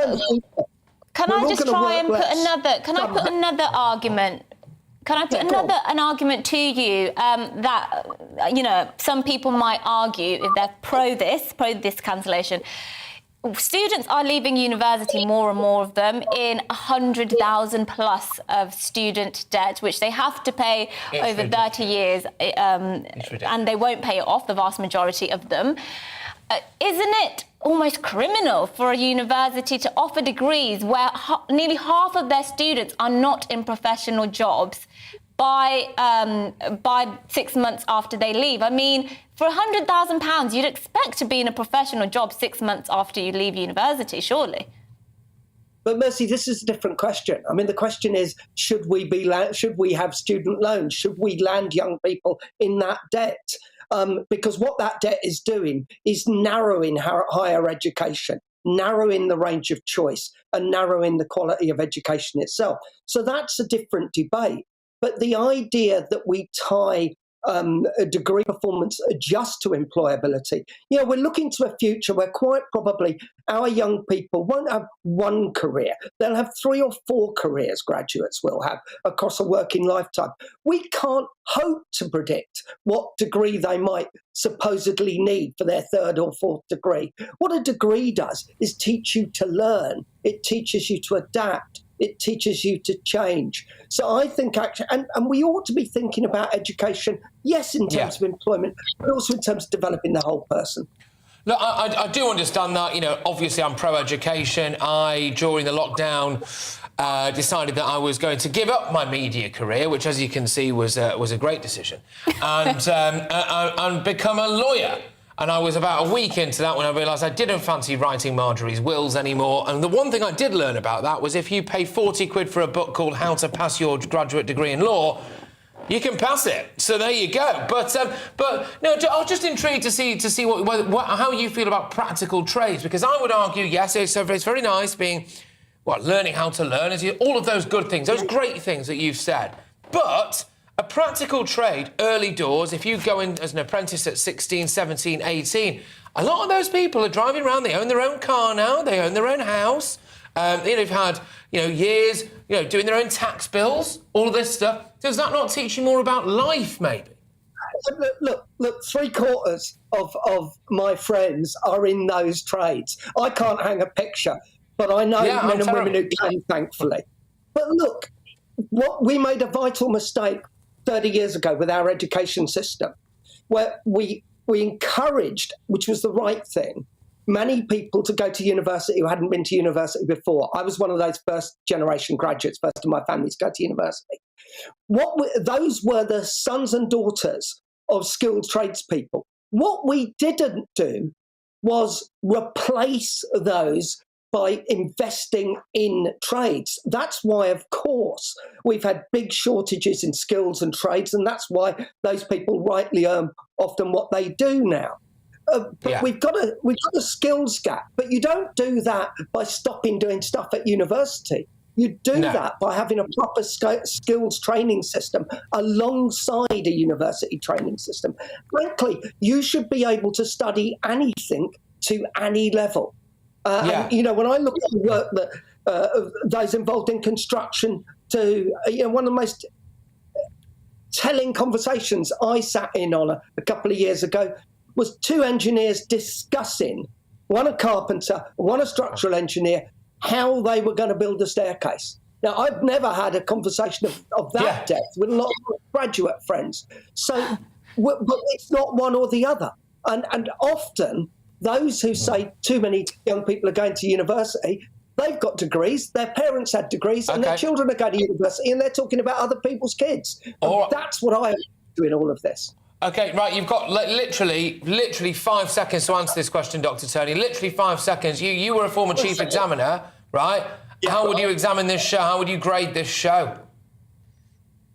Speaker 6: Can I just try and put another argument? Can I put an argument to you that, some people might argue if they're pro this cancellation. Students are leaving university, more and more of them, in 100,000 plus of student debt, which they have to pay over 30 years, and they won't pay it off, the vast majority of them. Isn't it almost criminal for a university to offer degrees where nearly half of their students are not in professional jobs by 6 months after they leave? I mean, for £100,000, you'd expect to be in a professional job 6 months after you leave university, surely.
Speaker 7: But Mercy, this is a different question. I mean, the question is, should we have student loans? Should we land young people in that debt? Because what that debt is doing is narrowing higher education, narrowing the range of choice and narrowing the quality of education itself. So that's a different debate. But the idea that we tie a degree performance just to employability, we're looking to a future where quite probably our young people won't have one career. They'll have 3 or 4 careers, graduates will have, across a working lifetime. We can't hope to predict what degree they might supposedly need for their 3rd or 4th degree. What a degree does is teach you to learn. It teaches you to adapt. It teaches you to change. So I think actually, and we ought to be thinking about education, yes, in terms of employment, but also in terms of developing the whole person.
Speaker 5: Look, I do understand that. You know, obviously I'm pro-education. During the lockdown, decided that I was going to give up my media career, which, as you can see, was a great decision, and become a lawyer. And I was about a week into that when I realised I didn't fancy writing Marjorie's wills anymore. And the one thing I did learn about that was if you pay 40 quid for a book called How to Pass Your Graduate Degree in Law, you can pass it. So there you go. But no, I was just intrigued to see how you feel about practical trades, because I would argue, yes, it's very nice being, learning how to learn, all of those good things, those great things that you've said. But a practical trade, early doors, if you go in as an apprentice at 16, 17, 18, a lot of those people are driving around, they own their own car now, they own their own house, they've had, years, doing their own tax bills, all of this stuff. Does that not teach you more about life, maybe?
Speaker 7: Look, 3/4 of my friends are in those trades. I can't hang a picture, but I know men and women who can, thankfully. But look, we made a vital mistake 30 years ago with our education system, where we encouraged, which was the right thing, many people to go to university who hadn't been to university before. I was one of those first-generation graduates, first in my family to go to university. Those were the sons and daughters of skilled tradespeople. What we didn't do was replace those by investing in trades. That's why, of course, we've had big shortages in skills and trades, and that's why those people rightly earn often what they do now. But we've got a skills gap, but you don't do that by stopping doing stuff at university. You do that by having a proper skills training system alongside a university training system. Frankly, you should be able to study anything to any level. And, when I look at the work that those involved in construction, one of the most telling conversations I sat in on a couple of years ago was 2 engineers discussing, one a carpenter, one a structural engineer, how they were going to build a staircase. Now, I've never had a conversation of that depth with a lot of graduate friends. So, but it's not one or the other. And often, those who say too many young people are going to university, they've got degrees, their parents had degrees, and their children are going to university, and they're talking about other people's kids. That's what I do in all of this.
Speaker 5: OK, right, you've got literally 5 seconds to answer this question, Dr. Tony. Literally 5 seconds. You were a former chief examiner, right? Yeah, how would you examine this show? How would you grade this show?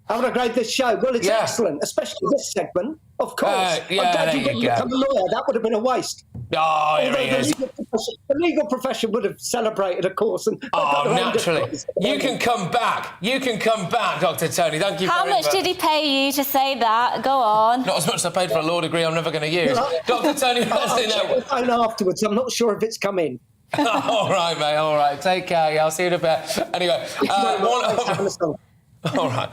Speaker 7: How would I grade this show? Well, it's excellent, especially this segment, of course. I'm glad you didn't become a lawyer. That would have been a waste.
Speaker 5: Oh, here he is.
Speaker 7: The legal profession would have celebrated, of course. And
Speaker 5: naturally. You can come back. You can come back, Dr. Tony. Thank you very much.
Speaker 6: How much did he pay you to say that? Go on.
Speaker 5: Not as much as I paid for a law degree I'm never going to use. Dr. Tony,
Speaker 7: I'll check the phone afterwards. I'm not sure if it's come in.
Speaker 5: All right, mate. All right. Take care. I'll see you in a bit. Anyway, all right.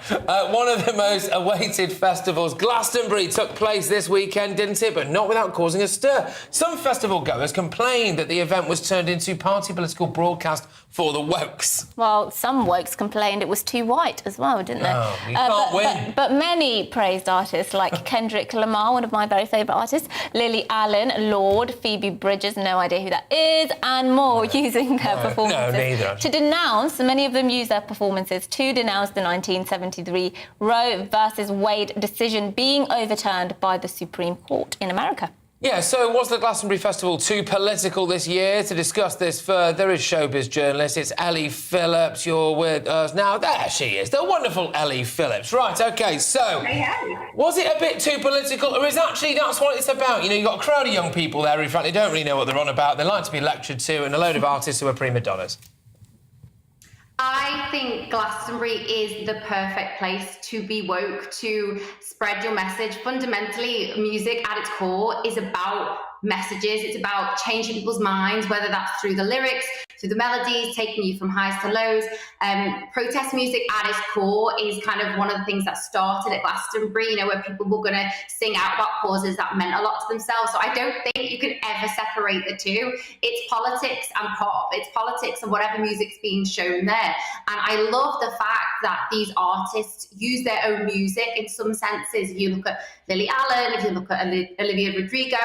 Speaker 5: One of the most awaited festivals, Glastonbury, took place this weekend, didn't it? But not without causing a stir. Some festival goers complained that the event was turned into party political broadcast for the wokes.
Speaker 6: Well, some wokes complained it was too white as well, didn't they?
Speaker 5: Oh, you can't win.
Speaker 6: But many praised artists like Kendrick Lamar, one of my very favourite artists, Lily Allen, Lorde, Phoebe Bridgers, no idea who that is, and more, using their performances.
Speaker 5: No, neither.
Speaker 6: To denounce, many of them use their performances to denounce the 1973 Roe versus Wade decision being overturned by the Supreme Court in America.
Speaker 5: Yeah, so was the Glastonbury Festival too political this year? To discuss this further is showbiz journalist. It's Ellie Phillips. You're with us now. There she is, the wonderful Ellie Phillips. Right, OK, so was it a bit too political, or is actually that's what it's about? You've got a crowd of young people there who frankly don't really know what they're on about. They like to be lectured to, and a load of artists who are prima donnas.
Speaker 12: I think Glastonbury is the perfect place to be woke, to spread your message. Fundamentally, music at its core is about messages. It's about changing people's minds, whether that's through the lyrics, through the melodies, taking you from highs to lows. Protest music at its core is kind of one of the things that started at Glastonbury, you know, where people were going to sing out about causes that meant a lot to themselves. So I don't think you can ever separate the two. It's politics and pop. It's politics and whatever music's being shown there. And I love the fact that these artists use their own music in some senses. If you look at Lily Allen, if you look at Olivia Rodrigo,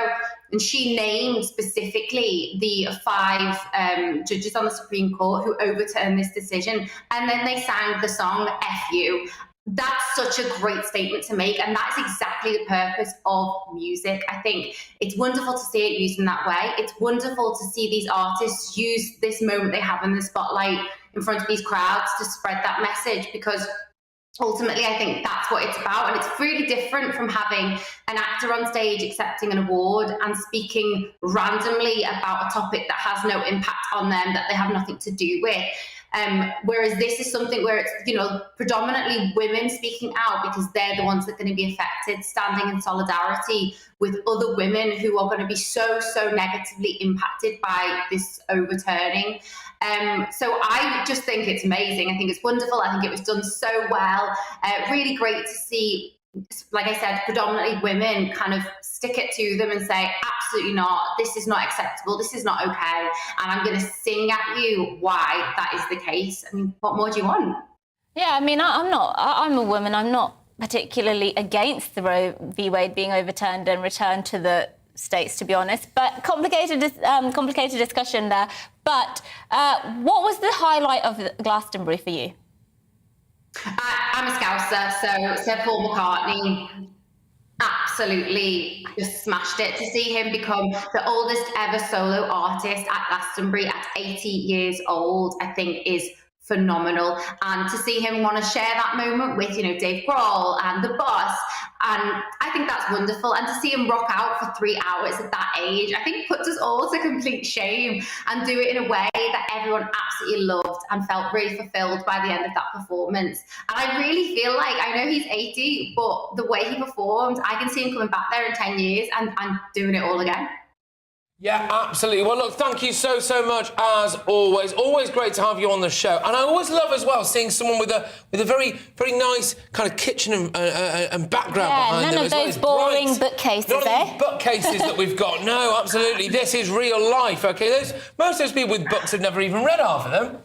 Speaker 12: and she named specifically the 5 judges on the Supreme Court who overturned this decision. And then they sang the song F You. That's such a great statement to make. And that's exactly the purpose of music. I think it's wonderful to see it used in that way. It's wonderful to see these artists use this moment they have in the spotlight in front of these crowds to spread that message, because ultimately, I think that's what it's about. And it's really different from having an actor on stage accepting an award and speaking randomly about a topic that has no impact on them, that they have nothing to do with. Whereas this is something where it's, you know, predominantly women speaking out because they're the ones that are going to be affected, standing in solidarity with other women who are going to be so negatively impacted by this overturning. So I just think it's amazing. I think it's wonderful. I think it was done so well. Really great to see, like I said, predominantly women kind of stick it to them and say, absolutely not, this is not acceptable, this is not okay, and I'm going to sing at you why that is the case. I mean, what more do you want?
Speaker 6: Yeah, I mean, I'm a woman. I'm not particularly against the Roe v. Wade being overturned and returned to the states, to be honest, but complicated discussion there. But what was the highlight of Glastonbury for you?
Speaker 12: I'm a Scouser, so Paul McCartney absolutely just smashed it. To see him become the oldest ever solo artist at Glastonbury at 80 years old, I think is phenomenal. And to see him want to share that moment with, you know, Dave Grohl and the Boss, and I think that's wonderful. And to see him rock out for 3 hours at that age, I think puts us all to complete shame, and do it in a way that everyone absolutely loved and felt really fulfilled by the end of that performance. And I really feel like, I know he's 80, but the way he performed, I can see him coming back there in 10 years and doing it all again.
Speaker 5: Yeah, absolutely. Well, look, thank you so much, as always. Always great to have you on the show. And I always love, as well, seeing someone with a very nice kind of kitchen and background behind them.
Speaker 6: None of those boring bookcases,
Speaker 5: None of these bookcases that we've got. No, absolutely. This is real life, OK? Most of those people with books have never even read half of them.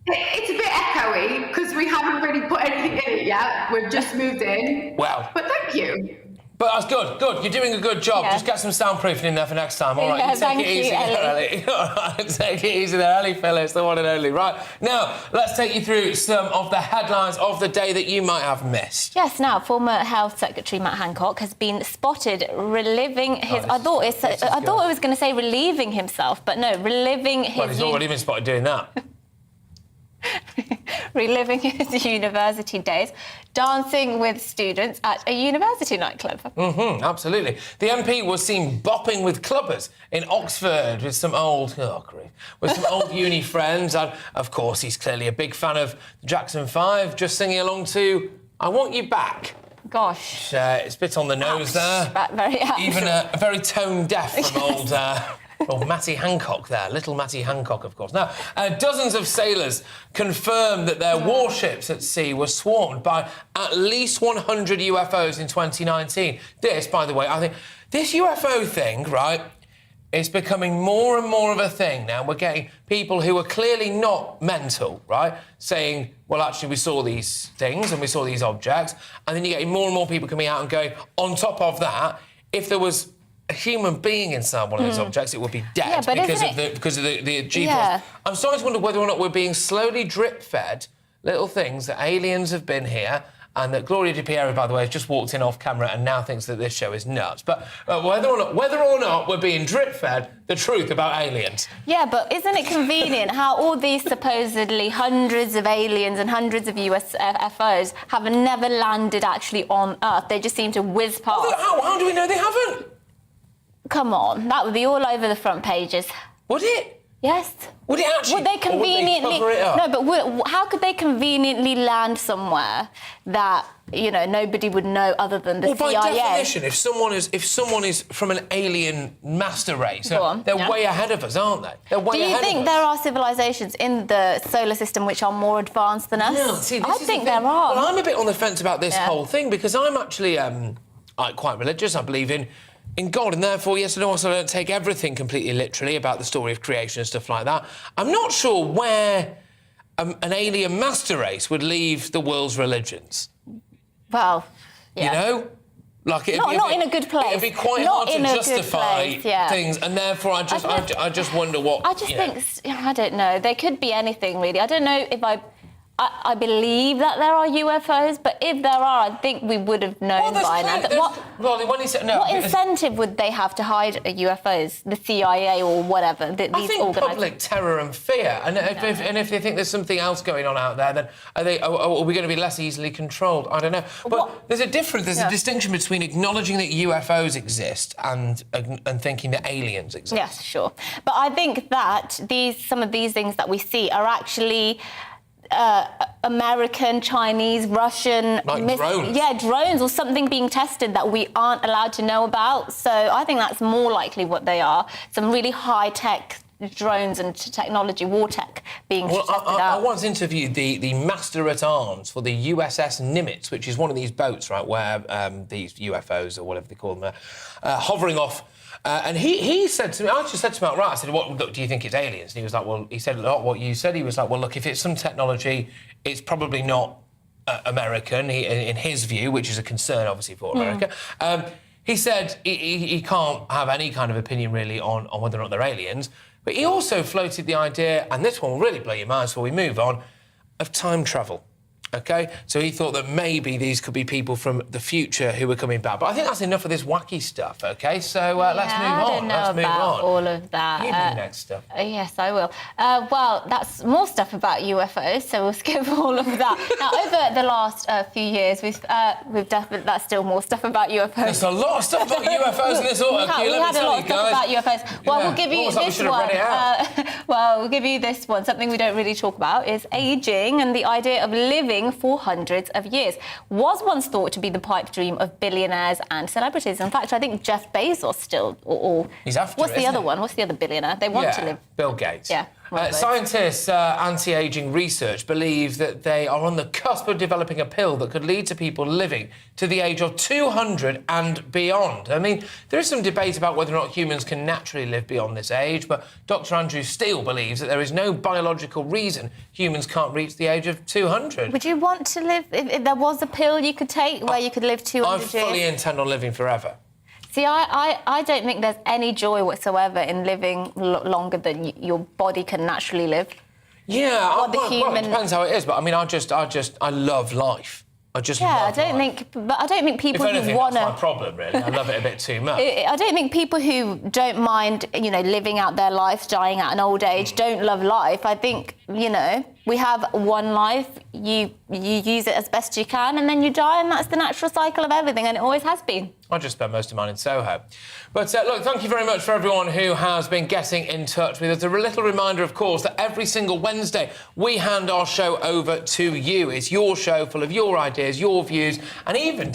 Speaker 12: It's a bit echoey, because we haven't really put anything in it yet. We've just moved in.
Speaker 5: Well.
Speaker 12: But thank you.
Speaker 5: But that's good. You're doing a good job. Yeah. Just get some soundproofing in there for next time. All right,
Speaker 6: yeah,
Speaker 5: take it easy there, Ellie. All right, take it easy there, Ellie Phillips, the one and only. Right, now, let's take you through some of the headlines of the day that you might have missed.
Speaker 6: Yes, now, former Health Secretary Matt Hancock has been spotted reliving his... I thought it was going to say relieving himself, but no, reliving his...
Speaker 5: Well, he's already been spotted doing that.
Speaker 6: Reliving his university days, dancing with students at a university nightclub.
Speaker 5: Absolutely. The MP was seen bopping with clubbers in Oxford with some old uni friends, and of course he's clearly a big fan of the Jackson 5, just singing along to I Want You Back.
Speaker 6: Gosh.
Speaker 5: It's a bit on the nose there.
Speaker 6: Very
Speaker 5: Even very tone deaf from old Matty Hancock there, little Matty Hancock, of course. Now, dozens of sailors confirmed that their warships at sea were swarmed by at least 100 UFOs in 2019. This, by the way, I think this UFO thing, right, is becoming more and more of a thing now. We're getting people who are clearly not mental, right, saying, well, actually, we saw these things and we saw these objects. And then you're getting more and more people coming out and going, on top of that, if there was a human being inside one of those objects, it would be dead because of the G-force.
Speaker 6: Yeah.
Speaker 5: I'm starting to wonder whether or not we're being slowly drip-fed little things that aliens have been here, and that Gloria DiPiero, by the way, has just walked in off camera and now thinks that this show is nuts. But whether or not we're being drip-fed the truth about aliens.
Speaker 6: Yeah, but isn't it convenient how all these supposedly hundreds of aliens and hundreds of UFOs have never landed actually on Earth? They just seem to whiz past.
Speaker 5: How do we know they haven't?
Speaker 6: Come on, that would be all over the front pages.
Speaker 5: Would it?
Speaker 6: Yes.
Speaker 5: Would it actually?
Speaker 6: Would they conveniently?
Speaker 5: Or would they cover it up?
Speaker 6: No, but how could they conveniently land somewhere that nobody would know other than the CIA?
Speaker 5: By definition, if someone is from an alien master race, they're way ahead of us, aren't they? They're way ahead of us.
Speaker 6: Do you think there are civilizations in the solar system which are more advanced than us?
Speaker 5: Yeah, see,
Speaker 6: I think there are.
Speaker 5: Well, I'm a bit on the fence about this whole thing because I'm actually quite religious. I believe in God, and therefore, yes, and also I don't take everything completely literally about the story of creation and stuff like that. I'm not sure where an alien master race would leave the world's religions.
Speaker 6: Well, yeah.
Speaker 5: You know? Like
Speaker 6: not in a good place.
Speaker 5: It'd be quite hard to justify things, and therefore I just wonder what...
Speaker 6: I just think, I don't know, there could be anything, really. I don't know if I believe that there are UFOs, but if there are, I think we would have known by now. What incentive would they have to hide UFOs? The CIA or whatever?
Speaker 5: I think public terror and fear. And if they think there's something else going on out there, then are we going to be less easily controlled? I don't know. But there's a difference. There's a distinction between acknowledging that UFOs exist and thinking that aliens exist.
Speaker 6: Yes, sure. But I think that some of these things that we see are actually... American, Chinese, Russian...
Speaker 5: drones.
Speaker 6: Yeah, drones or something being tested that we aren't allowed to know about. So I think that's more likely what they are. Some really high-tech drones and technology, war tech, being tested out.
Speaker 5: I once interviewed the master-at-arms for the USS Nimitz, which is one of these boats, right, where these UFOs, or whatever they call them, hovering off. And he said to me, I just said to him outright, I said, look, do you think it's aliens? And he was like, well, he said, not what you said. He was like, well, look, if it's some technology, it's probably not American, in his view, which is a concern, obviously, for America. He said he can't have any kind of opinion, really, on whether or not they're aliens. But he also floated the idea, and this one will really blow your minds before we move on, of time travel. OK? So he thought that maybe these could be people from the future who were coming back. But I think that's enough of this wacky stuff, OK? So let's move on.
Speaker 6: I don't know about all of that.
Speaker 5: You do next stuff.
Speaker 6: Yes, I will. Well, that's more stuff about UFOs, so we'll skip all of that. Now, over the last few years, we've definitely... That's still more stuff about UFOs.
Speaker 5: There's a lot of stuff about UFOs in this auto cue.
Speaker 6: We had a lot of stuff about UFOs. Well, we'll give you this one. Well, we'll give you this one. Something we don't really talk about is ageing and the idea of living for hundreds of years. Was once thought to be the pipe dream of billionaires and celebrities. In fact, I think Jeff Bezos still...
Speaker 5: He's after
Speaker 6: What's the other one? What's the other billionaire? They want to live...
Speaker 5: Bill Gates.
Speaker 6: Yeah.
Speaker 5: Scientists, anti-aging research, believe that they are on the cusp of developing a pill that could lead to people living to the age of 200 and beyond. I mean, there is some debate about whether or not humans can naturally live beyond this age, but Dr. Andrew Steele believes that there is no biological reason humans can't reach the age of 200.
Speaker 6: Would you want to live... If there was a pill you could take where you could live 200 years?
Speaker 5: I fully intend on living forever.
Speaker 6: See, I don't think there's any joy whatsoever in living longer than your body can naturally live.
Speaker 5: Yeah, well, it depends how it is, but I mean, I love life. I don't think people who want to... That's my problem, really. I love it a bit too much.
Speaker 6: I don't think people who don't mind, living out their life, dying at an old age, don't love life. I think, we have one life, you use it as best you can, and then you die, and that's the natural cycle of everything, and it always has been.
Speaker 5: I just spent most of mine in Soho. But look, thank you very much for everyone who has been getting in touch with us. A little reminder, of course, that every single Wednesday we hand our show over to you. It's your show full of your ideas, your views, and even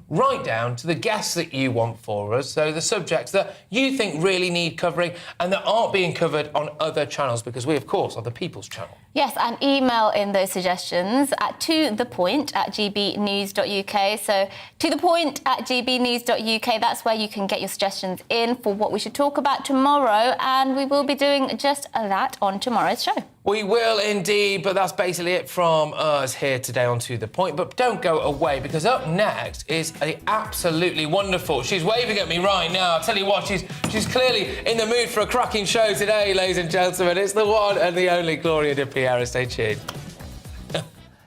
Speaker 5: right down to the guests that you want for us. So the subjects that you think really need covering and that aren't being covered on other channels, because we, of course, are the People's Channel.
Speaker 6: Yes, and email in those suggestions at tothepoint@gbnews.uk. So tothepoint@gbnews.uk. That's where you can get your suggestions in for what we should talk about tomorrow, and we will be doing just that on tomorrow's show.
Speaker 5: We will indeed, but that's basically it from us here today on To The Point. But don't go away, because up next is absolutely wonderful... She's waving at me right now. I'll tell you what, she's clearly in the mood for a cracking show today, ladies and gentlemen. It's the one and the only Gloria De Piera. Stay tuned.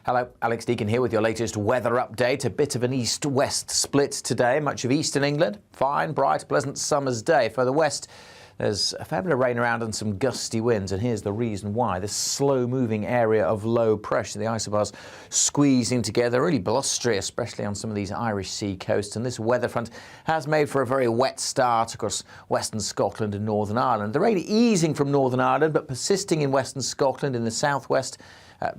Speaker 15: Hello, Alex Deakin here with your latest weather update. A bit of an east-west split today. Much of eastern England, fine, bright, pleasant summer's day. Further west, There's a fair bit of rain around and some gusty winds, and here's the reason why. This slow-moving area of low pressure, the isobars squeezing together, really blustery, especially on some of these Irish sea coasts, and this weather front has made for a very wet start across western Scotland and Northern Ireland. The rain easing from Northern Ireland, but persisting in western Scotland, in the southwest,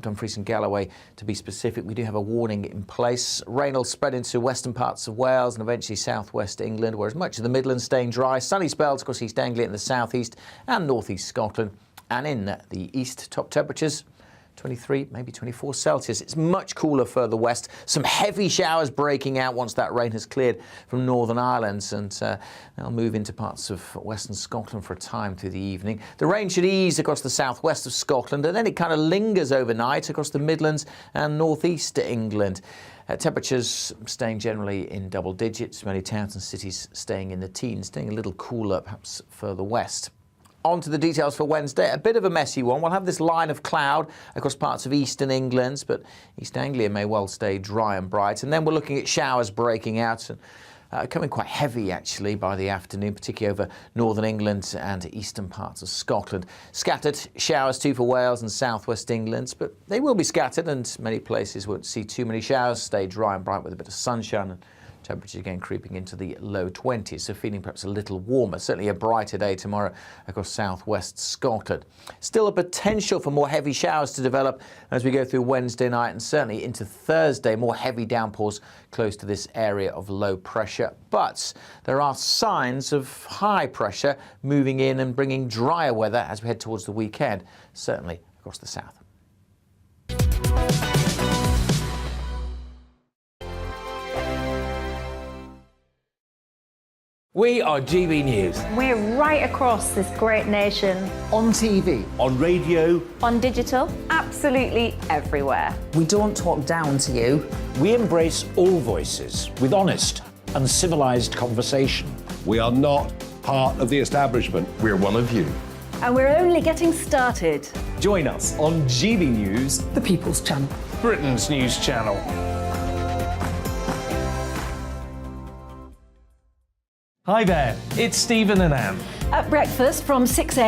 Speaker 15: Dumfries and Galloway to be specific. We do have a warning in place. Rain will spread into western parts of Wales and eventually southwest England, whereas much of the Midlands staying dry. Sunny spells across East Anglia in the southeast and northeast Scotland. And in the east, top temperatures 23, maybe 24 Celsius. It's much cooler further west. Some heavy showers breaking out once that rain has cleared from Northern Ireland, and they'll move into parts of western Scotland for a time through the evening. The rain should ease across the southwest of Scotland, and then it kind of lingers overnight across the Midlands and northeast England. Temperatures staying generally in double digits, many towns and cities staying in the teens, staying a little cooler perhaps further west. On to the details for Wednesday. A bit of a messy one. We'll have this line of cloud across parts of eastern England, but East Anglia may well stay dry and bright. And then we're looking at showers breaking out and coming quite heavy, actually, by the afternoon, particularly over northern England and eastern parts of Scotland. Scattered showers too for Wales and southwest England, but they will be scattered, and many places won't see too many showers, stay dry and bright with a bit of sunshine. And temperatures again creeping into the low 20s, so feeling perhaps a little warmer. Certainly a brighter day tomorrow across southwest Scotland. Still a potential for more heavy showers to develop as we go through Wednesday night and certainly into Thursday. More heavy downpours close to this area of low pressure. But there are signs of high pressure moving in and bringing drier weather as we head towards the weekend, certainly across the south.
Speaker 22: We are GB News.
Speaker 14: We're right across this great nation.
Speaker 18: On TV.
Speaker 19: On radio.
Speaker 14: On digital. Absolutely everywhere.
Speaker 18: We don't talk down to you.
Speaker 19: We embrace all voices with honest and civilised conversation.
Speaker 3: We are not part of the establishment.
Speaker 22: We're one of you.
Speaker 13: And we're only getting started.
Speaker 22: Join us on GB News,
Speaker 13: The People's Channel.
Speaker 1: Britain's news channel. Hi there, it's Stephen and Anne.
Speaker 13: At breakfast from 6 a.m.